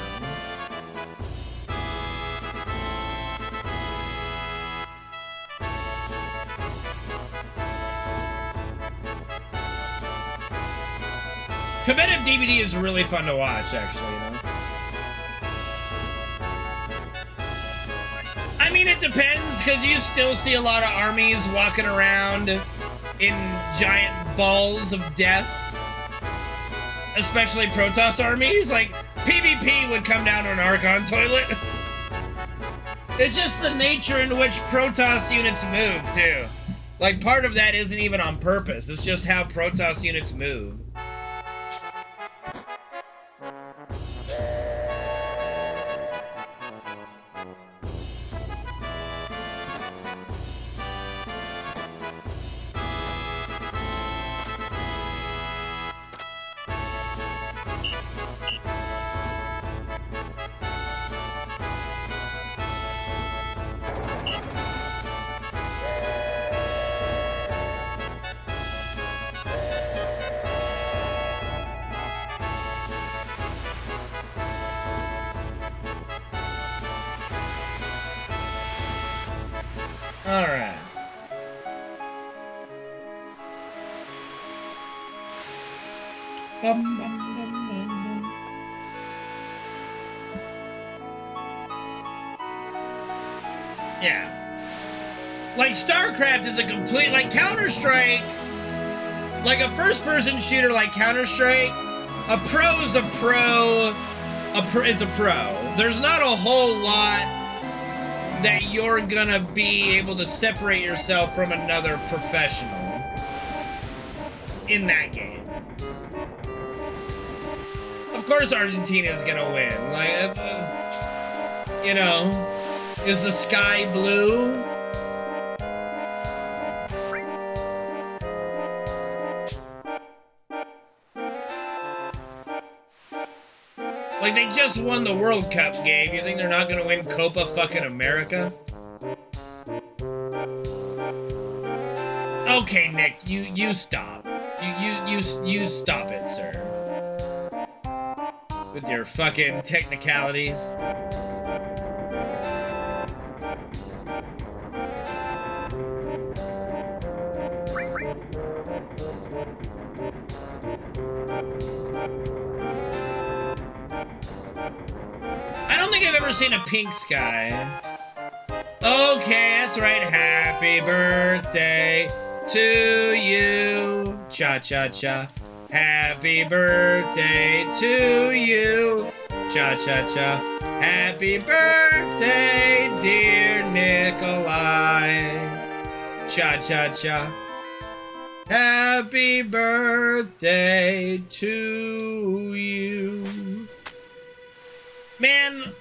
Competitive DBD is really fun to watch, actually, you know? I mean, it depends, because you still see a lot of armies walking around in giant balls of death. Especially Protoss armies. Like, PvP would come down to an Archon toilet. It's just the nature in which Protoss units move, too. Like, part of that isn't even on purpose. It's just how Protoss units move. Alright. Bum, bum, bum, bum, bum. Yeah. Like, StarCraft is a complete, like, Counter-Strike, like a first-person shooter like Counter-Strike, a pro is a pro, is a pro. There's not a whole lot that you're gonna be able to separate yourself from another professional in that game. Of course Argentina's gonna win. Like, you know, is the sky blue? Like, they just won the World Cup game. You think they're not gonna win Copa fucking America? Okay, Nick, you stop. You stop it, sir. With your fucking technicalities. I don't think I've ever seen a pink sky. Okay, that's right. Happy birthday to you. Cha-cha-cha. Happy birthday to you. Cha-cha-cha. Happy birthday, dear Nikolai. Cha-cha-cha. Happy birthday to you. Man,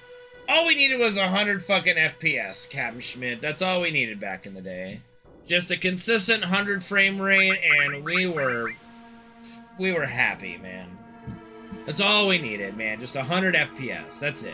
all we needed was 100 fucking FPS, Captain Schmidt. That's all we needed back in the day. Just a consistent 100 frame rate, and we were happy, man. That's all we needed, man. Just 100 FPS. That's it.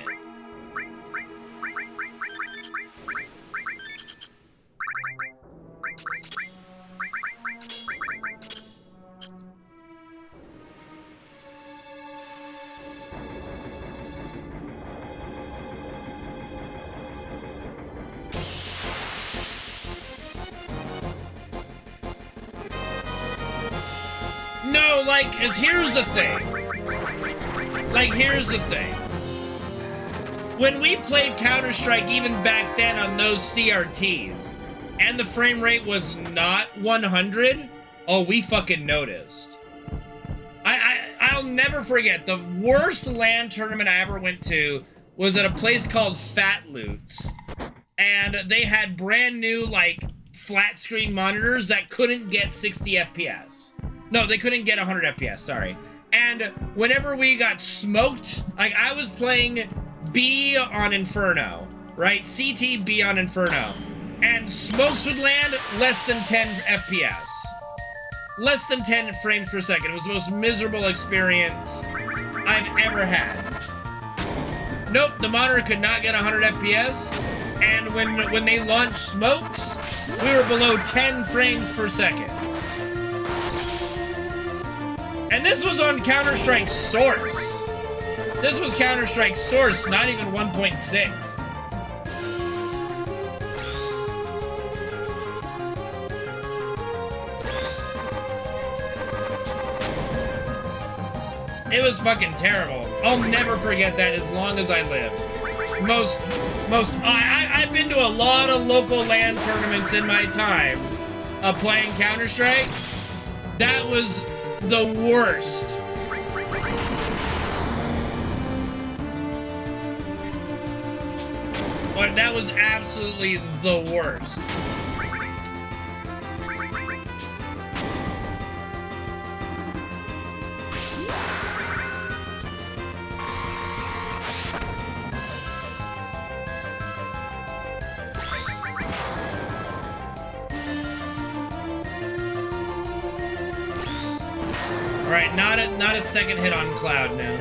No, like, here's the thing. Like, here's the thing. When we played Counter-Strike even back then on those CRTs, and the frame rate was not 100, oh, we fucking noticed. I'll never forget, the worst LAN tournament I ever went to was at a place called Fat Loots, and they had brand new, like, flat screen monitors that couldn't get 60 FPS. No, they couldn't get 100 FPS, sorry. And whenever we got smoked, like I was playing B on Inferno, right? CT B on Inferno. And smokes would land less than 10 FPS. Less than 10 frames per second. It was the most miserable experience I've ever had. Nope, the monitor could not get 100 FPS. And when they launched smokes, we were below 10 frames per second. And this was on Counter-Strike Source. This was Counter-Strike Source, not even 1.6. It was fucking terrible. I'll never forget that as long as I live. I've been to a lot of local LAN tournaments in my time of playing Counter-Strike. That was the worst. But that was absolutely the worst. Alright, not a second hit on Cloud now.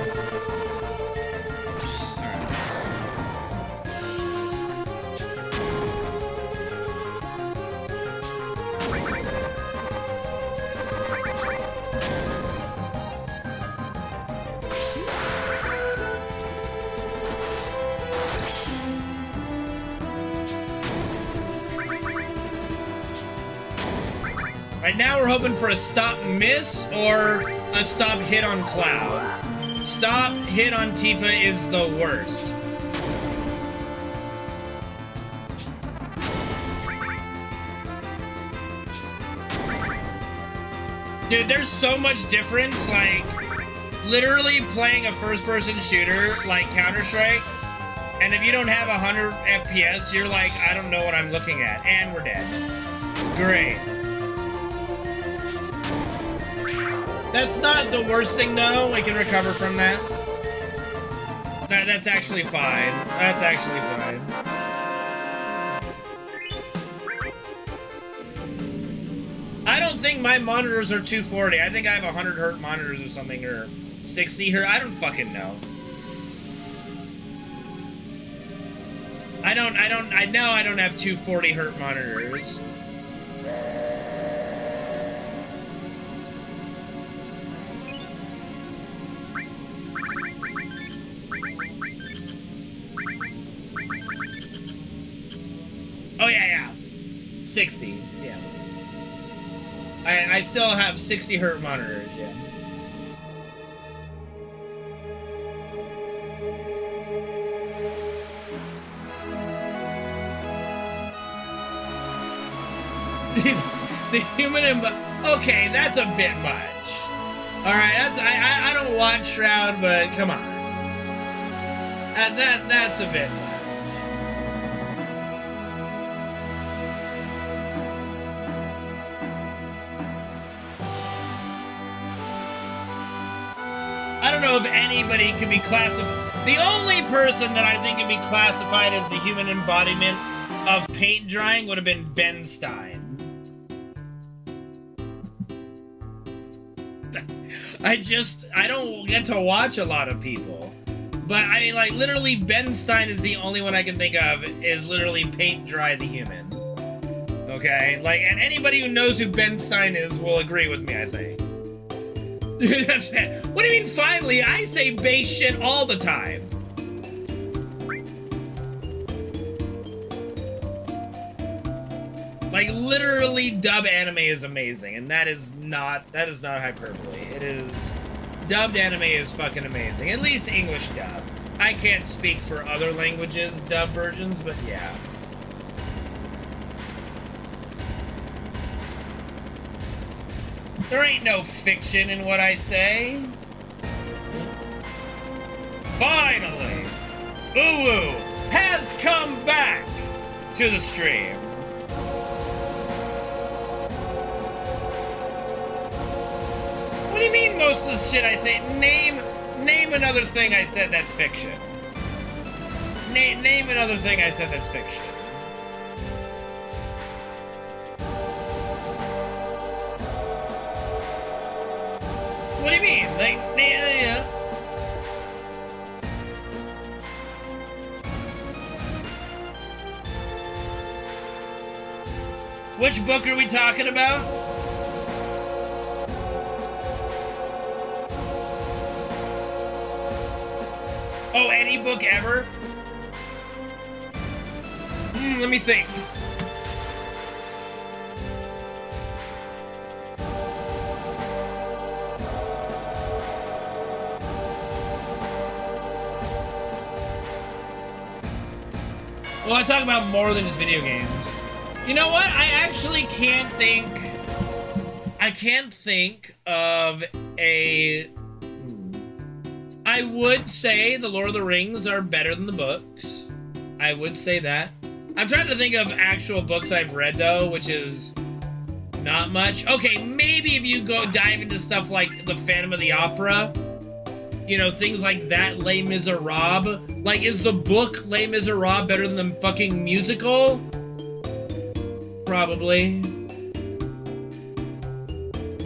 Right now we're hoping for a stop miss or a stop hit on Cloud. Stop hit on Tifa is the worst. Dude, there's so much difference, like, literally playing a first-person shooter like Counter-Strike, and if you don't have 100 FPS, you're like, I don't know what I'm looking at, and we're dead. Great. That's not the worst thing, though. We can recover from that. That's actually fine. That's actually fine. I don't think my monitors are 240. I think I have 100 hertz monitors or something, or 60 hertz. I don't fucking know. I know I don't have 240 hertz monitors. Oh, yeah. 60, yeah. I still have 60 hertz monitors, yeah. The human okay, that's a bit much. Alright, I don't watch Shroud, but come on. That's a bit much. I don't know if anybody could be classified. The only person that I think could be classified as the human embodiment of paint drying would have been Ben Stein. I don't get to watch a lot of people. But I mean, like, literally Ben Stein is the only one I can think of is literally paint dry the human. Okay? Like, and anybody who knows who Ben Stein is will agree with me, I think. What do you mean, finally? I say base shit all the time. Like, literally, dub anime is amazing, and that is not hyperbole. It is... Dubbed anime is fucking amazing. At least English dub. I can't speak for other languages dub versions, but yeah. There ain't no fiction in what I say. Finally, Uwu has come back to the stream. What do you mean most of the shit I say? Name another thing I said that's fiction. Name another thing I said that's fiction. What do you mean? Like, yeah. Which book are we talking about? Oh, any book ever? Let me think. Well, I talk about more than just video games. You know what? I actually can't think... I can't think of a... I would say the Lord of the Rings are better than the books. I would say that. I'm trying to think of actual books I've read, though, which is not much. Okay, maybe if you go dive into stuff like The Phantom of the Opera, you know, things like that, Les Miserables. Like, is the book Les Miserables better than the fucking musical? Probably.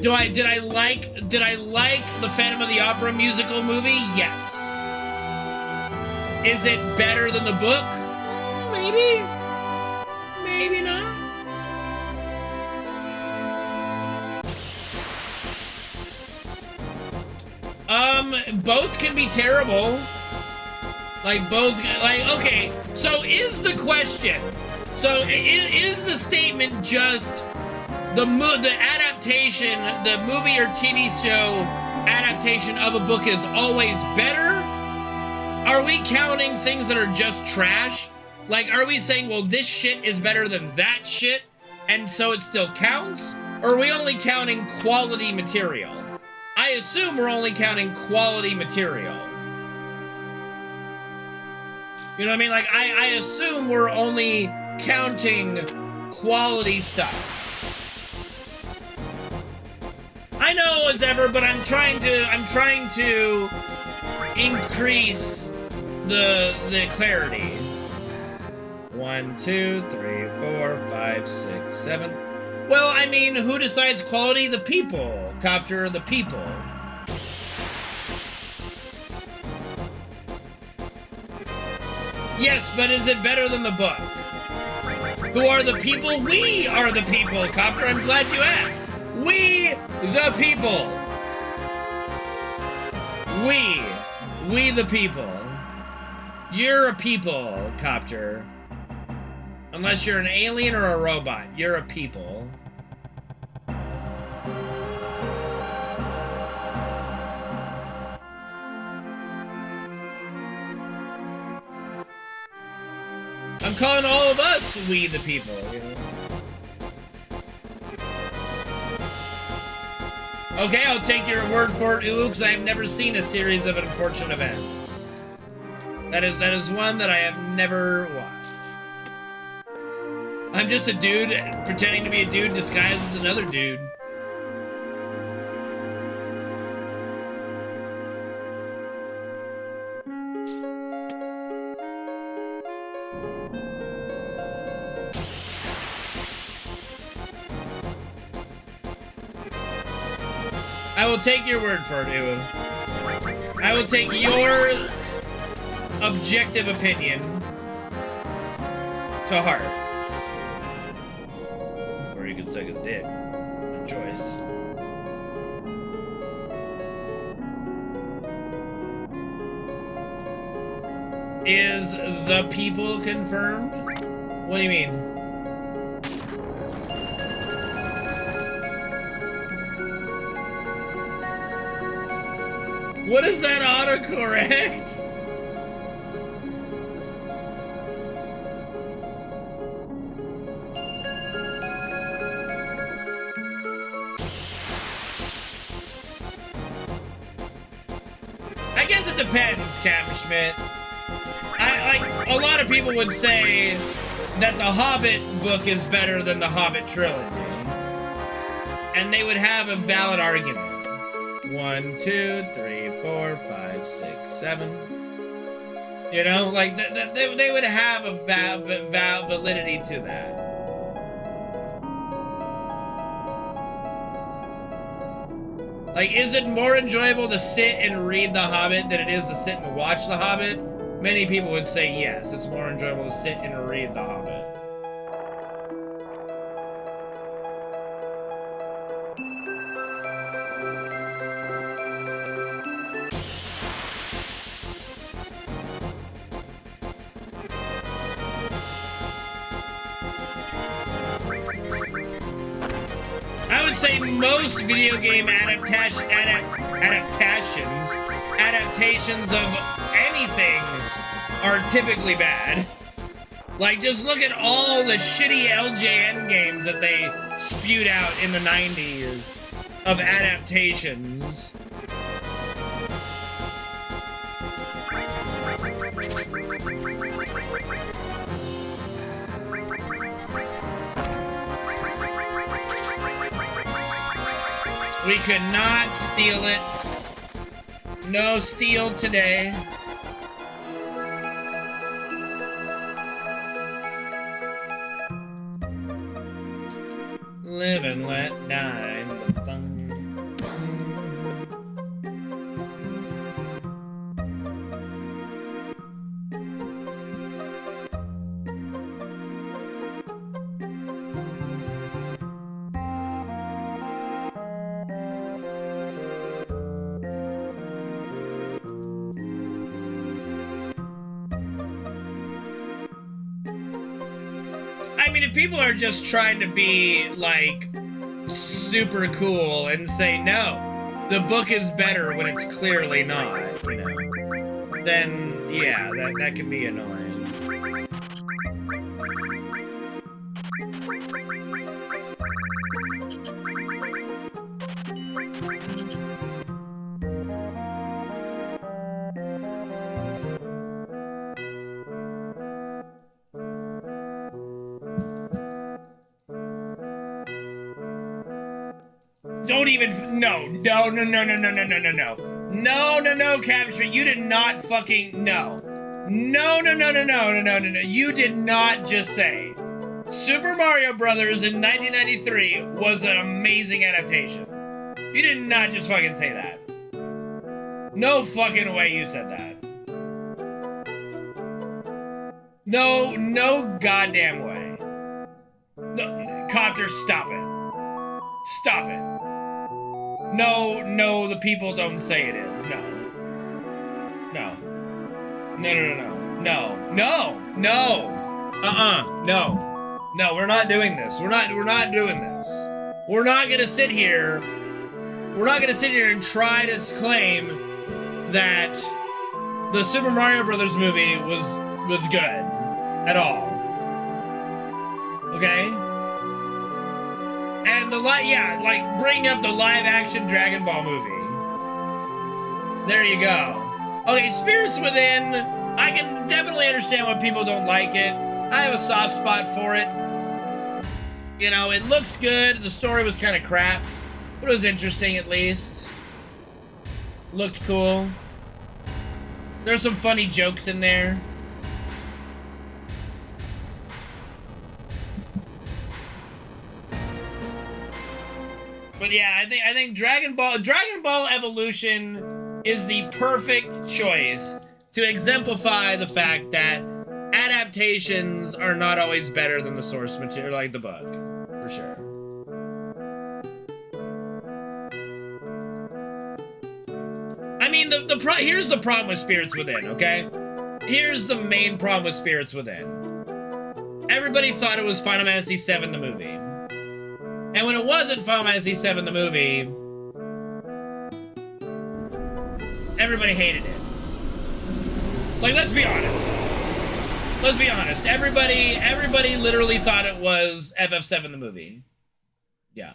Did I like the Phantom of the Opera musical movie? Yes. Is it better than the book? Maybe. Maybe not. Both can be terrible. Like, both, like, okay, so is the question, so is the statement just the adaptation, the movie or TV show adaptation of a book is always better? Are we counting things that are just trash? Like, are we saying, well, this shit is better than that shit, and so it still counts? Or are we only counting quality material? I assume we're only counting quality material. You know what I mean? Like, I assume we're only counting quality stuff. I know it's ever, but I'm trying to increase the clarity. 1, 2, 3, 4, 5, 6, 7. Well, I mean, who decides quality? The people. Copter, the people. Yes, but is it better than the book? Who are the people? We are the people, Copter. I'm glad you asked. We, the people. We the people. You're a people, Copter. Unless you're an alien or a robot, you're a people. I'm calling all of us we the people, you know? Okay, I'll take your word for it, Uwu, because I've never seen a series of unfortunate events. That is one that I have never watched. I'm just a dude pretending to be a dude disguised as another dude. I will take your word for it, Ewa. I will take your objective opinion to heart. Or you could suck his dick. Your choice. Is the people confirmed? What do you mean? What is that autocorrect? I guess it depends, Captain Schmidt. A lot of people would say that the Hobbit book is better than the Hobbit trilogy. And they would have a valid argument. 1, 2, 3, 4, 5, 6, 7. You know, like they would have a validity to that. Like, is it more enjoyable to sit and read The Hobbit than it is to sit and watch The Hobbit? Many people would say yes, it's more enjoyable to sit and read The Hobbit. I would say most video game adaptations of anything are typically bad. Like, just look at all the shitty LJN games that they spewed out in the 90s of adaptations. We could not steal it. No steal today. Live and let die. I mean, if people are just trying to be, like, super cool and say, no, the book is better when it's clearly not, you know, then, yeah, that can be annoying. Don't even, no, Captain, you did not fucking, no, you did not just say Super Mario Brothers in 1993 was an amazing adaptation. You did not just fucking say that. No fucking way you said that. No goddamn way. No, Copter, stop it. Stop it. No, the people don't say it is. No. No, we're not doing this. We're not doing this. We're not gonna sit here. We're not gonna sit here and try to claim that the Super Mario Brothers movie was good at all. Okay? And like bring up the live-action Dragon Ball movie. There you go. Okay, Spirits Within, I can definitely understand why people don't like it. I have a soft spot for it. You know, it looks good. The story was kind of crap, but it was interesting at least. Looked cool. There's some funny jokes in there. But yeah, I think Dragon Ball Evolution is the perfect choice to exemplify the fact that adaptations are not always better than the source material, like the book, for sure. I mean, here's the problem with Spirits Within, okay? Here's the main problem with Spirits Within. Everybody thought it was Final Fantasy VII the movie. And when it wasn't Final Fantasy VII the movie, everybody hated it. Like, let's be honest. Let's be honest. Everybody literally thought it was FF7 the movie. Yeah.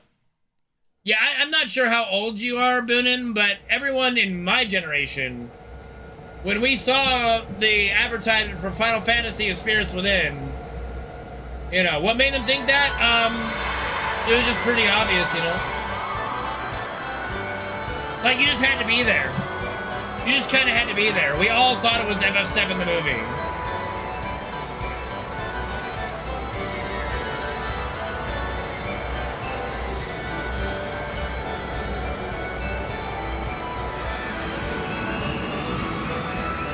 Yeah, I'm not sure how old you are, Boonin, but everyone in my generation, when we saw the advertisement for Final Fantasy of Spirits Within, you know, what made them think that? It was just pretty obvious, you know? Like, you just had to be there. You just kind of had to be there. We all thought it was FF7 the movie.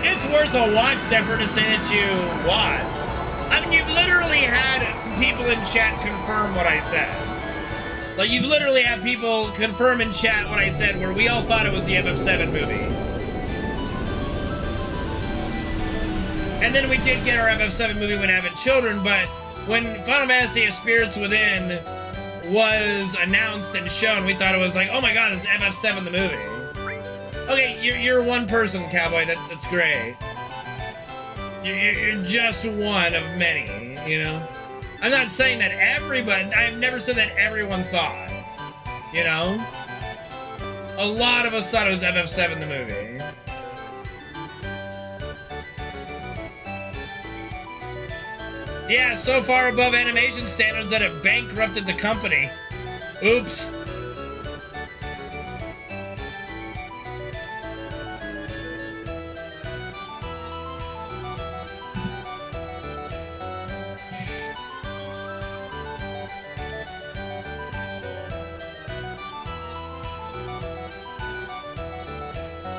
It's worth a watch, Zephyr, to say that you watched. I mean, you've literally had people in chat confirm what I said. Like, you've literally had people confirm in chat what I said, where we all thought it was the FF7 movie. And then we did get our FF7 movie when having children, but when Final Fantasy of Spirits Within was announced and shown, we thought it was like, oh my god, it's FF7 the movie. Okay, you're one person, Cowboy, that's great. You're just one of many, you know? I'm not saying that everybody, I've never said that everyone thought, you know? A lot of us thought it was FF7 the movie. Yeah, so far above animation standards that it bankrupted the company. Oops.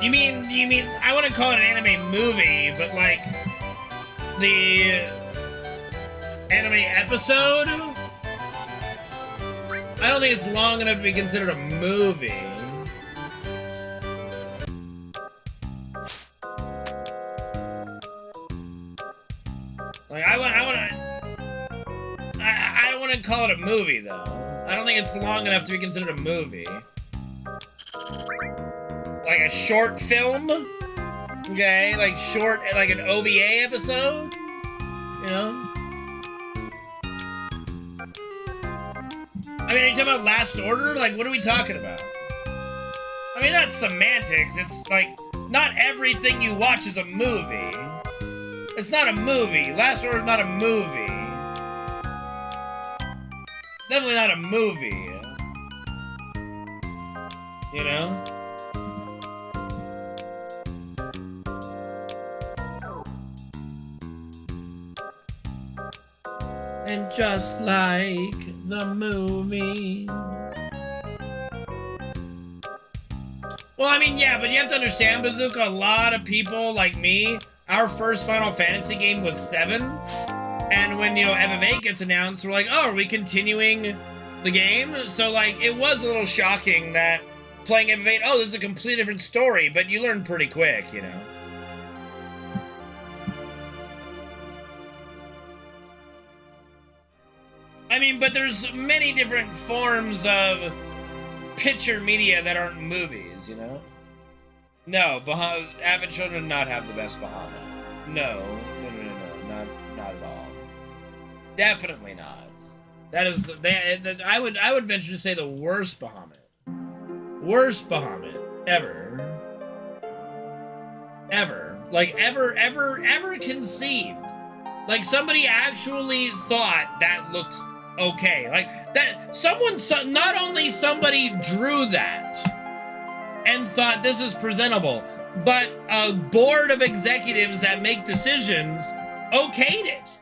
You mean, I wouldn't call it an anime movie, but like, the anime episode? I don't think it's long enough to be considered a movie. Like, I wouldn't call it a movie, though. I don't think it's long enough to be considered a movie. Like a short film? Okay, like an OVA episode? You know? I mean, are you talking about Last Order? Like, what are we talking about? I mean, that's semantics. It's like, not everything you watch is a movie. It's not a movie. Last Order is not a movie. Definitely not a movie. You know? And just like the movie. Well, I mean, yeah, but you have to understand, Bazooka, a lot of people like me, our first Final Fantasy game was 7. And when, you know, FF8 gets announced, we're like, oh, are we continuing the game? So, like, it was a little shocking that playing FF8, oh, this is a completely different story, but you learn pretty quick, you know? I mean, but there's many different forms of picture media that aren't movies, you know? No, Avid Children do not have the best Bahamut. No, not at all. Definitely not. That is, I would venture to say the worst Bahamut. Worst Bahamut ever. Ever. like ever conceived. Like somebody actually thought that looked okay. Like that someone, not only somebody drew that and thought this is presentable, but a board of executives that make decisions okayed it.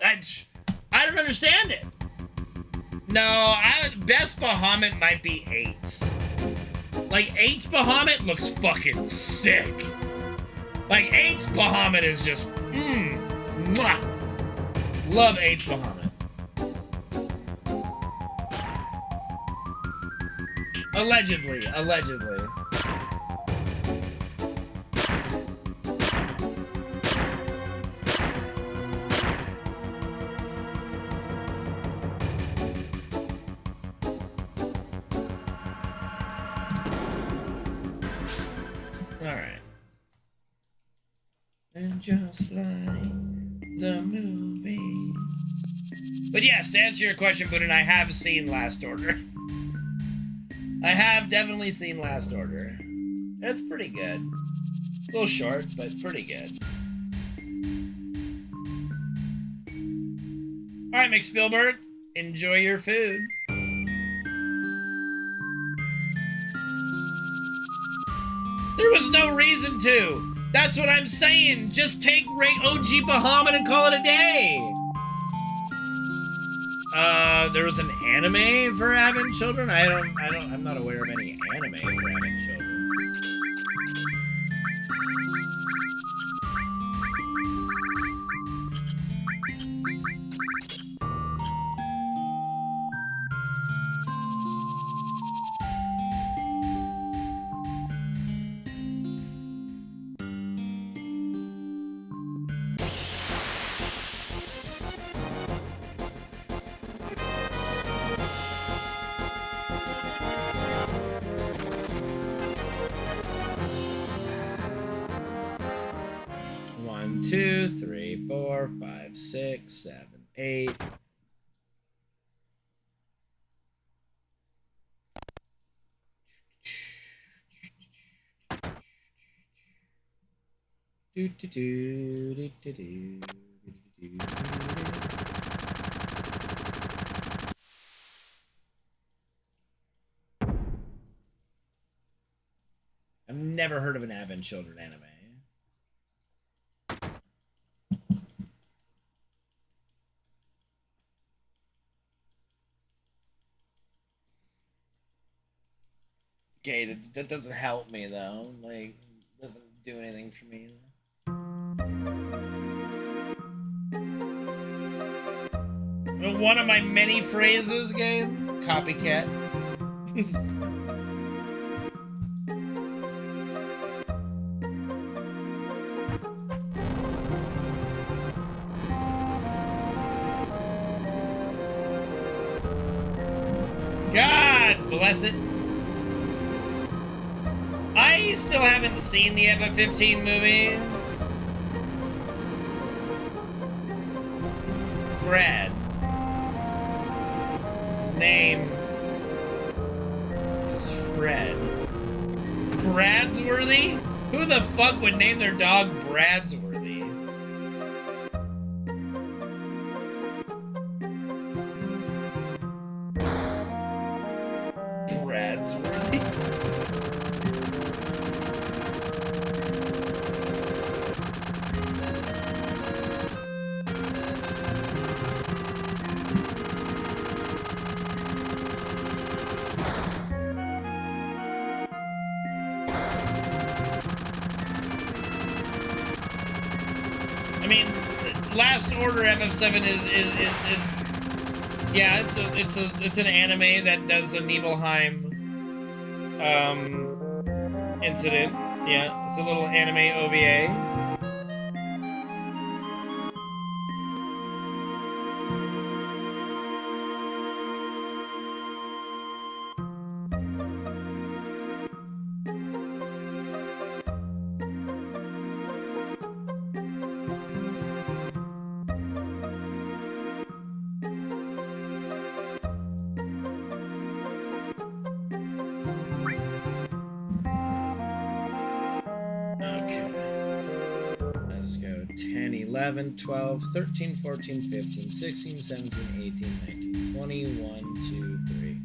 I don't understand it. No, best Bahamut might be 8. Like 8's Bahamut looks fucking sick. Like 8's Bahamut is just mwah. Love 8's Bahamut. Allegedly. Alright. And just like the movie. But yes, to answer your question, Boudin, I have seen Last Order. I have definitely seen Last Order. It's pretty good. A little short, but pretty good. Alright, McSpielberg, enjoy your food. There was no reason to. That's what I'm saying. Just take OG Bahamut and call it a day. There was an anime for having children? I'm not aware of any anime for having children. One, two, three, 4, 5, 6, 7, 8. I've never heard of an Advent Children anime. Okay, that doesn't help me though. Like, doesn't do anything for me. One of my many phrases, game, copycat. God bless it. I still haven't seen the FF15 movie. Brad. His name is Fred. Bradsworthy? Who the fuck would name their dog Bradsworthy? Bradsworthy? I mean, Last Order FF7 is yeah, it's an anime that does the Nibelheim incident. Yeah, it's a little anime OVA. 10, 11, 12, 13, 14, 15, 16, 17, 18, 19, 20, 1, 2, 3.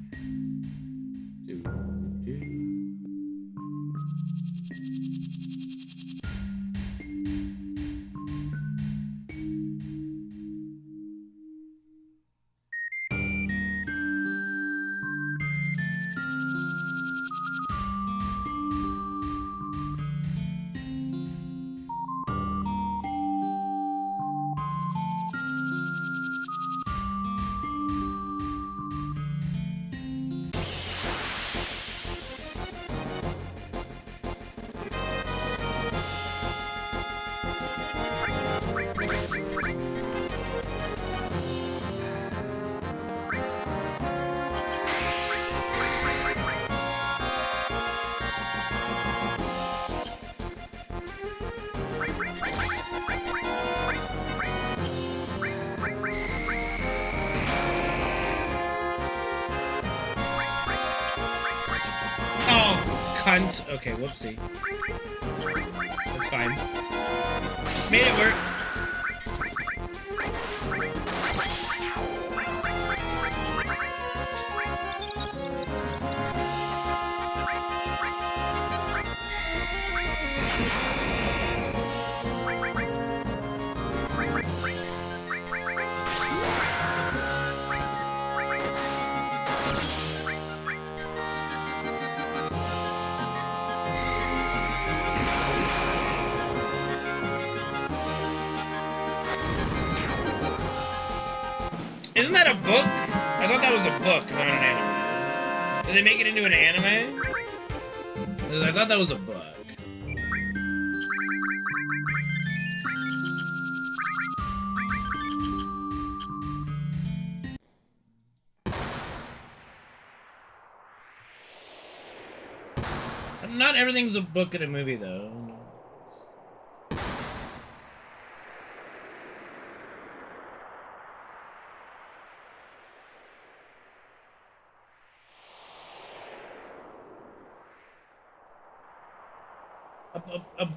Cunt. Okay, whoopsie. That's fine. Made it work. Isn't that a book? I thought that was a book, not an anime. Did they make it into an anime? I thought that was a book. Not everything's a book in a movie, though.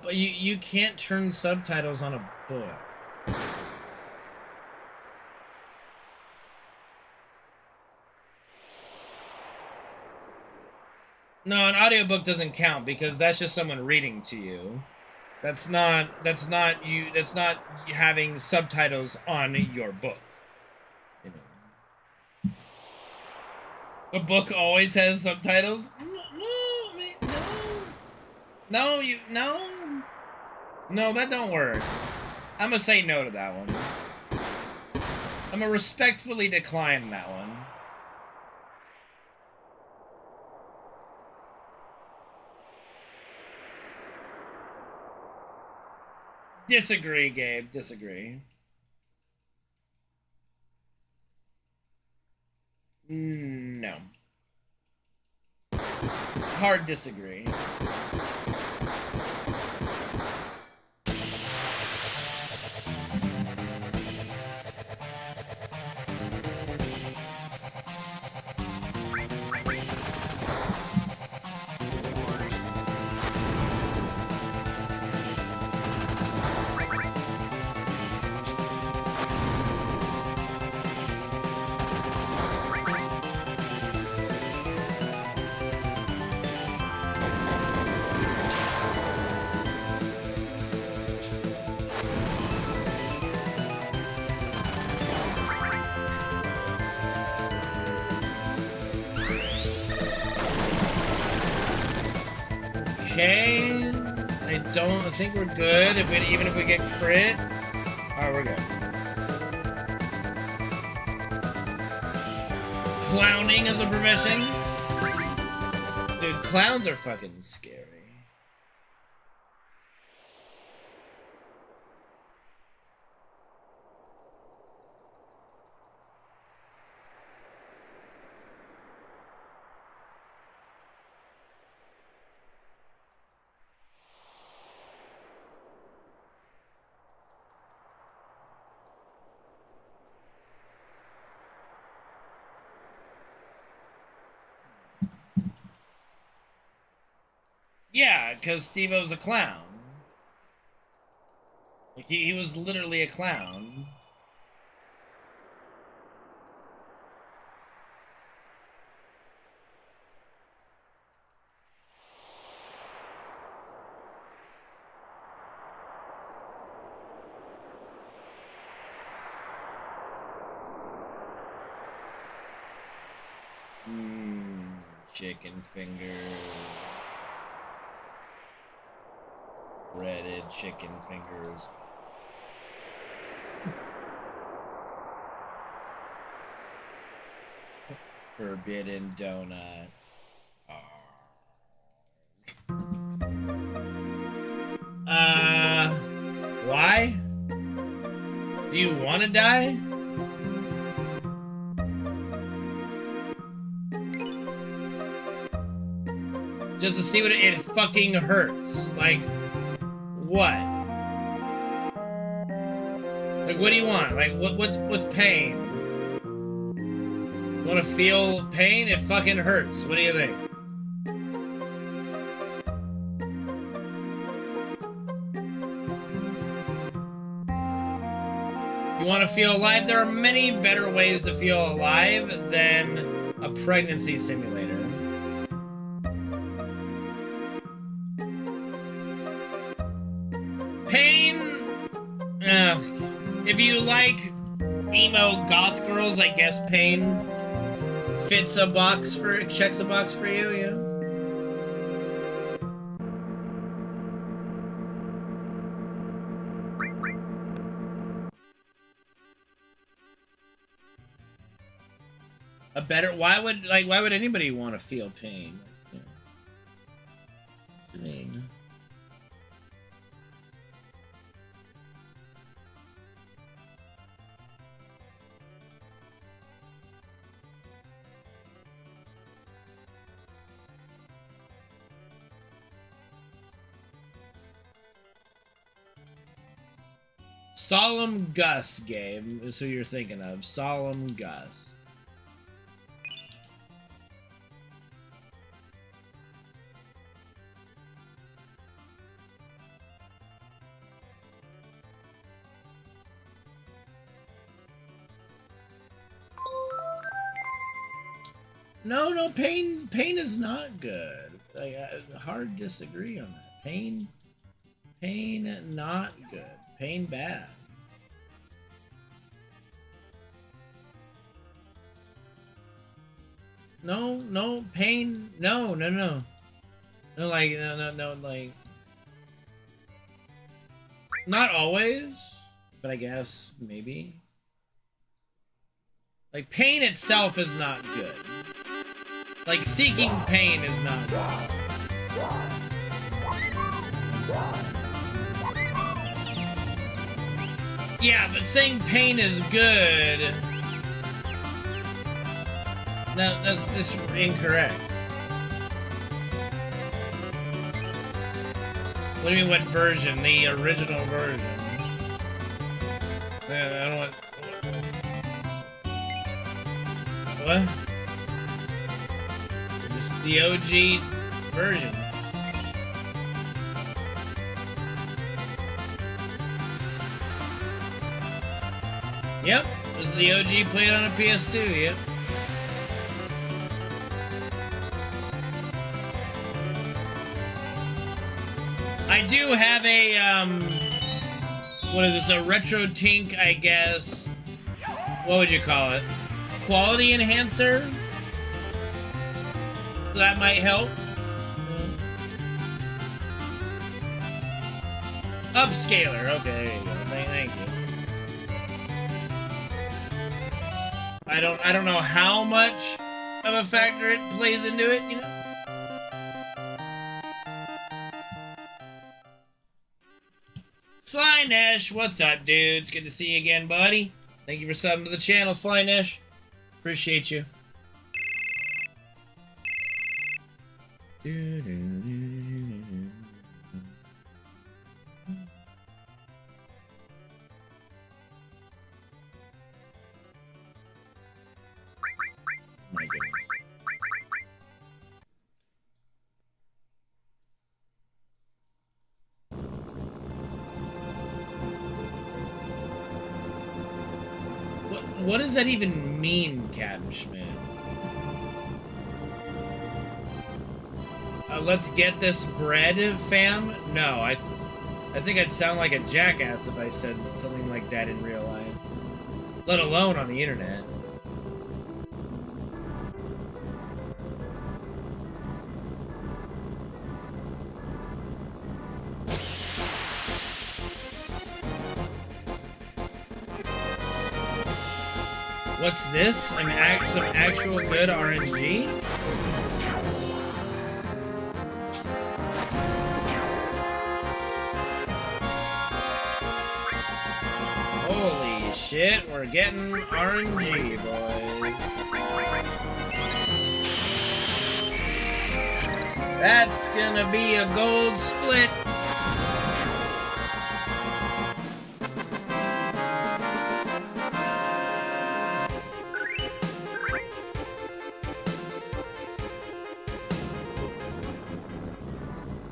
You can't turn subtitles on a book. No, an audiobook doesn't count because that's just someone reading to you. That's not having subtitles on your book. You know. A book always has subtitles? No, that don't work. I'm gonna say no to that one. I'm gonna respectfully decline that one. Disagree, Gabe. Disagree. No. Hard disagree. Okay, I think we're good. Even if we get crit, alright, we're good. Clowning as a profession, dude. Clowns are fucking scary. Yeah, because Steve-O's a clown. Like he was literally a clown. Chicken fingers. Breaded chicken fingers. Forbidden donut. Why? Do you want to die? Just to see what it fucking hurts. Like, what? Like, what do you want? Like, what's pain? You want to feel pain? It fucking hurts. What do you think? You want to feel alive? There are many better ways to feel alive than a pregnancy simulator. Pain, if you like emo goth girls, I guess pain checks a box for you, yeah. Why would anybody want to feel pain? Pain. Solemn Gus game is who you're thinking of. Solemn Gus. No, pain is not good. Hard disagree on that. Pain not good. Pain bad. No, pain, no, like, like, not always, but I guess, maybe. Like, pain itself is not good. Like, seeking pain is not good. Yeah, but saying pain is good... No, that's incorrect. What do you mean, what version? The original version. I don't want... What? Just the OG version. Yep, it was the OG played on a PS2, yep. I do have a, what is this, a retro tink, I guess. What would you call it? Quality enhancer? So that might help. Upscaler, okay, there you go. Thank you. I don't know how much of a factor it plays into it, you know? Sly Nash, what's up, dude? It's good to see you again, buddy. Thank you for subbing to the channel, Sly Nash. Appreciate you. My goodness. what does that even mean, Captain Schmidt? Let's get this bread, fam? No, I think I'd sound like a jackass if I said something like that in real life. Let alone on the internet. What's this? Some actual good RNG? Holy shit, we're getting RNG, boys. That's gonna be a gold split.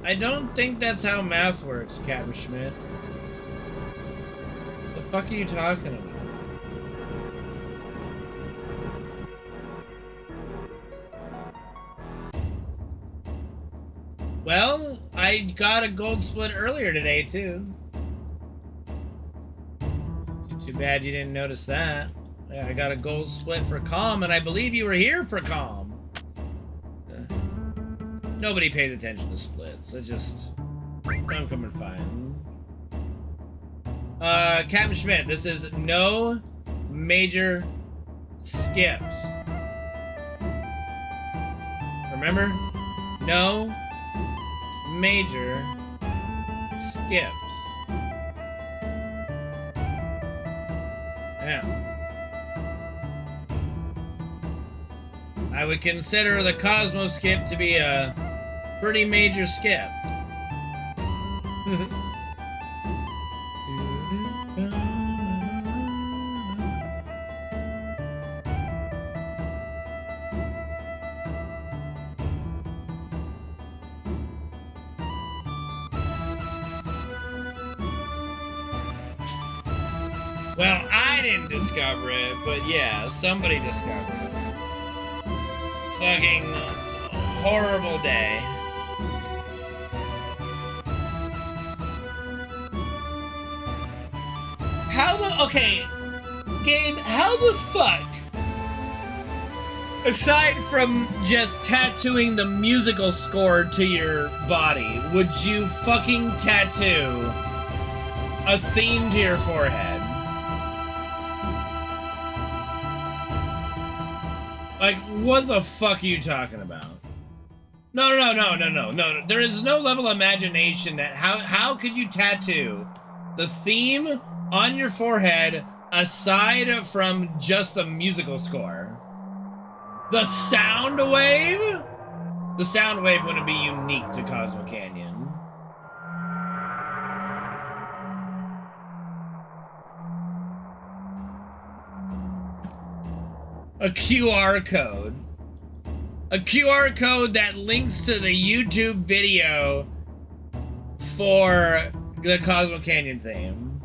I don't think that's how math works, Captain Schmidt. The fuck are you talking about? Well, I got a gold split earlier today, too. Too bad you didn't notice that. Yeah, I got a gold split for Calm, and I believe you were here for Calm. Nobody pays attention to splits. I just don't come and find. Captain Schmidt, this is no major skips. Remember? No major skips. Yeah. I would consider the Cosmo skip to be a pretty major skip. Well, I didn't discover it, but yeah, somebody discovered it. Fucking horrible day. How the... Okay, Gabe, how the fuck, aside from just tattooing the musical score to your body, would you fucking tattoo a theme to your forehead? Like, what the fuck are you talking about? No. There is no level of imagination that... How could you tattoo the theme on your forehead aside from just the musical score? The sound wave? The sound wave wouldn't be unique to Cosmo Canyon. A QR code. A QR code that links to the YouTube video for the Cosmo Canyon theme.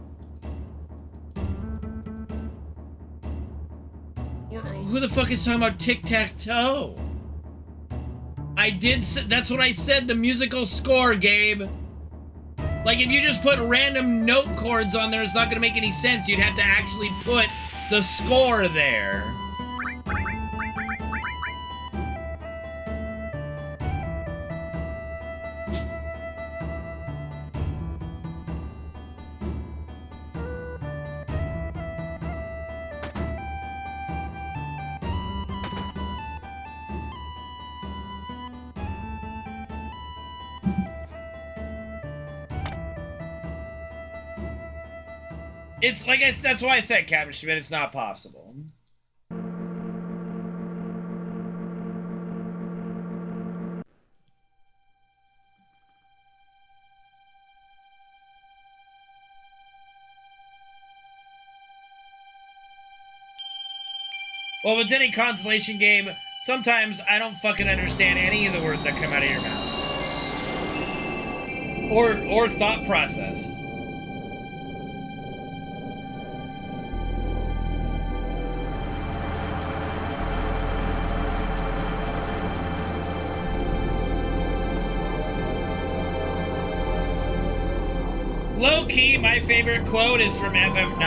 Who the fuck is talking about tic-tac-toe? I did say, that's what I said, the musical score, Gabe. Like, if you just put random note chords on there, it's not gonna make any sense. You'd have to actually put the score there. It's like that's why I said, Captain Schmidt, it's not possible. Well, with any consolation game, sometimes I don't fucking understand any of the words that come out of your mouth. Or thought process. Low-key, my favorite quote is from FF7.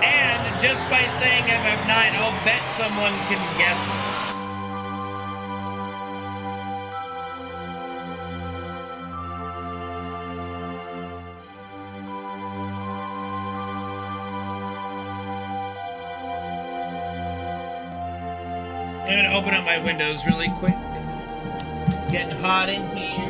And just by saying FF7, I'll bet someone can guess it. I'm gonna open up my windows really quick. Getting hot in here.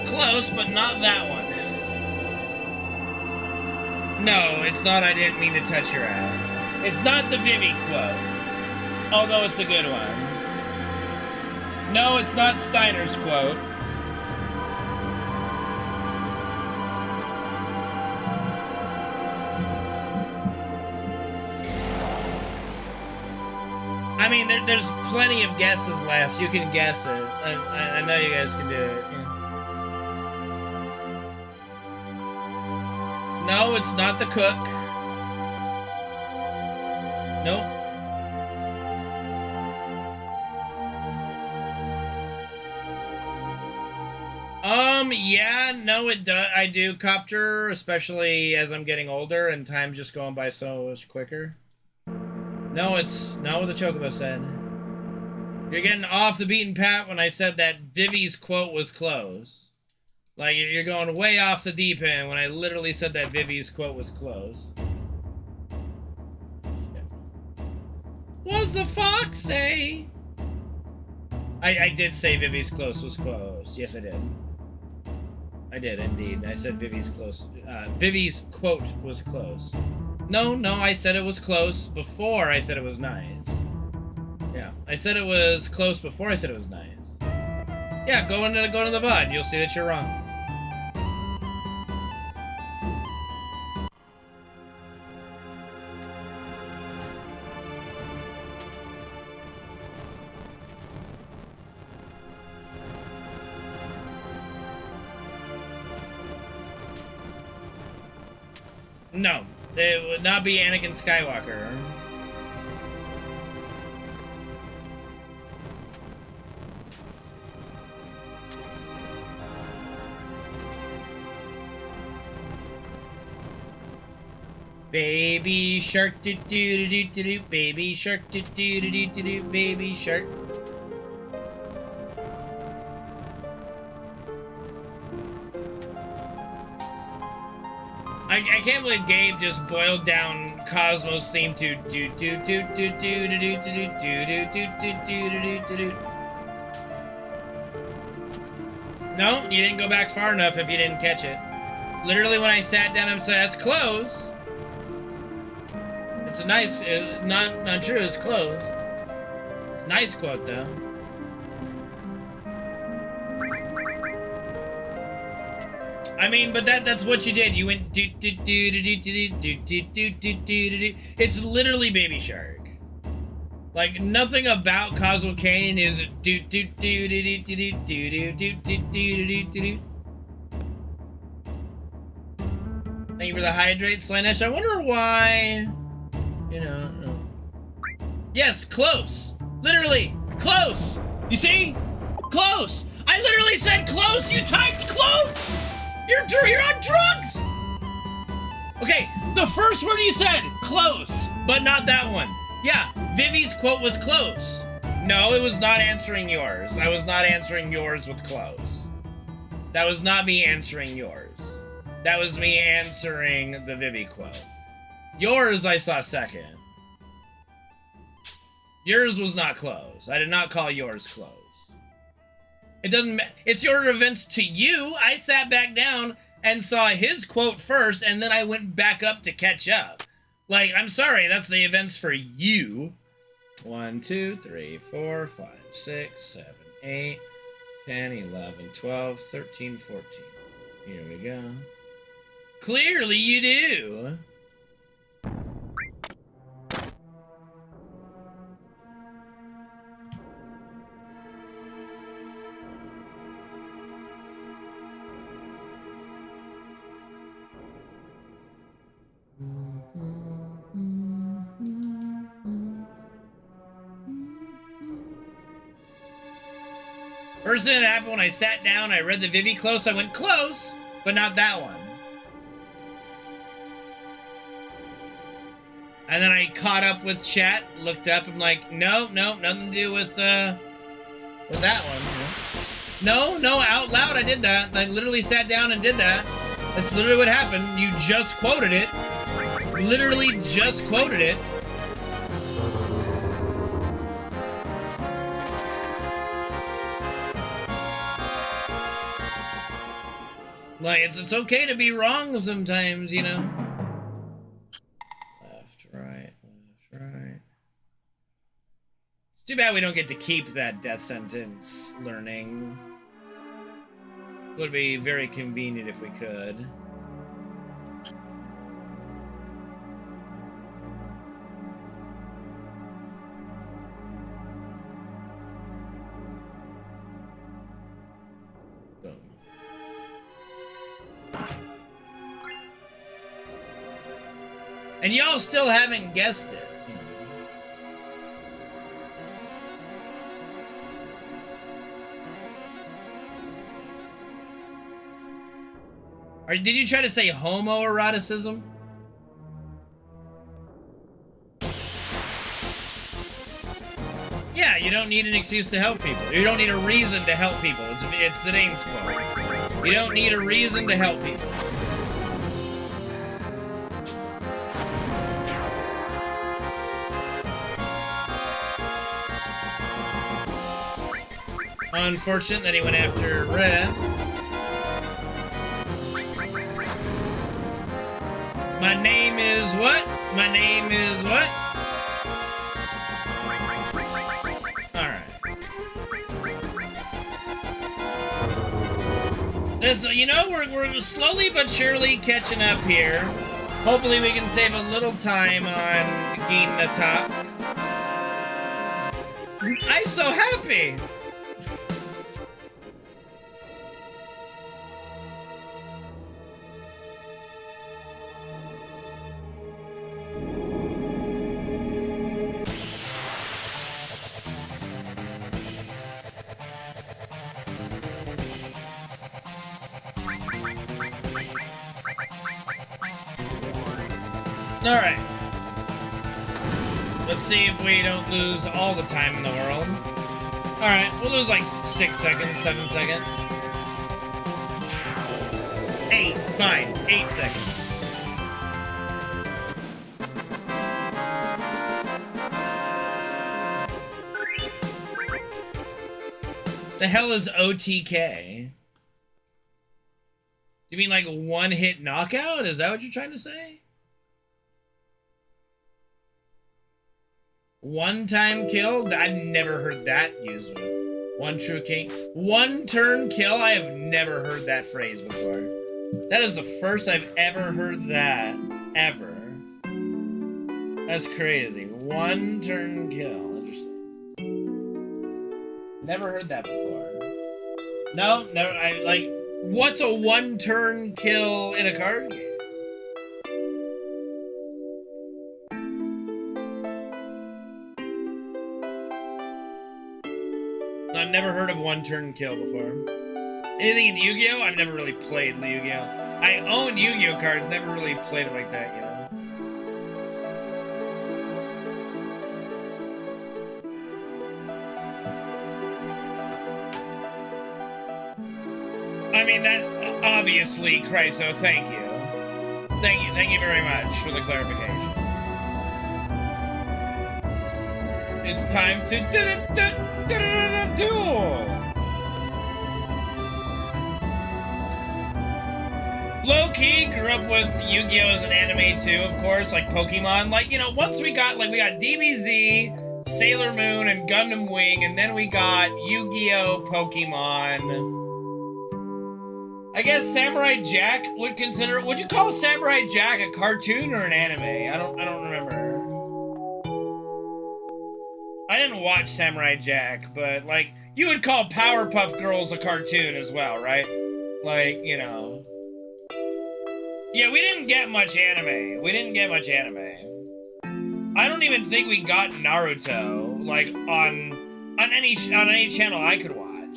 Close, but not that one. No, it's not I didn't mean to touch your ass. It's not the Vivi quote. Although it's a good one. No, it's not Steiner's quote. I mean, there's plenty of guesses left. You can guess it. I know you guys can do it. Yeah. No, it's not the cook. Nope. Yeah, no, it does. I do copter, especially as I'm getting older and time's just going by so much quicker. No, it's not what the Chocobo said. You're getting off the beaten path when I said that Vivi's quote was close. Like, you're going way off the deep end when I literally said that Vivi's quote was close. What's the fox say? I did say Vivi's close was close. Yes, I did. I did, indeed. I said Vivi's close. Vivi's quote was close. No, I said it was close before I said it was nice. Yeah, I said it was close before I said it was nice. Yeah, go into the VOD. You'll see that you're wrong. No, it would not be Anakin Skywalker. Baby shark do do do do do, baby shark do do do do do, baby shark. I can't believe Gabe just boiled down Cosmo's theme to do do do do do do do do do do do do do do do. No, you didn't go back far enough if you didn't catch it. Literally, when I sat down and said that's close. It's a nice, not true. It's close. It's a nice quote though. I mean, but that's what you did. You went do do do do do do do do do do do do. It's literally Baby Shark. Like nothing about Cosmo Canyon is do do do do do do do do do do do do do. Thank you for the hydrate, Slanesh. I wonder why. You know. Yes, close. Literally close. You see? Close. I literally said close. You typed close. You're on drugs! Okay, the first word you said, close, but not that one. Yeah, Vivi's quote was close. No, it was not answering yours. I was not answering yours with close. That was not me answering yours. That was me answering the Vivi quote. Yours I saw second. Yours was not close. I did not call yours close. It doesn't. It's your events to you. I sat back down and saw his quote first, and then I went back up to catch up. Like, I'm sorry, that's the events for you. 1, 2, 3, 4, 5, 6, 7, 8, 10, 11, 12, 13, 14. Here we go. Clearly you do. First thing that happened when I sat down, I read the Vivi close. I went close, but not that one. And then I caught up with chat, looked up, I'm like, no, nothing to do with that one. No, out loud I did that. I literally sat down and did that. That's literally what happened. You just quoted it. Literally just quoted it. Like, it's okay to be wrong sometimes, you know? Left, right. It's too bad we don't get to keep that death sentence learning. Would be very convenient if we could. And y'all still haven't guessed it. Or did you try to say homoeroticism? Yeah, you don't need an excuse to help people. You don't need a reason to help people. It's Zidane's quote. You don't need a reason to help people. Unfortunate that he went after Red. My name is what? My name is what? Alright. This, you know, we're slowly but surely catching up here. Hopefully we can save a little time on gaining the top. I'm so happy! Alright. Let's see if we don't lose all the time in the world. Alright, we'll lose like 6 seconds, 7 seconds. 8, fine, 8 seconds. The hell is OTK? You mean like one-hit knockout? Is that what you're trying to say? One-time kill? I've never heard that used. One true king. One-turn kill? I have never heard that phrase before. That is the first I've ever heard that. Ever. That's crazy. One-turn kill. Interesting. Never heard that before. No, never. What's a one-turn kill in a card game? I've never heard of one-turn kill before. Anything in Yu-Gi-Oh? I've never really played Yu-Gi-Oh. I own Yu-Gi-Oh cards, never really played it like that, you know. I mean, that obviously, Chryso, thank you. Thank you very much for the clarification. It's time to duel. Low-key grew up with Yu-Gi-Oh! As an anime too, of course, like Pokemon. Like, you know, once we got DBZ, Sailor Moon, and Gundam Wing, and then we got Yu-Gi-Oh! Pokemon. I guess Samurai Jack would you call Samurai Jack a cartoon or an anime? I don't remember. I didn't watch Samurai Jack, but, like, you would call Powerpuff Girls a cartoon as well, right? Like, you know. Yeah, we didn't get much anime. I don't even think we got Naruto, like, on any channel I could watch.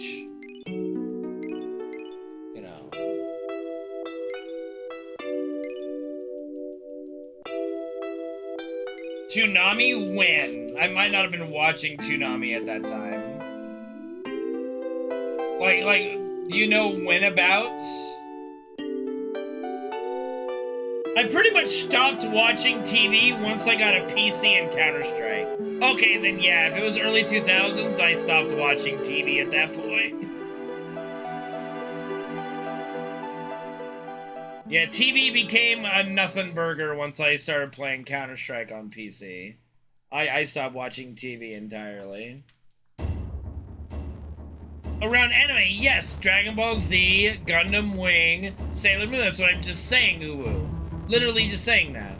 You know. Toonami when? I might not have been watching Toonami at that time. Like, do you know when about? I pretty much stopped watching TV once I got a PC and Counter-Strike. Okay, then yeah, if it was early 2000s, I stopped watching TV at that point. Yeah, TV became a nothing burger once I started playing Counter-Strike on PC. I stopped watching TV entirely. Around anime, yes, Dragon Ball Z, Gundam Wing, Sailor Moon, that's what I'm just saying, Uwu. Literally just saying that.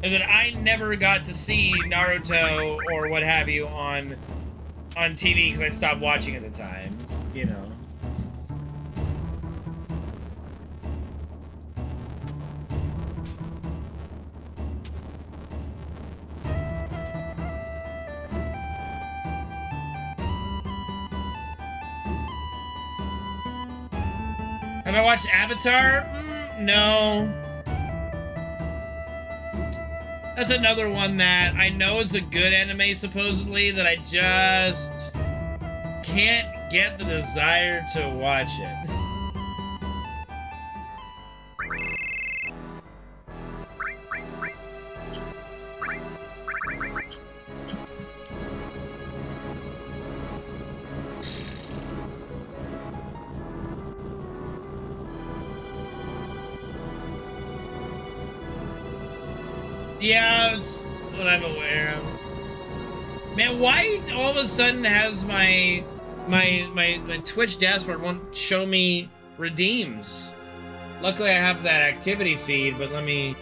And that I never got to see Naruto or what have you on TV because I stopped watching at the time, you know. Have I watched Avatar? No. That's another one that I know is a good anime, supposedly, that I just can't get the desire to watch it. Yeah, it's what I'm aware of. Man, why all of a sudden has my Twitch dashboard won't show me redeems? Luckily I have that activity feed, but let me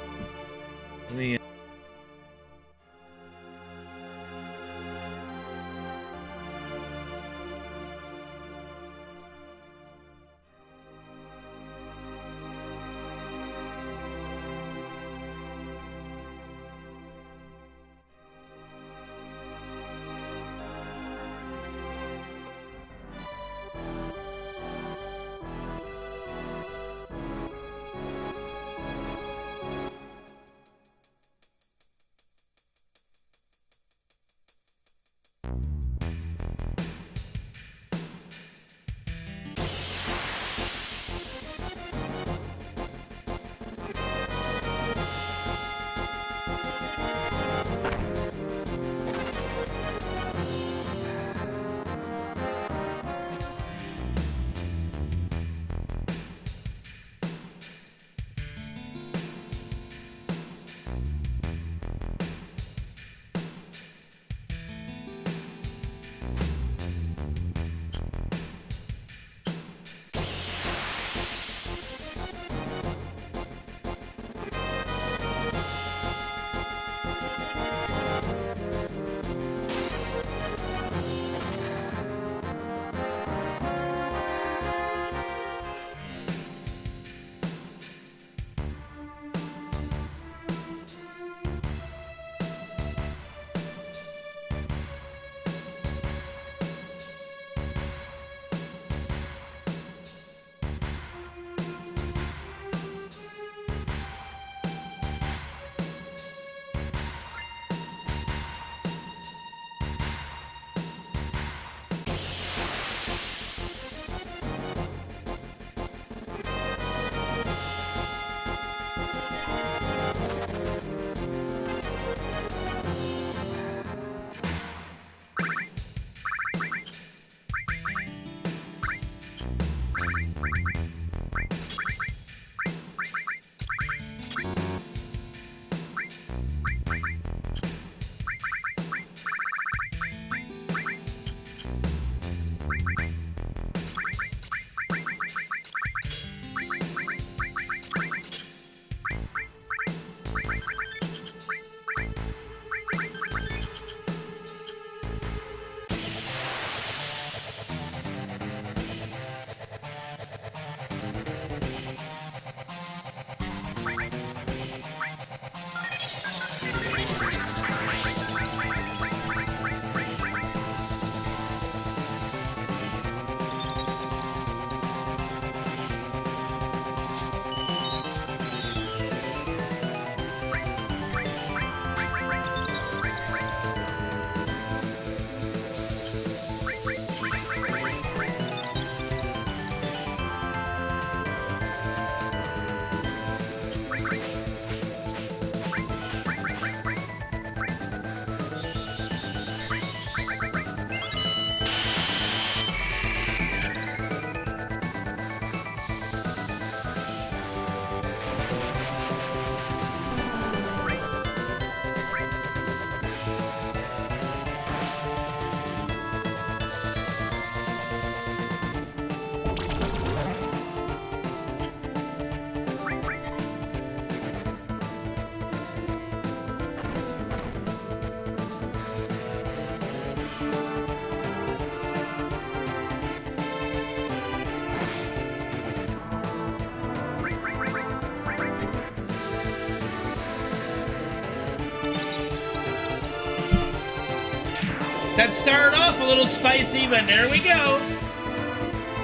That started off a little spicy, but there we go.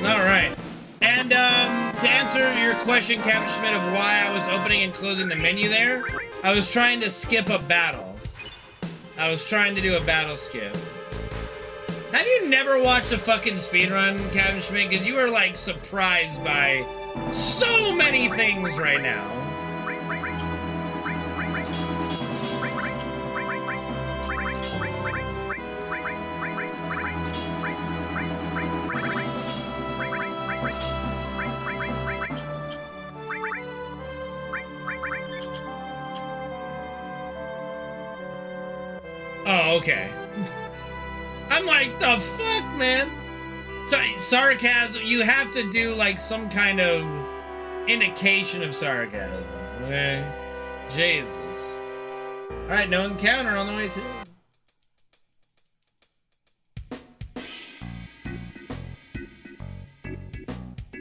All right. And to answer your question, Captain Schmidt, of why I was opening and closing the menu there, I was trying to skip a battle. I was trying to do a battle skip. Have you never watched a fucking speedrun, Captain Schmidt? Because you are, like, surprised by so many things right now. Oh, okay. I'm like, the fuck, man? So, sarcasm, you have to do, like, some kind of indication of sarcasm, okay? Jesus. Alright, no encounter on the way to.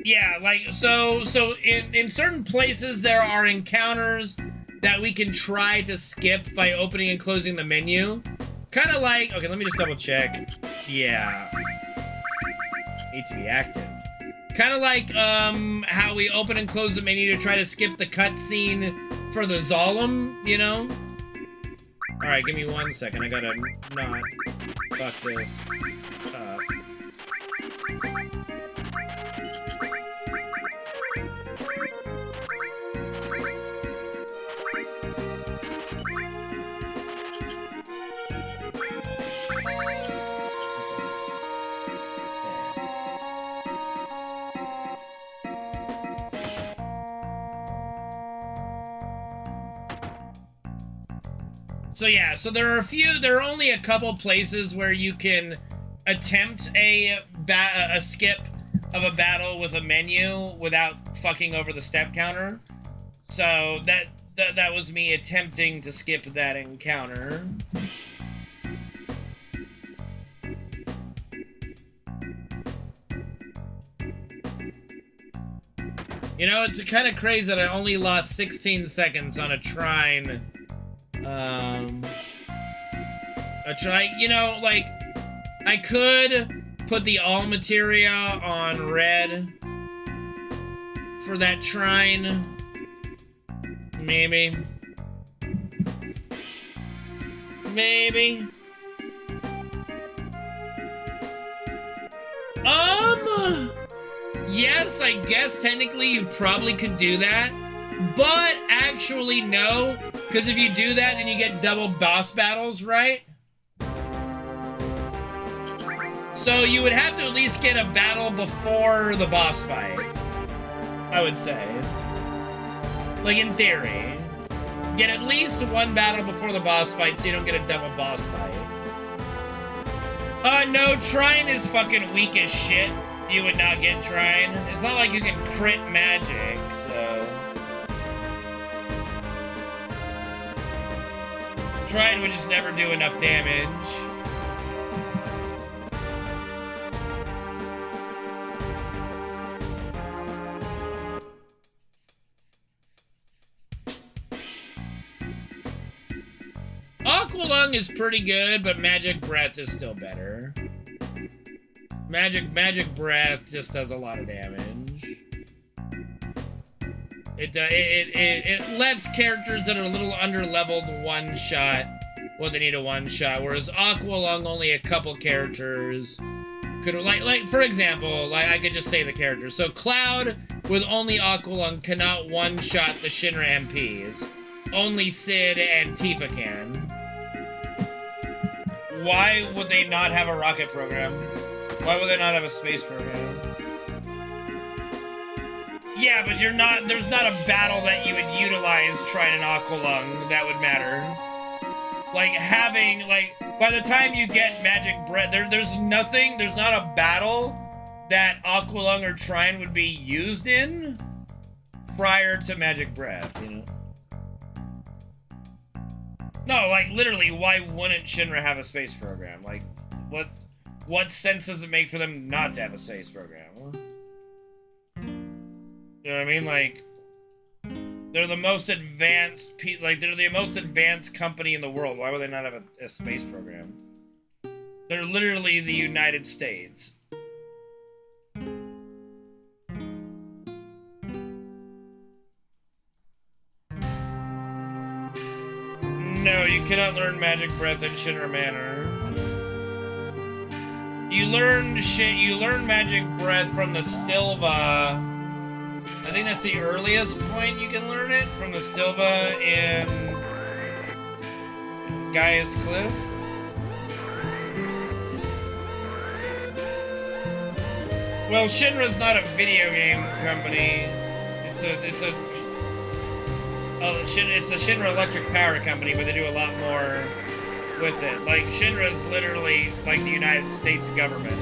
Yeah, like, so in certain places there are encounters that we can try to skip by opening and closing the menu. Kind of like, okay, let me just double check. Yeah. Need to be active. Kind of like how we open and close the menu to try to skip the cutscene for the Zolom, you know? Alright, give me 1 second. I gotta not fuck this up. So yeah, so there are only a couple places where you can attempt a skip of a battle with a menu without fucking over the step counter. So that was me attempting to skip that encounter. You know, it's kind of crazy that I only lost 16 seconds on a trine. You know, like, I could put the all materia on red for that trine. Maybe. Yes, I guess technically you probably could do that, but actually no, because if you do that, then you get double boss battles, right? So you would have to at least get a battle before the boss fight, I would say. Like, in theory. Get at least one battle before the boss fight so you don't get a double boss fight. No, Trine is fucking weak as shit. You would not get Trine. It's not like you can crit magic, so... Trine would just never do enough damage. Aqualung is pretty good, but Magic Breath is still better. Magic Breath just does a lot of damage. It lets characters that are a little under-leveled one-shot what they need a one-shot, whereas Aqualung, only a couple characters could, like for example, like I could just say the characters. So Cloud with only Aqualung cannot one-shot the Shinra MPs. Only Sid and Tifa can. Why would they not have a rocket program? Why would they not have a space program? Yeah, but there's not a battle that you would utilize Trine and Aqualung that would matter. Like, by the time you get Magic Breath, there's not a battle that Aqualung or Trine would be used in prior to Magic Breath, you know? No, like, literally, why wouldn't Shinra have a space program? Like, what sense does it make for them not to have a space program? You know what I mean? Like, they're the most advanced, they're the most advanced company in the world. Why would they not have a space program? They're literally the United States. No, you cannot learn Magic Breath in Shinra Manor. You learn Magic Breath from the Stilva. I think that's the earliest point you can learn it, from the Stilva in Gaia's Cliff. Well, Shinra's not a video game company. It's the Shinra Electric Power Company, but they do a lot more with it. Like, Shinra's literally like the United States government.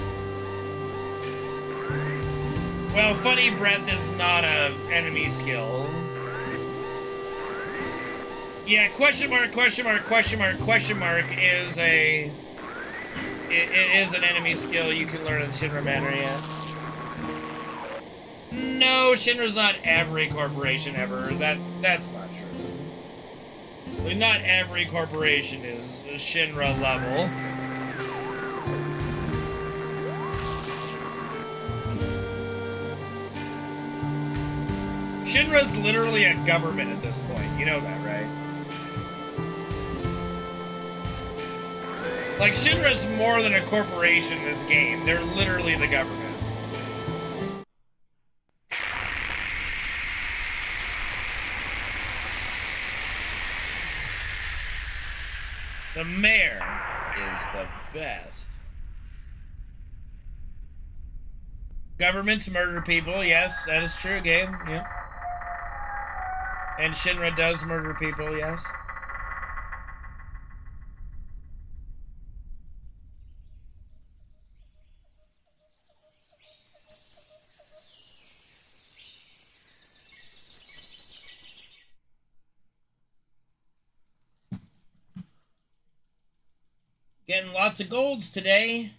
Well, Funny Breath is not a enemy skill. Yeah, question mark is it is an enemy skill you can learn in Shinra Manor, yeah. No, Shinra's not every corporation ever. That's not true. Like, not every corporation is a Shinra level. Shinra's literally a government at this point. You know that, right? Like, Shinra's more than a corporation in this game. They're literally the government. The mayor is the best. Governments murder people. Yes, that is true, Gabe. Yeah. And Shinra does murder people, yes. Getting lots of golds today.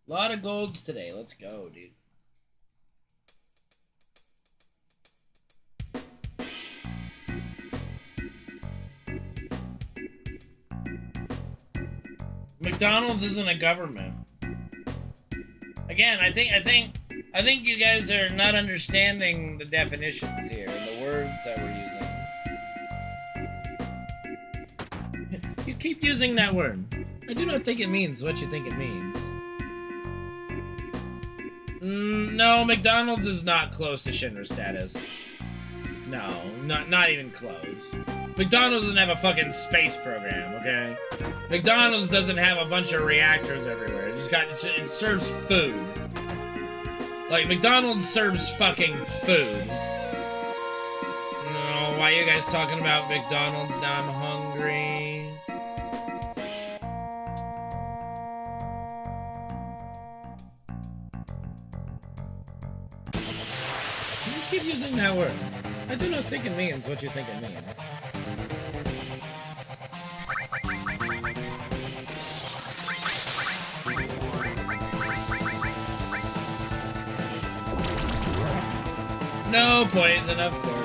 Lot of golds today. Let's go, dude. McDonald's isn't a government. Again, I think you guys are not understanding the definitions here and the words that we're using. You keep using that word. I do not think it means what you think it means. No, McDonald's is not close to Shinra status. No, not even close. McDonald's doesn't have a fucking space program, okay? McDonald's doesn't have a bunch of reactors everywhere. It serves food. Like, McDonald's serves fucking food. No, why are you guys talking about McDonald's? Now I'm hungry. You keep using that word. I do not think it means what you think it means. No poison, of course.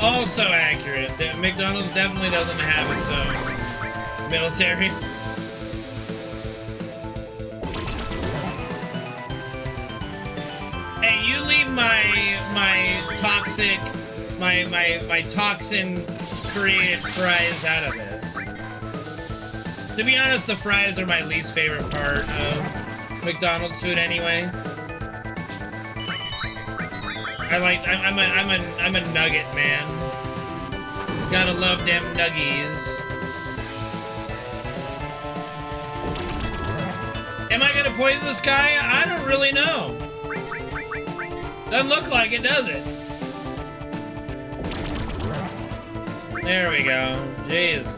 Also accurate. McDonald's definitely doesn't have its own military. Hey, you leave my toxin created fries out of this. To be honest, the fries are my least favorite part of McDonald's food anyway. I'm a nugget man. Gotta love them nuggies. Am I gonna poison this guy? I don't really know. Doesn't look like it, does it? There we go. Jesus.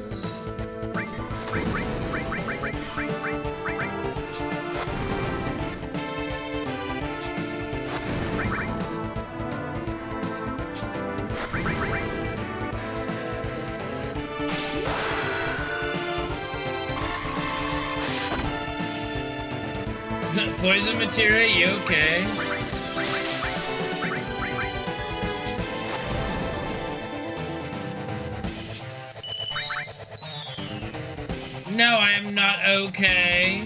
Poison materia, you okay? No, I am not okay.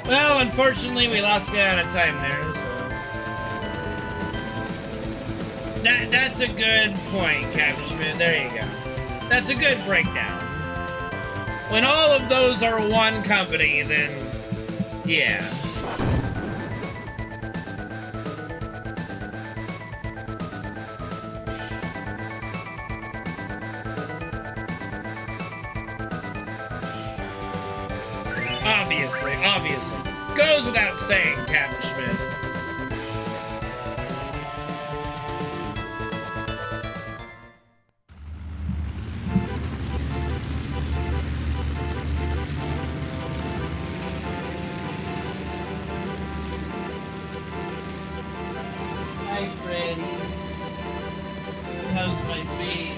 Well, unfortunately, we lost a bit out of time there, so... That's a good point, Captain Schmidt. There you go. That's a good breakdown. When all of those are one company, then... yeah. Obviously. Goes without saying, Captain Schmidt. Hi, Freddy. How's my face?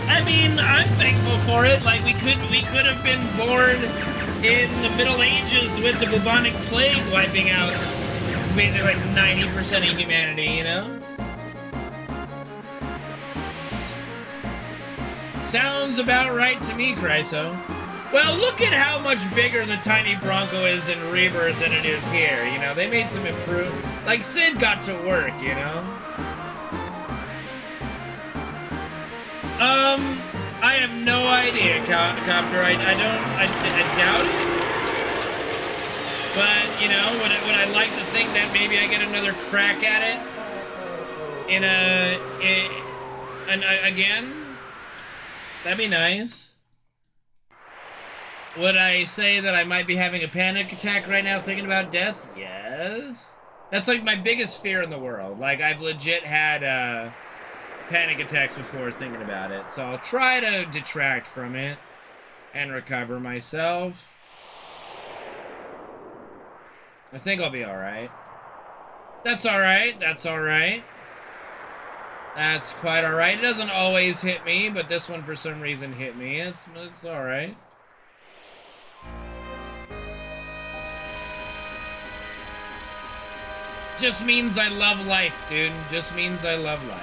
I mean, I'm thankful for it. Like, we could have been born in the Middle Ages with the bubonic plague wiping out basically like 90% of humanity, you know? Sounds about right to me, Chryso. Well, look at how much bigger the tiny Bronco is in Rebirth than it is here, you know? They made some improvements. Like, Sid got to work, you know? I have no idea, Copter. I doubt it. But, you know, would I like to think that maybe I get another crack at it again? That'd be nice. Would I say that I might be having a panic attack right now thinking about death? Yes. That's like my biggest fear in the world. Like, I've legit had, panic attacks before thinking about it, so I'll try to detract from it and recover myself. I think I'll be alright. That's alright, that's alright. That's quite alright. It doesn't always hit me, but this one for some reason hit me. It's alright. Just means I love life, dude. Just means I love life.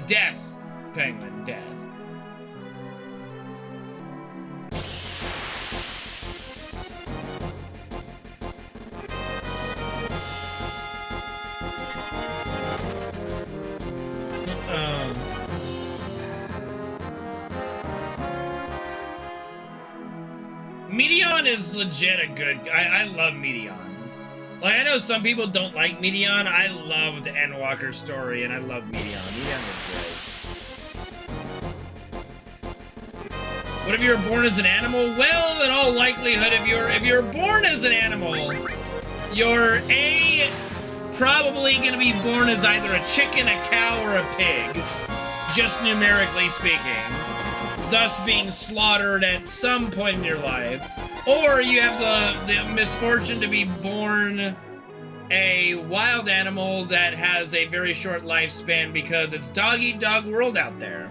Death. Penguin, death. Meteon is legit a good... I love Meteon. Like, I know some people don't like Meteon. I loved Endwalker's story, and I love Meteon. Meteon was great. What if you were born as an animal? Well, in all likelihood, if you're born as an animal, you're probably gonna be born as either a chicken, a cow, or a pig. Just numerically speaking. Thus being slaughtered at some point in your life. Or you have the misfortune to be born a wild animal that has a very short lifespan because it's dog-eat-dog world out there.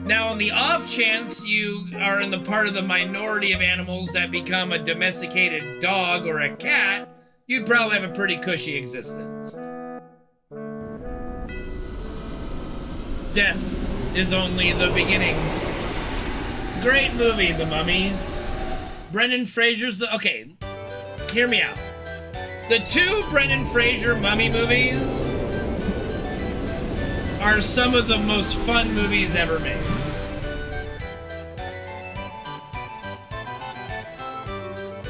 Now, on the off chance you are in the part of the minority of animals that become a domesticated dog or a cat, you'd probably have a pretty cushy existence. Death is only the beginning. Great movie, The Mummy. Brendan Fraser's okay, hear me out. The two Brendan Fraser Mummy movies are some of the most fun movies ever made.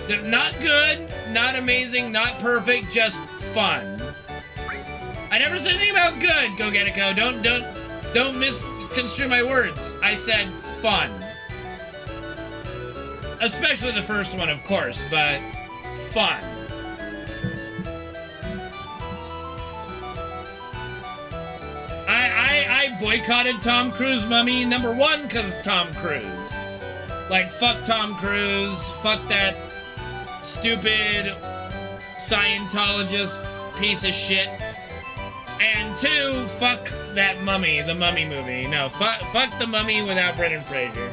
They're not good, not amazing, not perfect, just fun. I never said anything about good, Go Get It Go. Don't misconstrue my words. I said fun. Especially the first one, of course, but fun. I boycotted Tom Cruise Mummy? Number one, because Tom Cruise. Like, fuck Tom Cruise, fuck that stupid Scientologist piece of shit. And two, fuck that Mummy, the Mummy movie. No, fuck the Mummy without Brendan Fraser.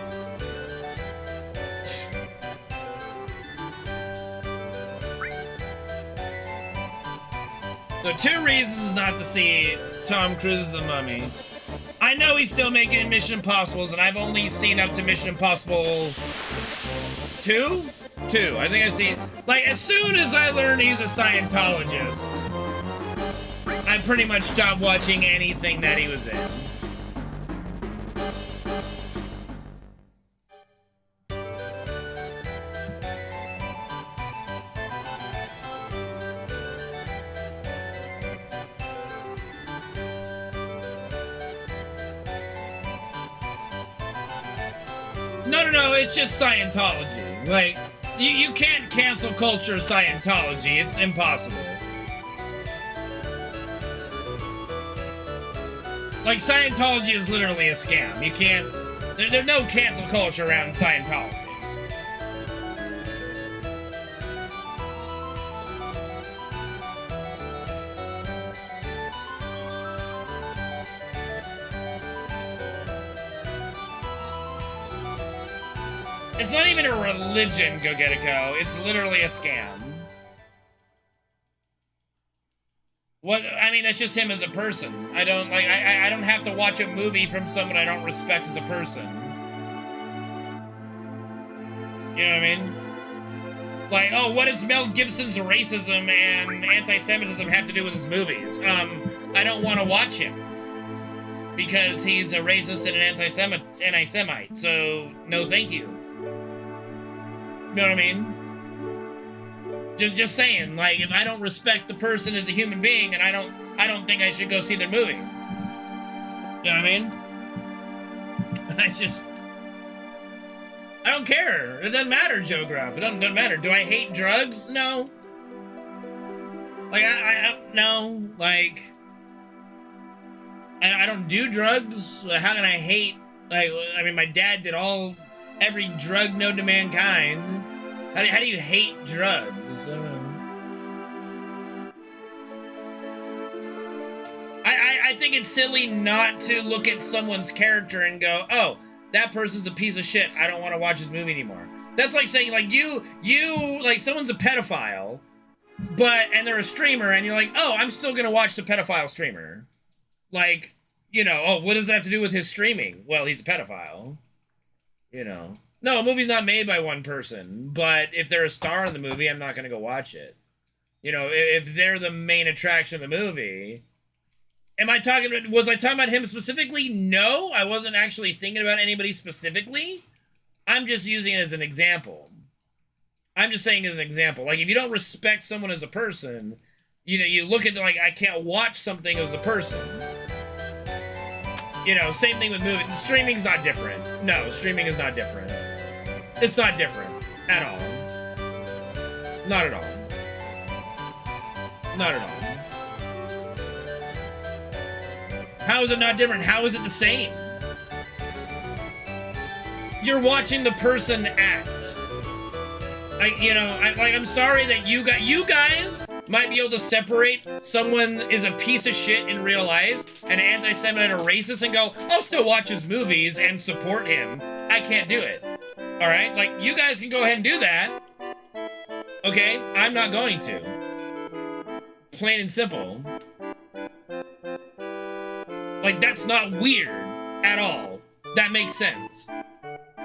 So 2 reasons not to see Tom Cruise's The Mummy. I know he's still making Mission Impossibles, and I've only seen up to Mission Impossible 2? 2. I think I've seen... Like, as soon as I learned he's a Scientologist, I pretty much stopped watching anything that he was in. No, it's just Scientology. Like, you can't cancel culture Scientology. It's impossible. Like, Scientology is literally a scam. You can't... There's no cancel culture around Scientology. It's not even a religion, go get it go. It's literally a scam. What? I mean, that's just him as a person. I don't have to watch a movie from someone I don't respect as a person. You know what I mean? Like, oh, what does Mel Gibson's racism and anti-Semitism have to do with his movies? I don't want to watch him. Because he's a racist and an anti-Semite, so no thank you. You know what I mean? Just saying, like, if I don't respect the person as a human being, and I don't think I should go see their movie. You know what I mean? I don't care. It doesn't matter, Joe Grubb. It doesn't matter. Do I hate drugs? No. Like, no. Like, I don't do drugs. How can I hate? Like, I mean, my dad did every drug known to mankind. How do you hate drugs? I think it's silly not to look at someone's character and go, oh, that person's a piece of shit. I don't want to watch his movie anymore. That's like saying, like, like, someone's a pedophile, and they're a streamer, and you're like, oh, I'm still gonna watch the pedophile streamer. Like, you know, oh, what does that have to do with his streaming? Well, he's a pedophile. You know. No, a movie's not made by one person, but if they're a star in the movie, I'm not gonna go watch it. You know, if they're the main attraction of the movie... was I talking about him specifically? No, I wasn't actually thinking about anybody specifically. I'm just using it as an example. I'm just saying as an example. Like, if you don't respect someone as a person, you know, you look at, like, I can't watch something as a person. You know, same thing with movies. Streaming's not different. No, streaming is not different. It's not different. At all. Not at all. Not at all. How is it not different? How is it the same? You're watching the person act. I'm sorry that you guys might be able to separate someone is a piece of shit in real life, an anti-Semite and a racist, and go, I'll still watch his movies and support him. I can't do it. Alright? Like, you guys can go ahead and do that. Okay? I'm not going to. Plain and simple. Like, that's not weird at all. That makes sense.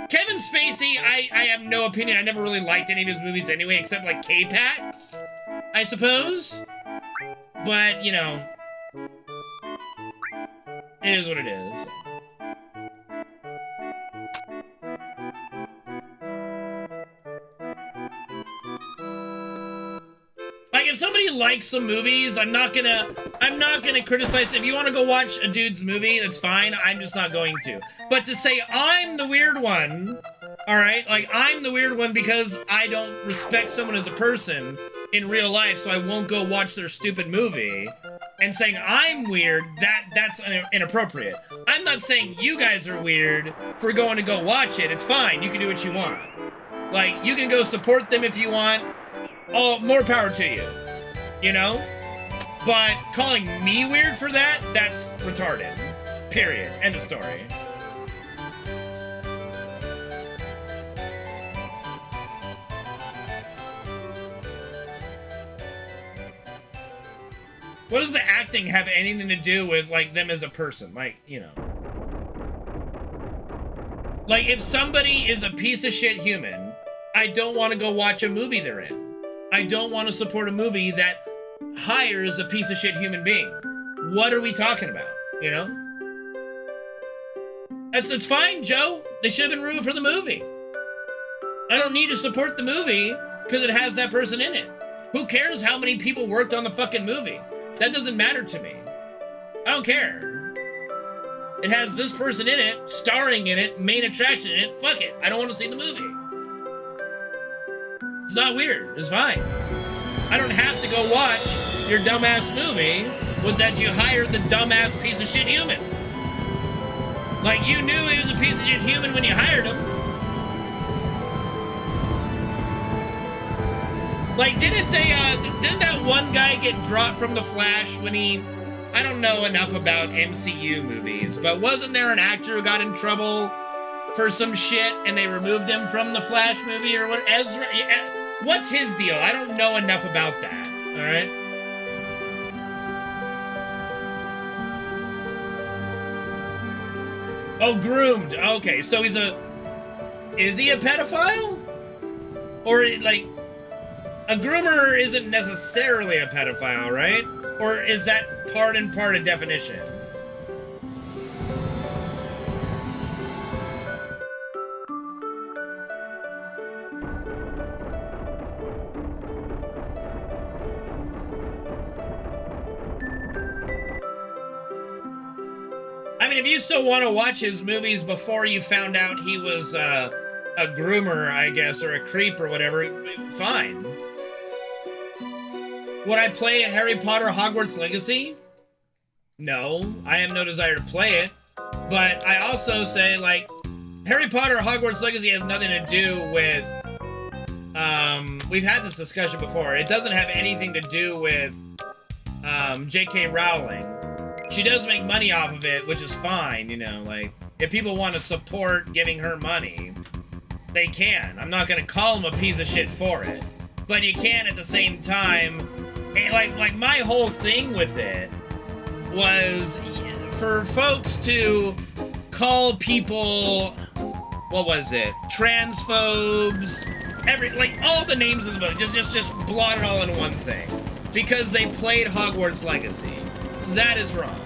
Kevin Spacey, I have no opinion. I never really liked any of his movies anyway, except, like, K-Pax, I suppose. But, you know, it is what it is. Like, if somebody likes some movies, I'm not gonna criticize. If you want to go watch a dude's movie, that's fine. I'm just not going to. But to say I'm the weird one, alright? Like, I'm the weird one because I don't respect someone as a person in real life, so I won't go watch their stupid movie. and saying I'm weird, that's inappropriate. I'm not saying you guys are weird for going to go watch it. It's fine. You can do what you want. Like, you can go support them if you want. Oh, more power to you. You know? But calling me weird for that, that's retarded. Period. End of story. What does the acting have anything to do with, like, them as a person? Like, you know. Like, if somebody is a piece of shit human, I don't want to go watch a movie they're in. I don't want to support a movie that hires a piece of shit human being. What are we talking about? You know? It's fine, Joe. They should have been rooting for the movie. I don't need to support the movie because it has that person in it. Who cares how many people worked on the fucking movie? That doesn't matter to me. I don't care. It has this person in it, starring in it, main attraction in it. Fuck it. I don't want to see the movie. It's not weird. It's fine. I don't have to go watch your dumbass movie with that you hired the dumbass piece of shit human. Like, you knew he was a piece of shit human when you hired him. Like, didn't that one guy get dropped from The Flash when he... I don't know enough about MCU movies, but wasn't there an actor who got in trouble for some shit and they removed him from The Flash movie or what? Ezra... What's his deal? I don't know enough about that, alright? Oh, groomed. Okay, so he's a... Is he a pedophile? Or, like... A groomer isn't necessarily a pedophile, right? Or is that part and part a definition? I mean, if you still want to watch his movies before you found out he was a groomer, I guess, or a creep or whatever, fine. Would I play Harry Potter Hogwarts Legacy? No, I have no desire to play it. But I also say, like, Harry Potter Hogwarts Legacy has nothing to do with... we've had this discussion before. It doesn't have anything to do with J.K. Rowling. She does make money off of it, which is fine, you know, like, if people want to support giving her money, they can. I'm not going to call them a piece of shit for it. But you can at the same time, like my whole thing with it was for folks to call people, what was it, transphobes, like all the names of the book, just blot it all in one thing. Because they played Hogwarts Legacy. That is wrong.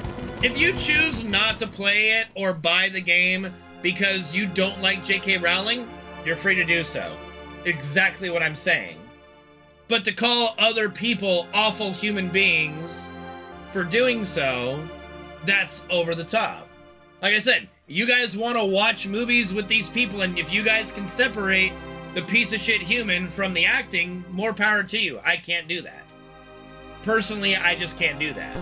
If you choose not to play it or buy the game because you don't like J.K. Rowling, you're free to do so. Exactly what I'm saying. But to call other people awful human beings for doing so, that's over the top. Like I said, you guys want to watch movies with these people, and if you guys can separate the piece of shit human from the acting, more power to you. I can't do that. Personally, I just can't do that.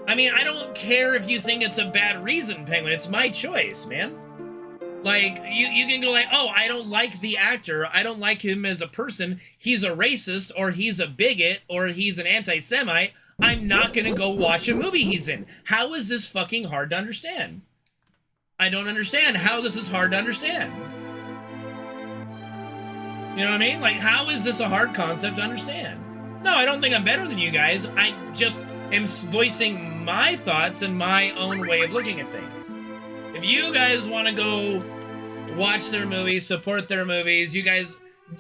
I mean, I don't care if you think it's a bad reason, Penguin. It's my choice, man. Like, you can go like, oh, I don't like the actor. I don't like him as a person. He's a racist, or he's a bigot, or he's an anti-Semite. I'm not going to go watch a movie he's in. How is this fucking hard to understand? I don't understand how this is hard to understand. You know what I mean? Like, how is this a hard concept to understand? No, I don't think I'm better than you guys. I just am voicing my thoughts and my own way of looking at things. If you guys want to go watch their movies, support their movies, you guys...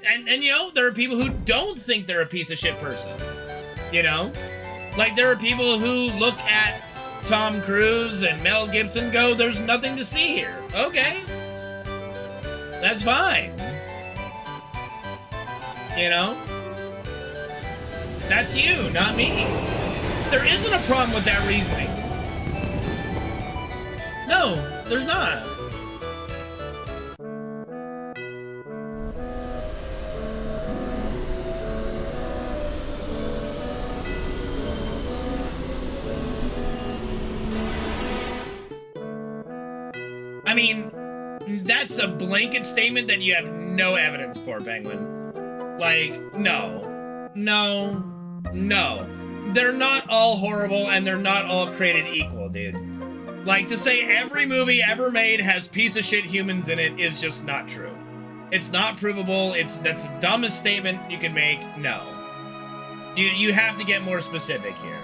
And you know, there are people who don't think they're a piece of shit person. You know? Like, there are people who look at Tom Cruise and Mel Gibson and go, there's nothing to see here. Okay. That's fine. You know? That's you, not me. There isn't a problem with that reasoning. No, there's not. I mean, that's a blanket statement that you have no evidence for, Penguin. Like, no. No. No. They're not all horrible and they're not all created equal, dude. Like, to say every movie ever made has piece of shit humans in it is just not true. It's not provable. That's the dumbest statement you can make. No. You have to get more specific here.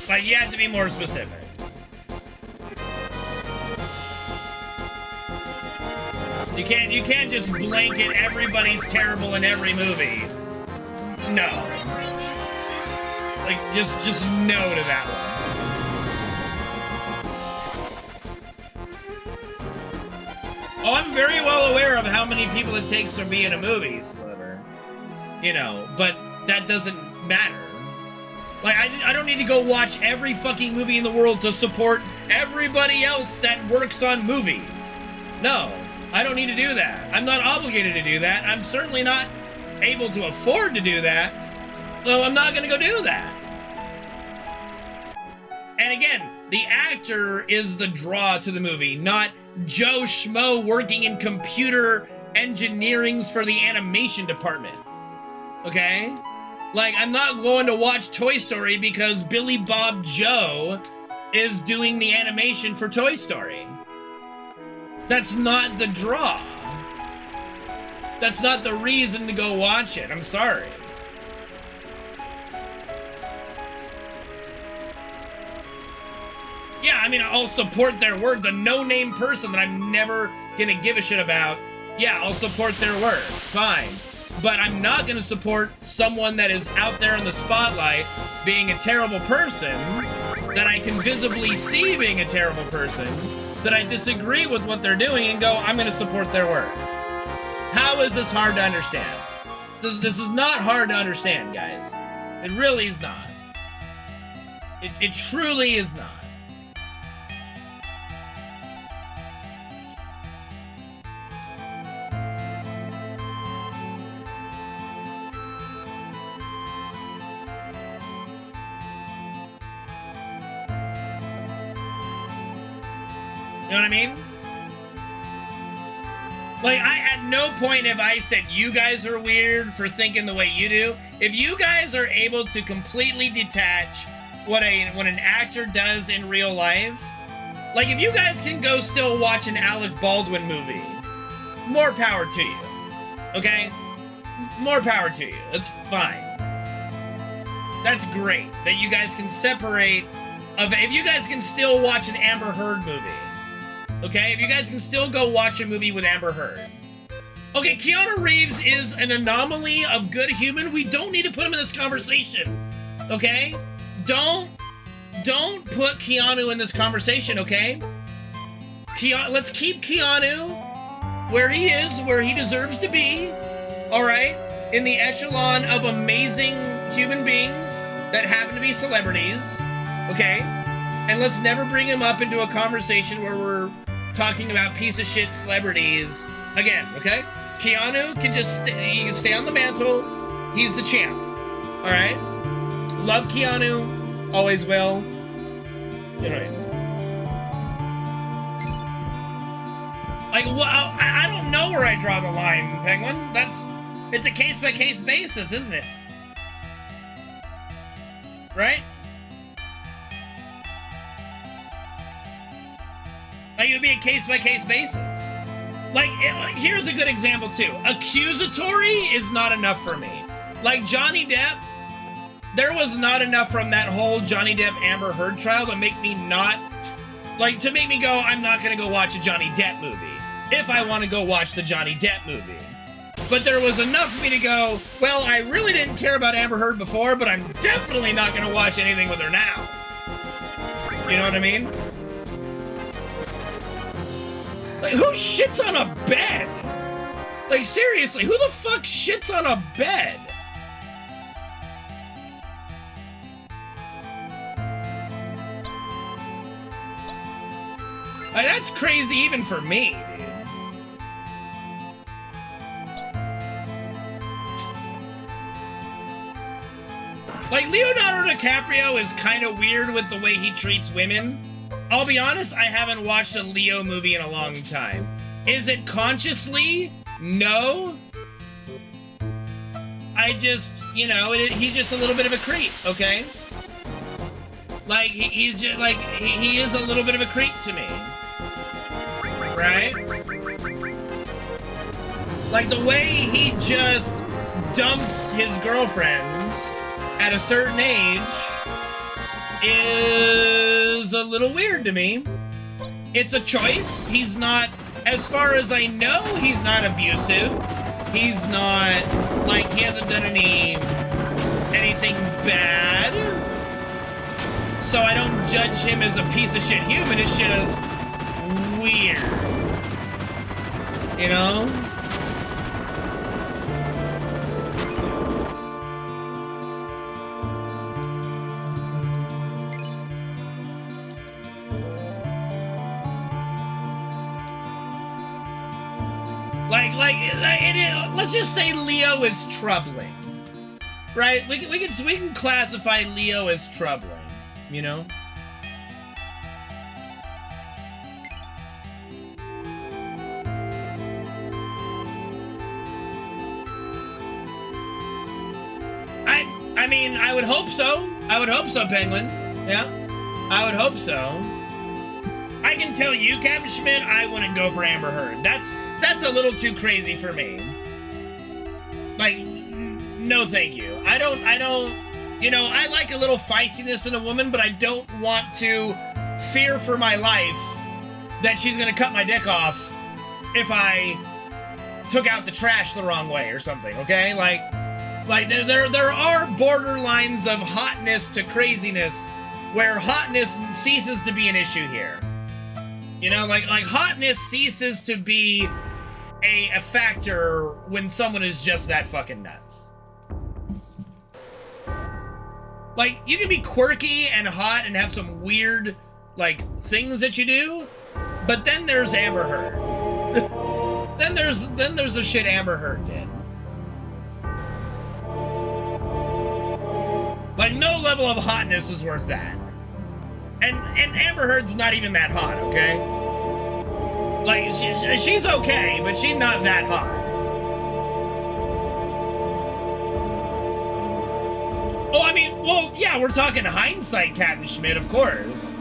Like, you have to be more specific. You can't just blanket everybody's terrible in every movie. No. Like, just no to that one. Oh, I'm very well aware of how many people it takes to be in a movie, Sliver. You know, but that doesn't matter. Like, I don't need to go watch every fucking movie in the world to support everybody else that works on movies. No, I don't need to do that. I'm not obligated to do that. I'm certainly not able to afford to do that. So I'm not gonna go do that. And again, the actor is the draw to the movie, not Joe Schmo working in computer engineerings for the animation department. Okay? Like, I'm not going to watch Toy Story because Billy Bob Joe is doing the animation for Toy Story. That's not the draw. That's not the reason to go watch it. I'm sorry. Yeah, I mean, I'll support their work. The no-name person that I'm never gonna give a shit about, yeah, I'll support their work. Fine. But I'm not gonna support someone that is out there in the spotlight being a terrible person, that I can visibly see being a terrible person, that I disagree with what they're doing and go, I'm gonna support their work. How is this hard to understand? This is not hard to understand, guys. It really is not. It truly is not. You know what I mean? Like, at no point have I said you guys are weird for thinking the way you do. If you guys are able to completely detach what an actor does in real life, like, if you guys can go still watch an Alec Baldwin movie, more power to you. Okay? More power to you. That's fine. That's great that you guys can separate if you guys can still watch an Amber Heard movie. Okay, if you guys can still go watch a movie with Amber Heard. Okay, Keanu Reeves is an anomaly of good human. We don't need to put him in this conversation. Okay? Don't put Keanu in this conversation, okay? Let's keep Keanu where he is, where he deserves to be. All right? In the echelon of amazing human beings that happen to be celebrities. Okay? And let's never bring him up into a conversation where we're talking about piece of shit celebrities again, okay? Keanu can he can stay on the mantle. He's the champ. All right? Love Keanu. Always will. Anyway. Like, well, I don't know where I draw the line, Penguin. It's a case-by-case basis, isn't it? Right? Like, it would be a case-by-case basis. Like, here's a good example, too. Accusatory is not enough for me. Like, Johnny Depp, there was not enough from that whole Johnny Depp-Amber Heard trial to make me go, I'm not gonna go watch a Johnny Depp movie. If I want to go watch the Johnny Depp movie. But there was enough for me to go, well, I really didn't care about Amber Heard before, but I'm definitely not gonna watch anything with her now. You know what I mean? Like, who shits on a bed? Like, seriously, who the fuck shits on a bed? Like, that's crazy even for me, dude. Like, Leonardo DiCaprio is kind of weird with the way he treats women. I'll be honest, I haven't watched a Leo movie in a long time. Is it consciously? No. I just, you know, he's just a little bit of a creep, okay? Like, he's just, like, he is a little bit of a creep to me. Right? Like, the way he just dumps his girlfriends at a certain age is a little weird to me. It's a choice. He's not, as far as I know, he's not abusive. He's not, like, he hasn't done anything bad. So I don't judge him as a piece of shit human. It's just weird. You know? Let's just say Leo is troubling, right? We can classify Leo as troubling, you know. I mean, I would hope so. I would hope so, Penguin. Yeah, I would hope so. I can tell you, Captain Schmidt, I wouldn't go for Amber Heard. That's a little too crazy for me. Like, no thank you. I don't, you know, I like a little feistiness in a woman, but I don't want to fear for my life that she's gonna cut my dick off if I took out the trash the wrong way or something, okay? Like there are borderlines of hotness to craziness where hotness ceases to be an issue here. You know, like hotness ceases to be a factor when someone is just that fucking nuts. Like, you can be quirky and hot and have some weird, like, things that you do, but then there's Amber Heard. then there's the shit Amber Heard did. Like, no level of hotness is worth that. And Amber Heard's not even that hot, okay? Like, she's okay, but she's not that hot. Oh, I mean, well, yeah, we're talking hindsight, Captain Schmidt, of course.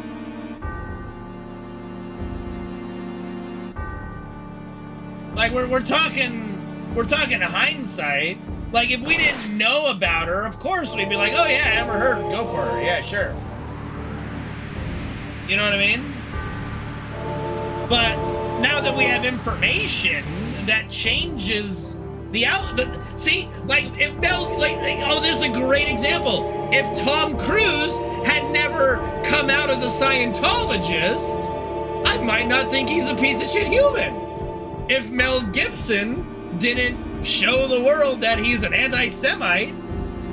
Like, we're talking hindsight. Like, if we didn't know about her, of course we'd be like, oh yeah, Amber Heard, go for her, yeah, sure. You know what I mean? But now that we have information that changes the see, like, if Mel, like, oh, there's a great example. If Tom Cruise had never come out as a Scientologist, I might not think he's a piece of shit human. If Mel Gibson didn't show the world that he's an anti-Semite,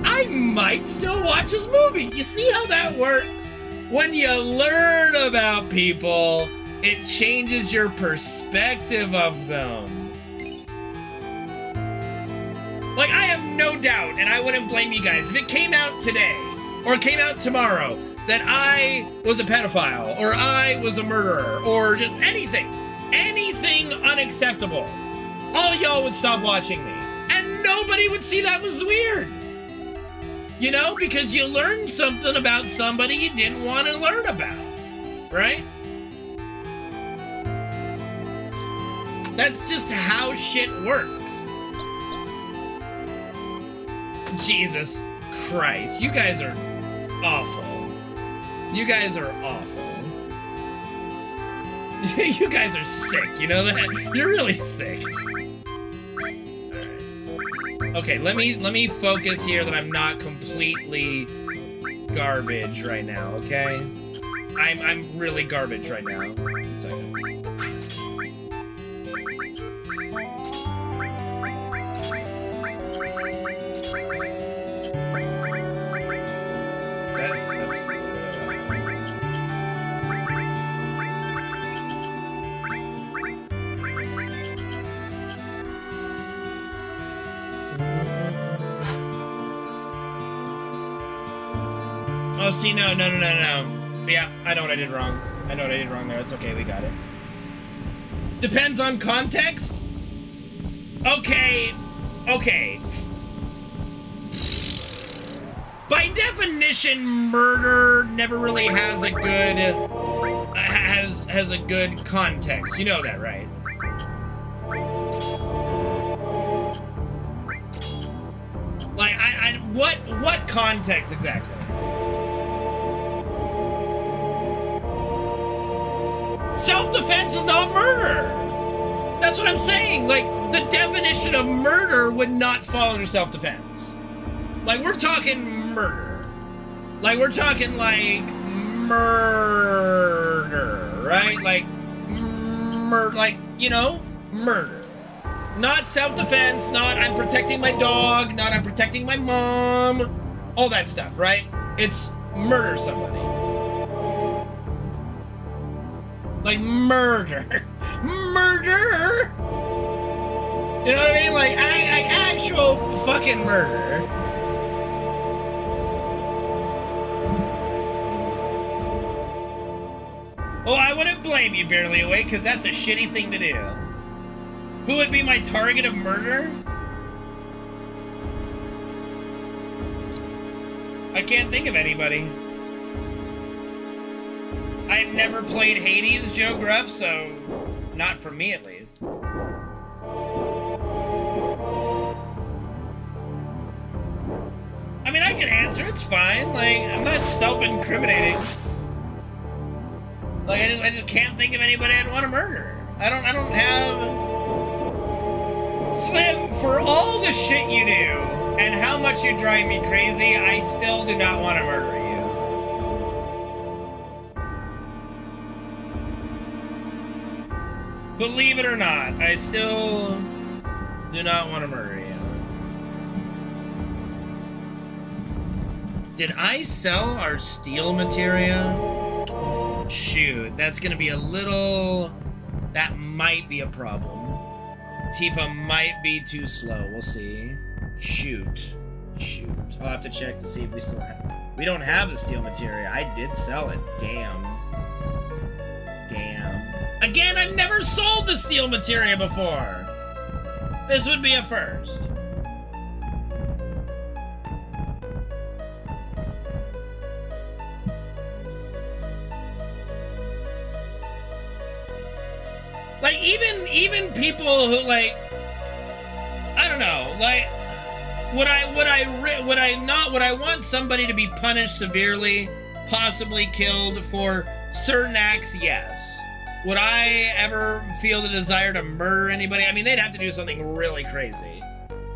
I might still watch his movie. You see how that works? When you learn about people, it changes your perspective of them. Like, I have no doubt, and I wouldn't blame you guys, if it came out today, or it came out tomorrow, that I was a pedophile, or I was a murderer, or just anything unacceptable, all y'all would stop watching me. And nobody would see that was weird. You know, because you learned something about somebody you didn't want to learn about, right? That's just how shit works. Jesus Christ, you guys are awful. You guys are awful. You guys are sick, you know that? You're really sick. Alright. Okay, let me focus here that I'm not completely garbage right now, okay? I'm really garbage right now. 1 second. Oh, see, no. Yeah, I know what I did wrong. I know what I did wrong there. It's okay, we got it. Depends on context? Okay. By definition, murder never really has a good has a good context. You know that, right? Like, what context exactly? Self-defense is not murder. That's what I'm saying. Like, the definition of murder would not fall under self-defense. Like, we're talking murder. Like, we're talking, like, murder, right? Like, you know, murder. Not self-defense, not I'm protecting my dog, not I'm protecting my mom, all that stuff, right? It's murder somebody. Like, murder. Murder! You know what I mean? Like actual fucking murder. Well, I wouldn't blame you, Barely Awake, because that's a shitty thing to do. Who would be my target of murder? I can't think of anybody. I've never played Hades, Joe Gruff, so not for me at least. I mean, I can answer, it's fine. Like, I'm not self-incriminating. Like, I just can't think of anybody I'd want to murder. I don't have... Slim, for all the shit you do, and how much you drive me crazy, I still do not want to murder you. Believe it or not, I still do not want to murder you. Did I sell our steel materia? Shoot, that's gonna be a little... That might be a problem. Tifa might be too slow. We'll see. Shoot. I'll have to check to see if we still have... We don't have the steel materia. I did sell it. Damn. Again, I've never sold the steel materia before. This would be a first. Like, even people who, like, I don't know, like, would I want somebody to be punished severely, possibly killed for certain acts? Yes. Would I ever feel the desire to murder anybody? I mean, they'd have to do something really crazy.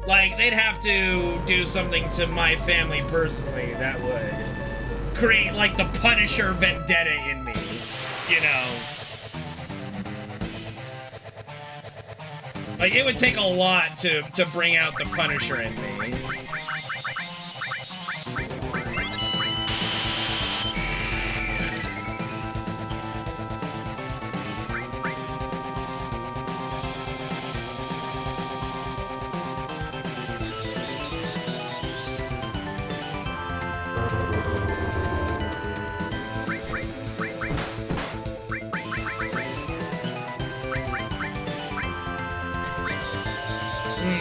Like, they'd have to do something to my family personally that would create, like, the Punisher vendetta in me, you know? Like, it would take a lot to bring out the Punisher in me.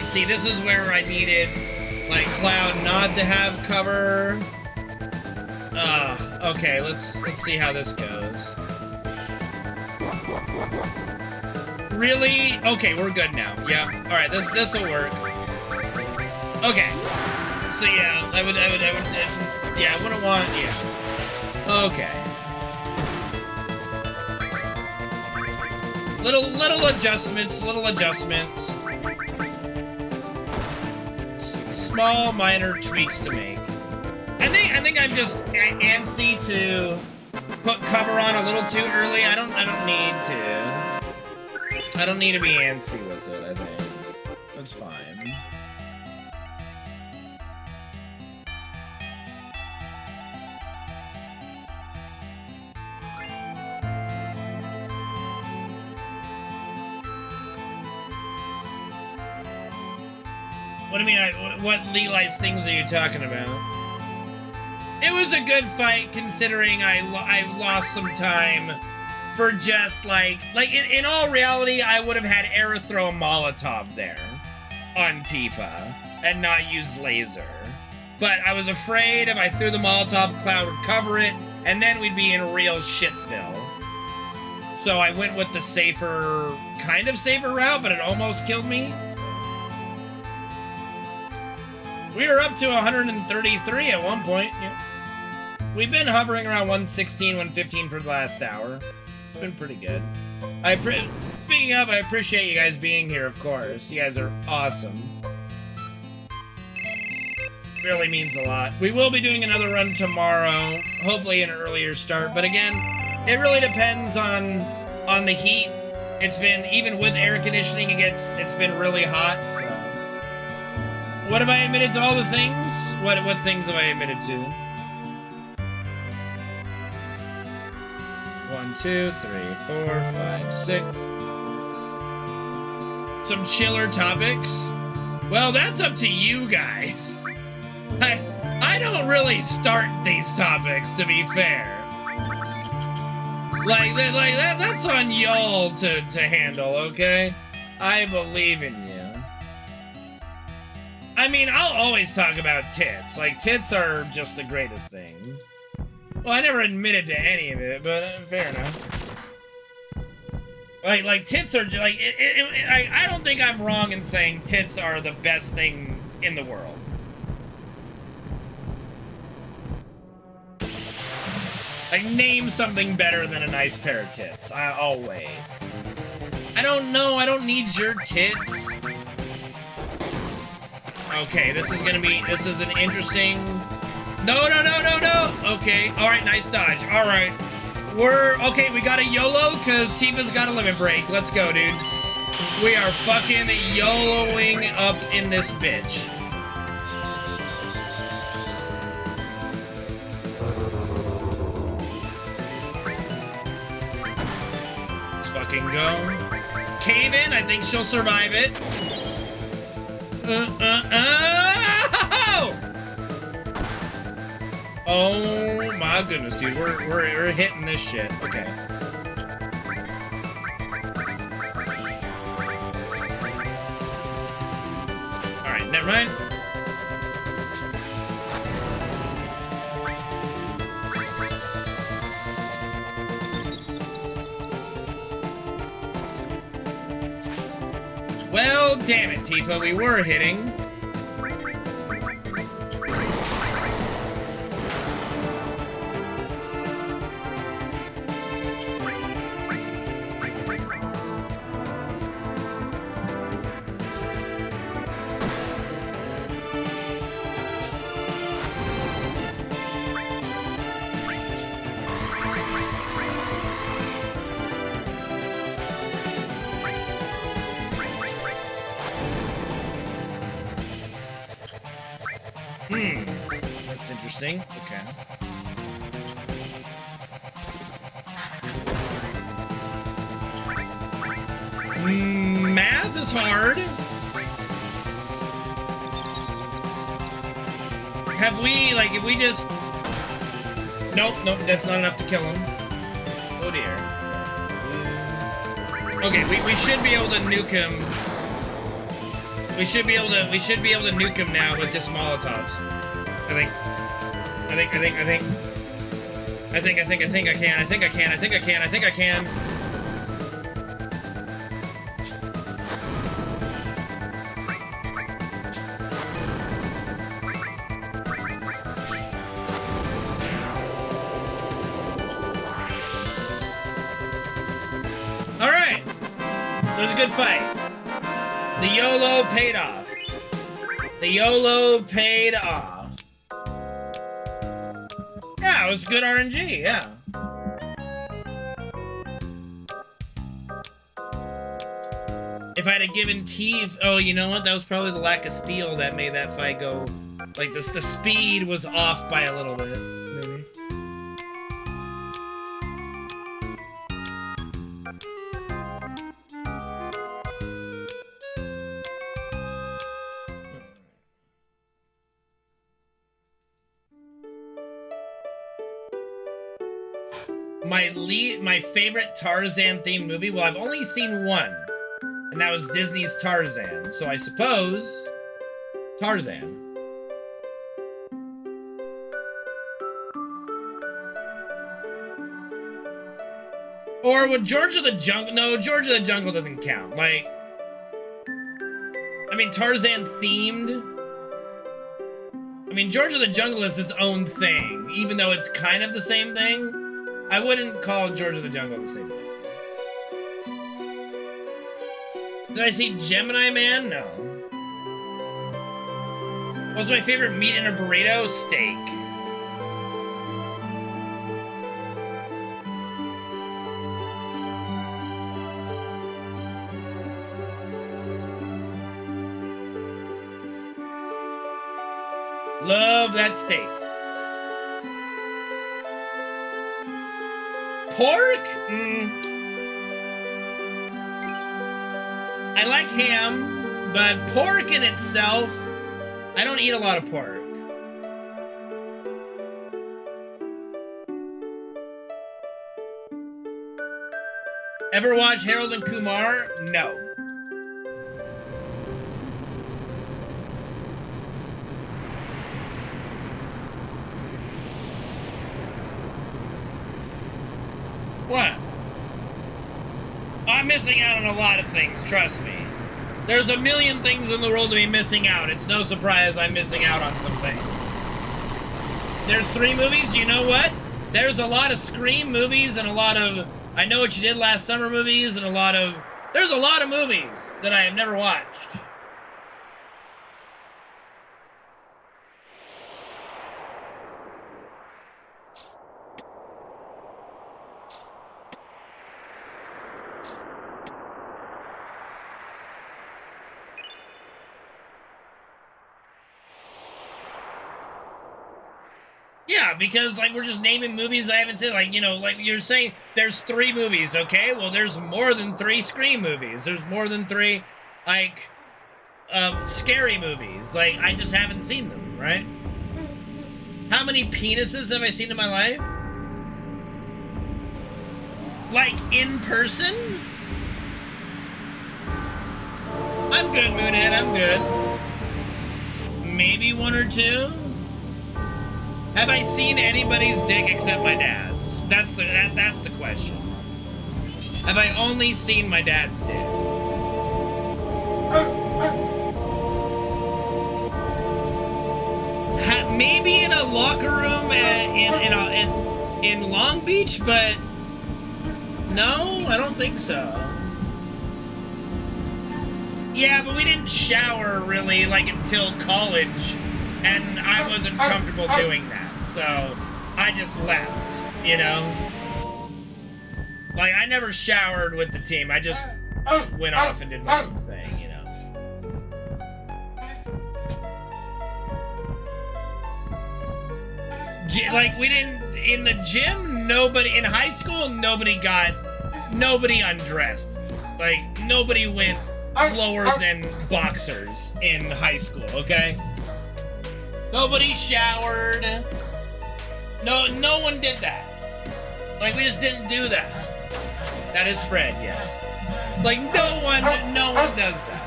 See, this is where I needed, like, Cloud not to have cover. Okay, let's see how this goes. Really? Okay, we're good now. Yeah. All right, this'll work. Okay. So yeah, I wouldn't want. Yeah. Okay. Little adjustments. Small, minor tweaks to make. I think I'm just antsy to put cover on a little too early. I don't need to. I don't need to be antsy with it, I think. That's fine. What do you mean, what legalized things are you talking about? It was a good fight considering I lost some time for just like in all reality, I would have had Era throw a Molotov there on Tifa and not use laser. But I was afraid if I threw the Molotov, Cloud would cover it, and then we'd be in real shitsville. So I went with the safer, kind of safer route, but it almost killed me. We were up to 133 at one point. Yeah. We've been hovering around 116, 115 for the last hour. It's been pretty good. Speaking of, I appreciate you guys being here, of course. You guys are awesome. Really means a lot. We will be doing another run tomorrow, hopefully an earlier start. But again, it really depends on the heat. It's been, even with air conditioning, it's been really hot. So. What have I admitted to all the things? What things have I admitted to? 1, 2, 3, 4, 5, 6. Some chiller topics. Well, that's up to you guys. I don't really start these topics, to be fair. That's on y'all to handle, okay? I believe in you. I mean, I'll always talk about tits. Like, tits are just the greatest thing. Well, I never admitted to any of it, but fair enough. Like tits are just, like, I don't think I'm wrong in saying tits are the best thing in the world. Like, name something better than a nice pair of tits. I'll wait. I don't know. I don't need your tits. Okay, this is an interesting... No. Okay, alright, nice dodge. Alright. Okay, we got a YOLO, because Tifa's got a limit break. Let's go, dude. We are fucking YOLOing up in this bitch. Let's fucking go. Cave in, I think she'll survive it. Oh my goodness, dude. We're hitting this shit. Okay. Alright, never mind. Well, damn it, Tifa, we were hitting. That's interesting. Okay. Math is hard. Have we, like, if we just... Nope, that's not enough to kill him. Oh dear. Okay, we should be able to nuke him. We should be able to nuke him now with just Molotovs. I think I can. All right. It was a good fight. The YOLO paid off. The YOLO paid off. Yeah, it was good RNG, yeah. If I'd have given oh, you know what? That was probably the lack of steel that made that fight go... Like, the speed was off by a little bit, maybe. my favorite Tarzan themed movie. Well, I've only seen one, and that was Disney's Tarzan. So I suppose Tarzan. Or would George of the Jungle? No, George of the Jungle doesn't count. Like, I mean, Tarzan themed. I mean, George of the Jungle is its own thing, even though it's kind of the same thing. I wouldn't call George of the Jungle the same thing. Did I see Gemini Man? No. What's my favorite meat in a burrito? Steak. Love that steak. Pork? I like ham, but pork in itself, I don't eat a lot of pork. Ever watch Harold and Kumar? No. What? I'm missing out on a lot of things, trust me. There's a million things in the world to be missing out. It's no surprise I'm missing out on some things. There's 3 movies, you know what? There's a lot of Scream movies and a lot of I Know What You Did Last Summer movies and there's a lot of movies that I have never watched. Yeah, because, like, we're just naming movies I haven't seen. Like, you know, like you're saying, there's 3 movies, okay? Well, there's more than 3 Scream movies. There's more than 3, like, scary movies. Like, I just haven't seen them, right? How many penises have I seen in my life? Like, in person? I'm good, Moonhead, I'm good. Maybe 1 or 2? Have I seen anybody's dick except my dad's? That's the question. Have I only seen my dad's dick? Maybe in a locker room in Long Beach, but no, I don't think so. Yeah, but we didn't shower really like until college, and I wasn't comfortable doing that. So, I just left, you know? Like, I never showered with the team. I just went off and did my own thing, you know? Like, we didn't... In the gym, nobody... In high school, nobody undressed. Like, nobody went lower than boxers in high school, okay? Nobody showered. No one did that. Like, we just didn't do that. That is Fred, yes. Like, no one does that.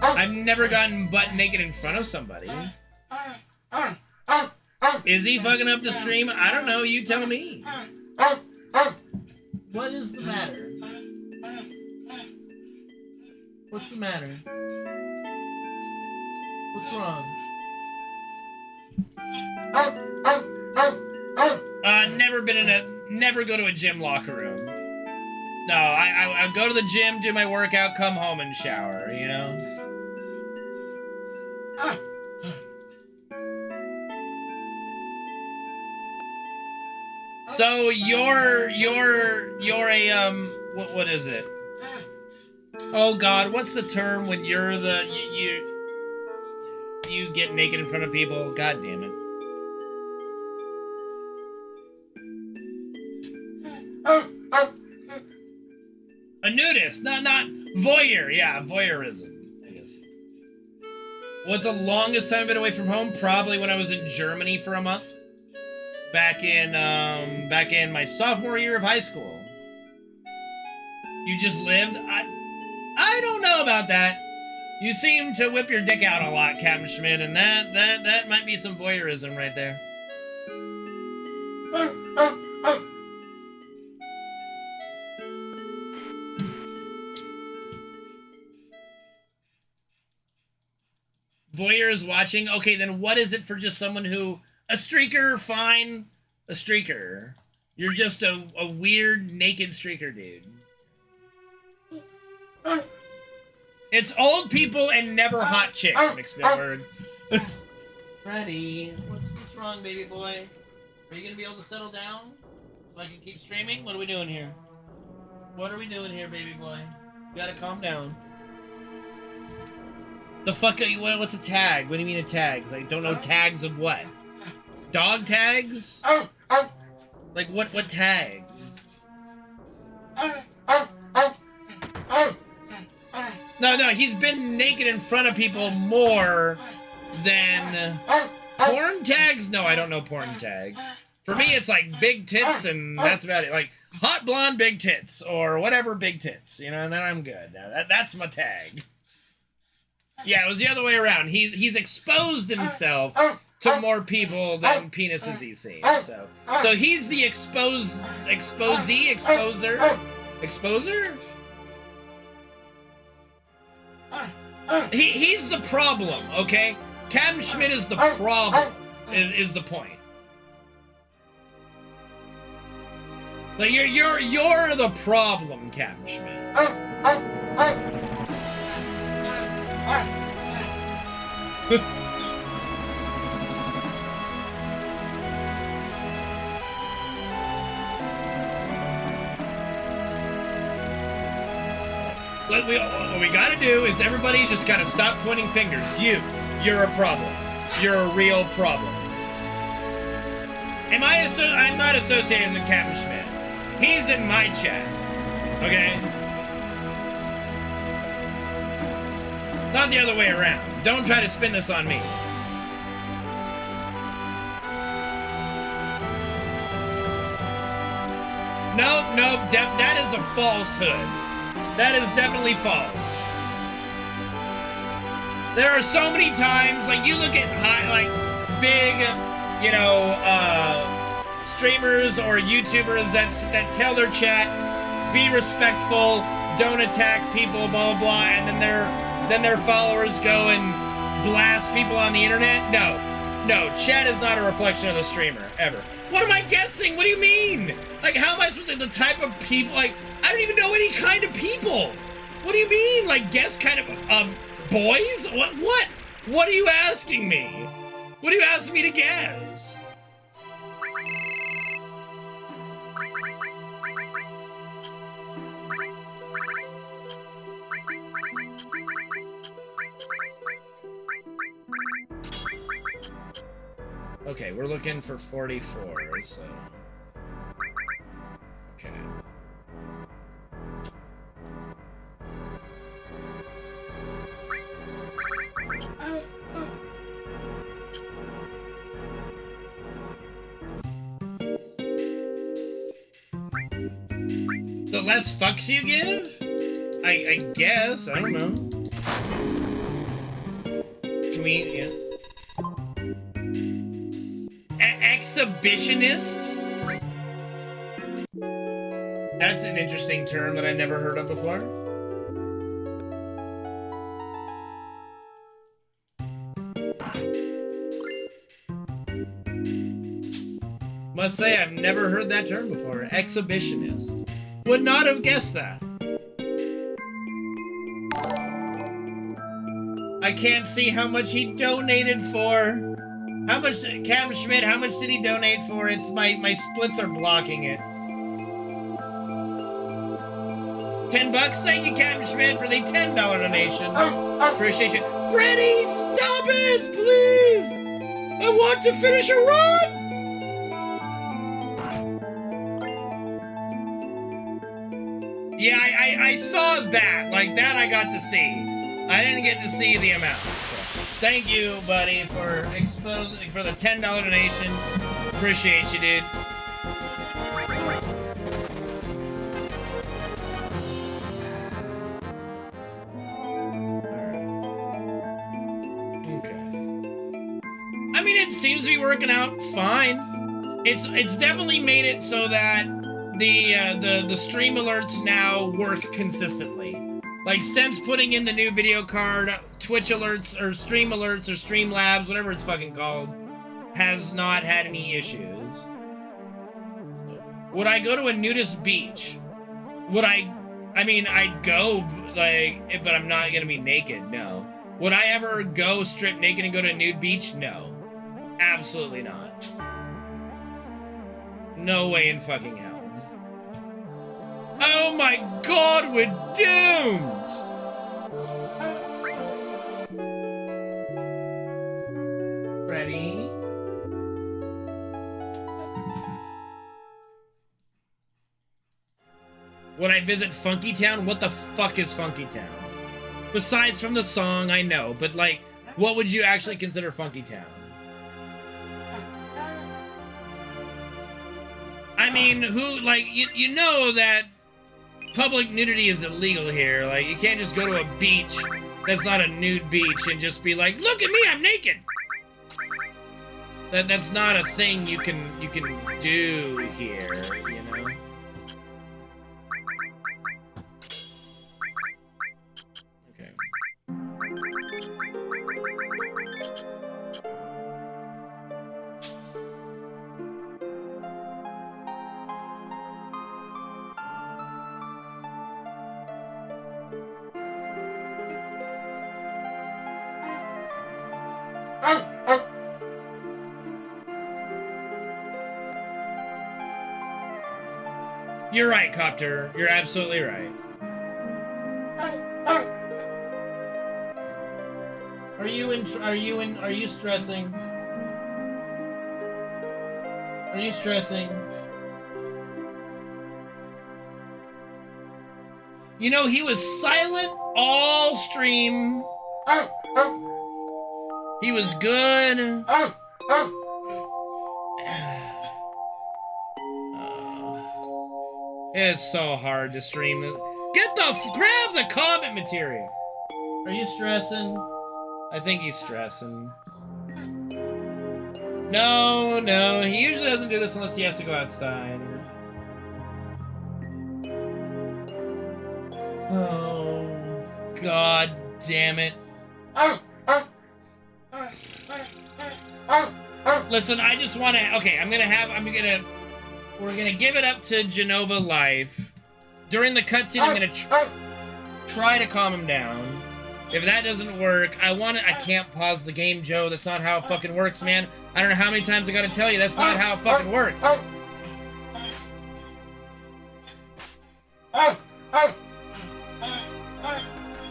I've never gotten butt naked in front of somebody. Is he fucking up the stream? I don't know, you tell me. What is the matter? What's the matter? What's wrong? Never go to a gym locker room. No, I go to the gym, do my workout, come home and shower, you know? So you're a what is it? Oh God, what's the term when you're the you get naked in front of people? God damn it. A nudist, not voyeur. Yeah, voyeurism, I guess. What's the longest time I've been away from home? Probably when I was in Germany for a month. back in my sophomore year of high school. You just lived? I don't know about that. You seem to whip your dick out a lot, Captain Schmidt, and that might be some voyeurism right there. Voyeur is watching? Okay, then what is it for just someone who... A streaker, fine. A streaker. You're just a weird, naked streaker, dude. It's old people and never hot chicks, McSpitberg. Freddy, what's wrong, baby boy? Are you gonna be able to settle down so I can keep streaming? What are we doing here? What are we doing here, baby boy? You gotta calm down. The fuck are you? What's a tag? What do you mean a tags? Like, don't know tags of what? Dog tags? Like what tags? No, he's been naked in front of people more than porn tags? No, I don't know porn tags. For me, it's like big tits and that's about it. Like hot blonde big tits or whatever big tits, you know, and then I'm good. Now that's my tag. Yeah, it was the other way around. He's exposed himself to more people than penises he's seen. So he's the exposer? He's the problem, okay? Captain Schmidt is the problem, is the point. Like you're the problem, Captain Schmidt. What we gotta do is everybody just gotta stop pointing fingers. You're a problem. You're a real problem. I'm not associated with Captain Schmidt. He's in my chat. Okay? Not the other way around. Don't try to spin this on me. No, that is a falsehood. That is definitely false. There are so many times, like you look at big, you know, streamers or YouTubers that tell their chat, be respectful, don't attack people, blah blah blah, and then their followers go and blast people on the internet. No, chat is not a reflection of the streamer ever. What am I guessing? What do you mean? Like, how am I supposed to, the type of people, like, I don't even know any kind of people. What do you mean? Like, guess kind of, boys? What are you asking me? What are you asking me to guess? Okay, we're looking for 44, so... Okay. The less fucks you give? I guess, I don't know. Can we, yeah. Exhibitionist? That's an interesting term that I've never heard of before. Must say, I've never heard that term before. Exhibitionist. Would not have guessed that. I can't see how much he donated for. How much, Cam Schmidt, how much did he donate for? It's my splits are blocking it. 10 bucks? Thank you, Captain Schmidt, for the $10 donation. Appreciation. Freddy, stop it, please! I want to finish a run! Yeah, I saw that. Like, that I got to see. I didn't get to see the amount. So, thank you, buddy, for exposing, for the $10 donation. Appreciate you, dude. I mean, it seems to be working out fine. It's definitely made it so that the stream alerts now work consistently. Like, since putting in the new video card, Twitch alerts or Streamlabs, whatever it's fucking called, has not had any issues. Would I go to a nudist beach? Would I mean, I'd go, like, but I'm not gonna be naked, no. Would I ever go strip naked and go to a nude beach? No. Absolutely not. No way in fucking hell. Oh my god, we're doomed! Ready? Would I visit Funky Town? What the fuck is Funky Town? Besides from the song, I know, but like, what would you actually consider Funky Town? I mean, who, like, you know that public nudity is illegal here. Like, you can't just go to a beach that's not a nude beach and just be like, look at me, I'm naked! That's not a thing you can do here, you know? Okay. You're right, Copter. You're absolutely right. Are you stressing? Are you stressing? You know, he was silent all stream. He was good. It's so hard to stream. Grab the comment material. Are you stressing? I think he's stressing. No, he usually doesn't do this unless he has to go outside. Oh, god damn it. Listen, I just want to, okay, we're gonna give it up to Genova Life. During the cutscene, I'm gonna try to calm him down. If that doesn't work, I can't pause the game, Joe. That's not how it fucking works, man. I don't know how many times I gotta tell you, that's not how it fucking works.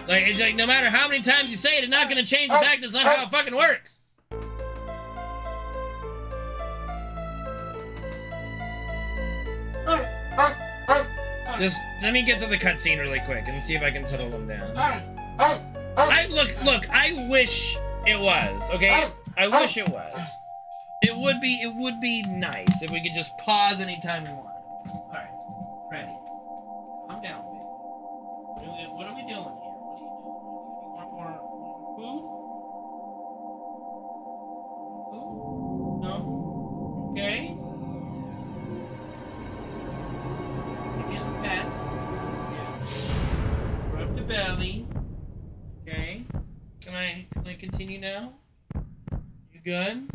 Like, it's like, no matter how many times you say it, it's not gonna change the fact that's not how it fucking works. Just let me get to the cutscene really quick and see if I can settle them down. Look, I wish it was, okay? I wish it was. It would be nice if we could just pause anytime we want. Alright, ready. Calm down, baby. What are we doing here? What are you doing? You want more food? Food? No? Okay. Give you some pets. Yeah. Rub the belly. Okay. Can I continue now? You good?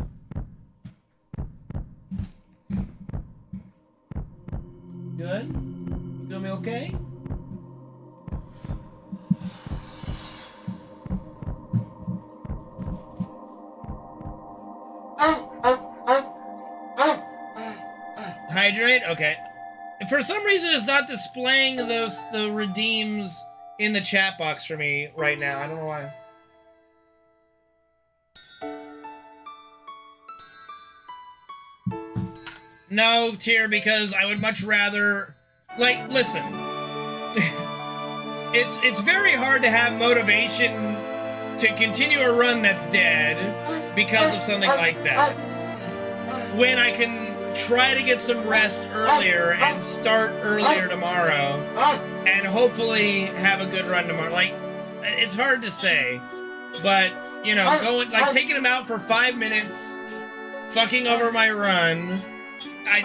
Good? You gonna be okay? Hydrate? Okay. For some reason, it's not displaying the redeems in the chat box for me right now. I don't know why. No, Tier, because I would much rather... Like, listen. It's very hard to have motivation to continue a run that's dead because of something like that. when I can try to get some rest earlier and start earlier tomorrow and hopefully have a good run tomorrow. Like, it's hard to say, but, you know, going, like, taking him out for 5 minutes, fucking over my run,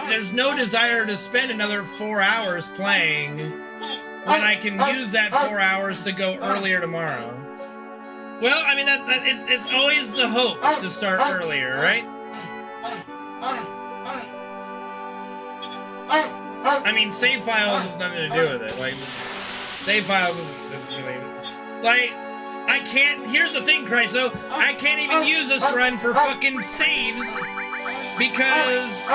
there's no desire to spend another 4 hours playing when I can use that 4 hours to go earlier tomorrow. Well, I mean, it's always the hope to start earlier, right? I mean, save files has nothing to do with it. Like, save files is really... Like, I can't... Here's the thing, Chryso. I can't even use this run for fucking saves because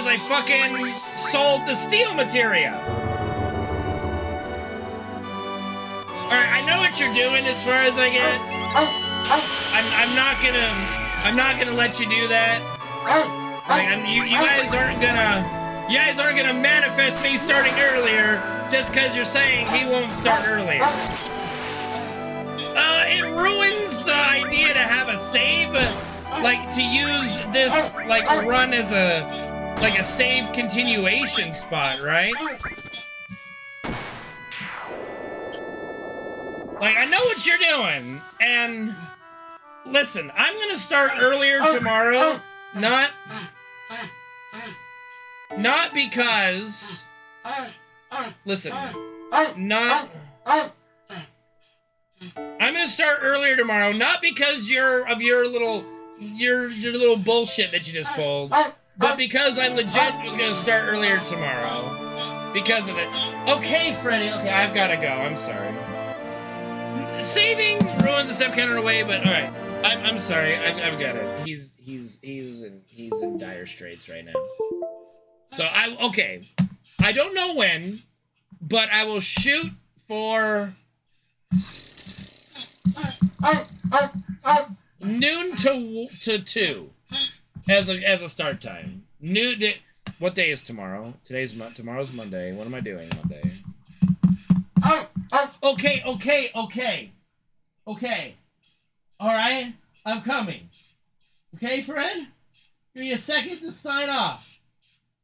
I fucking sold the steel materia. Alright, I know what you're doing as far as I get. I'm not gonna let you do that. Like, you guys aren't gonna manifest me starting earlier just because you're saying he won't start earlier. It ruins the idea to have a save, like to use this like run as a save continuation spot, right? Like, I know what you're doing, and listen, I'm gonna start earlier tomorrow, not because, listen, I'm gonna start earlier tomorrow, not because your little bullshit that you just pulled, but because I legit was gonna start earlier tomorrow, because of it. Okay, Freddy, okay, I've gotta go, I'm sorry. Saving ruins the step counter away, but all right. I'm sorry. I've got it. He's in dire straits right now. So okay. I don't know when, but I will shoot for noon to 2 as a start time. What day is tomorrow? Tomorrow's Monday. What am I doing Monday? Okay. All right, I'm coming. Okay, Fred? Give me a second to sign off.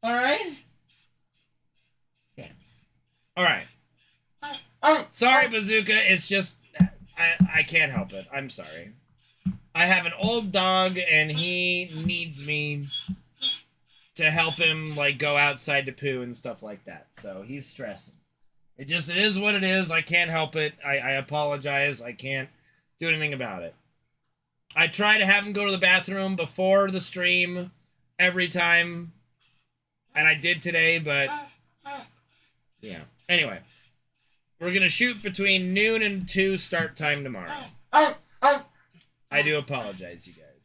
All right? Okay. All right. Sorry, Bazooka. It's just, I can't help it. I'm sorry. I have an old dog, and he needs me to help him, like, go outside to poo and stuff like that. So he's stressing. It is what it is. I can't help it. I apologize. I can't do anything about it. I try to have him go to the bathroom before the stream every time. And I did today, but yeah. Anyway, we're going to shoot between noon and 2 start time tomorrow. I do apologize, you guys.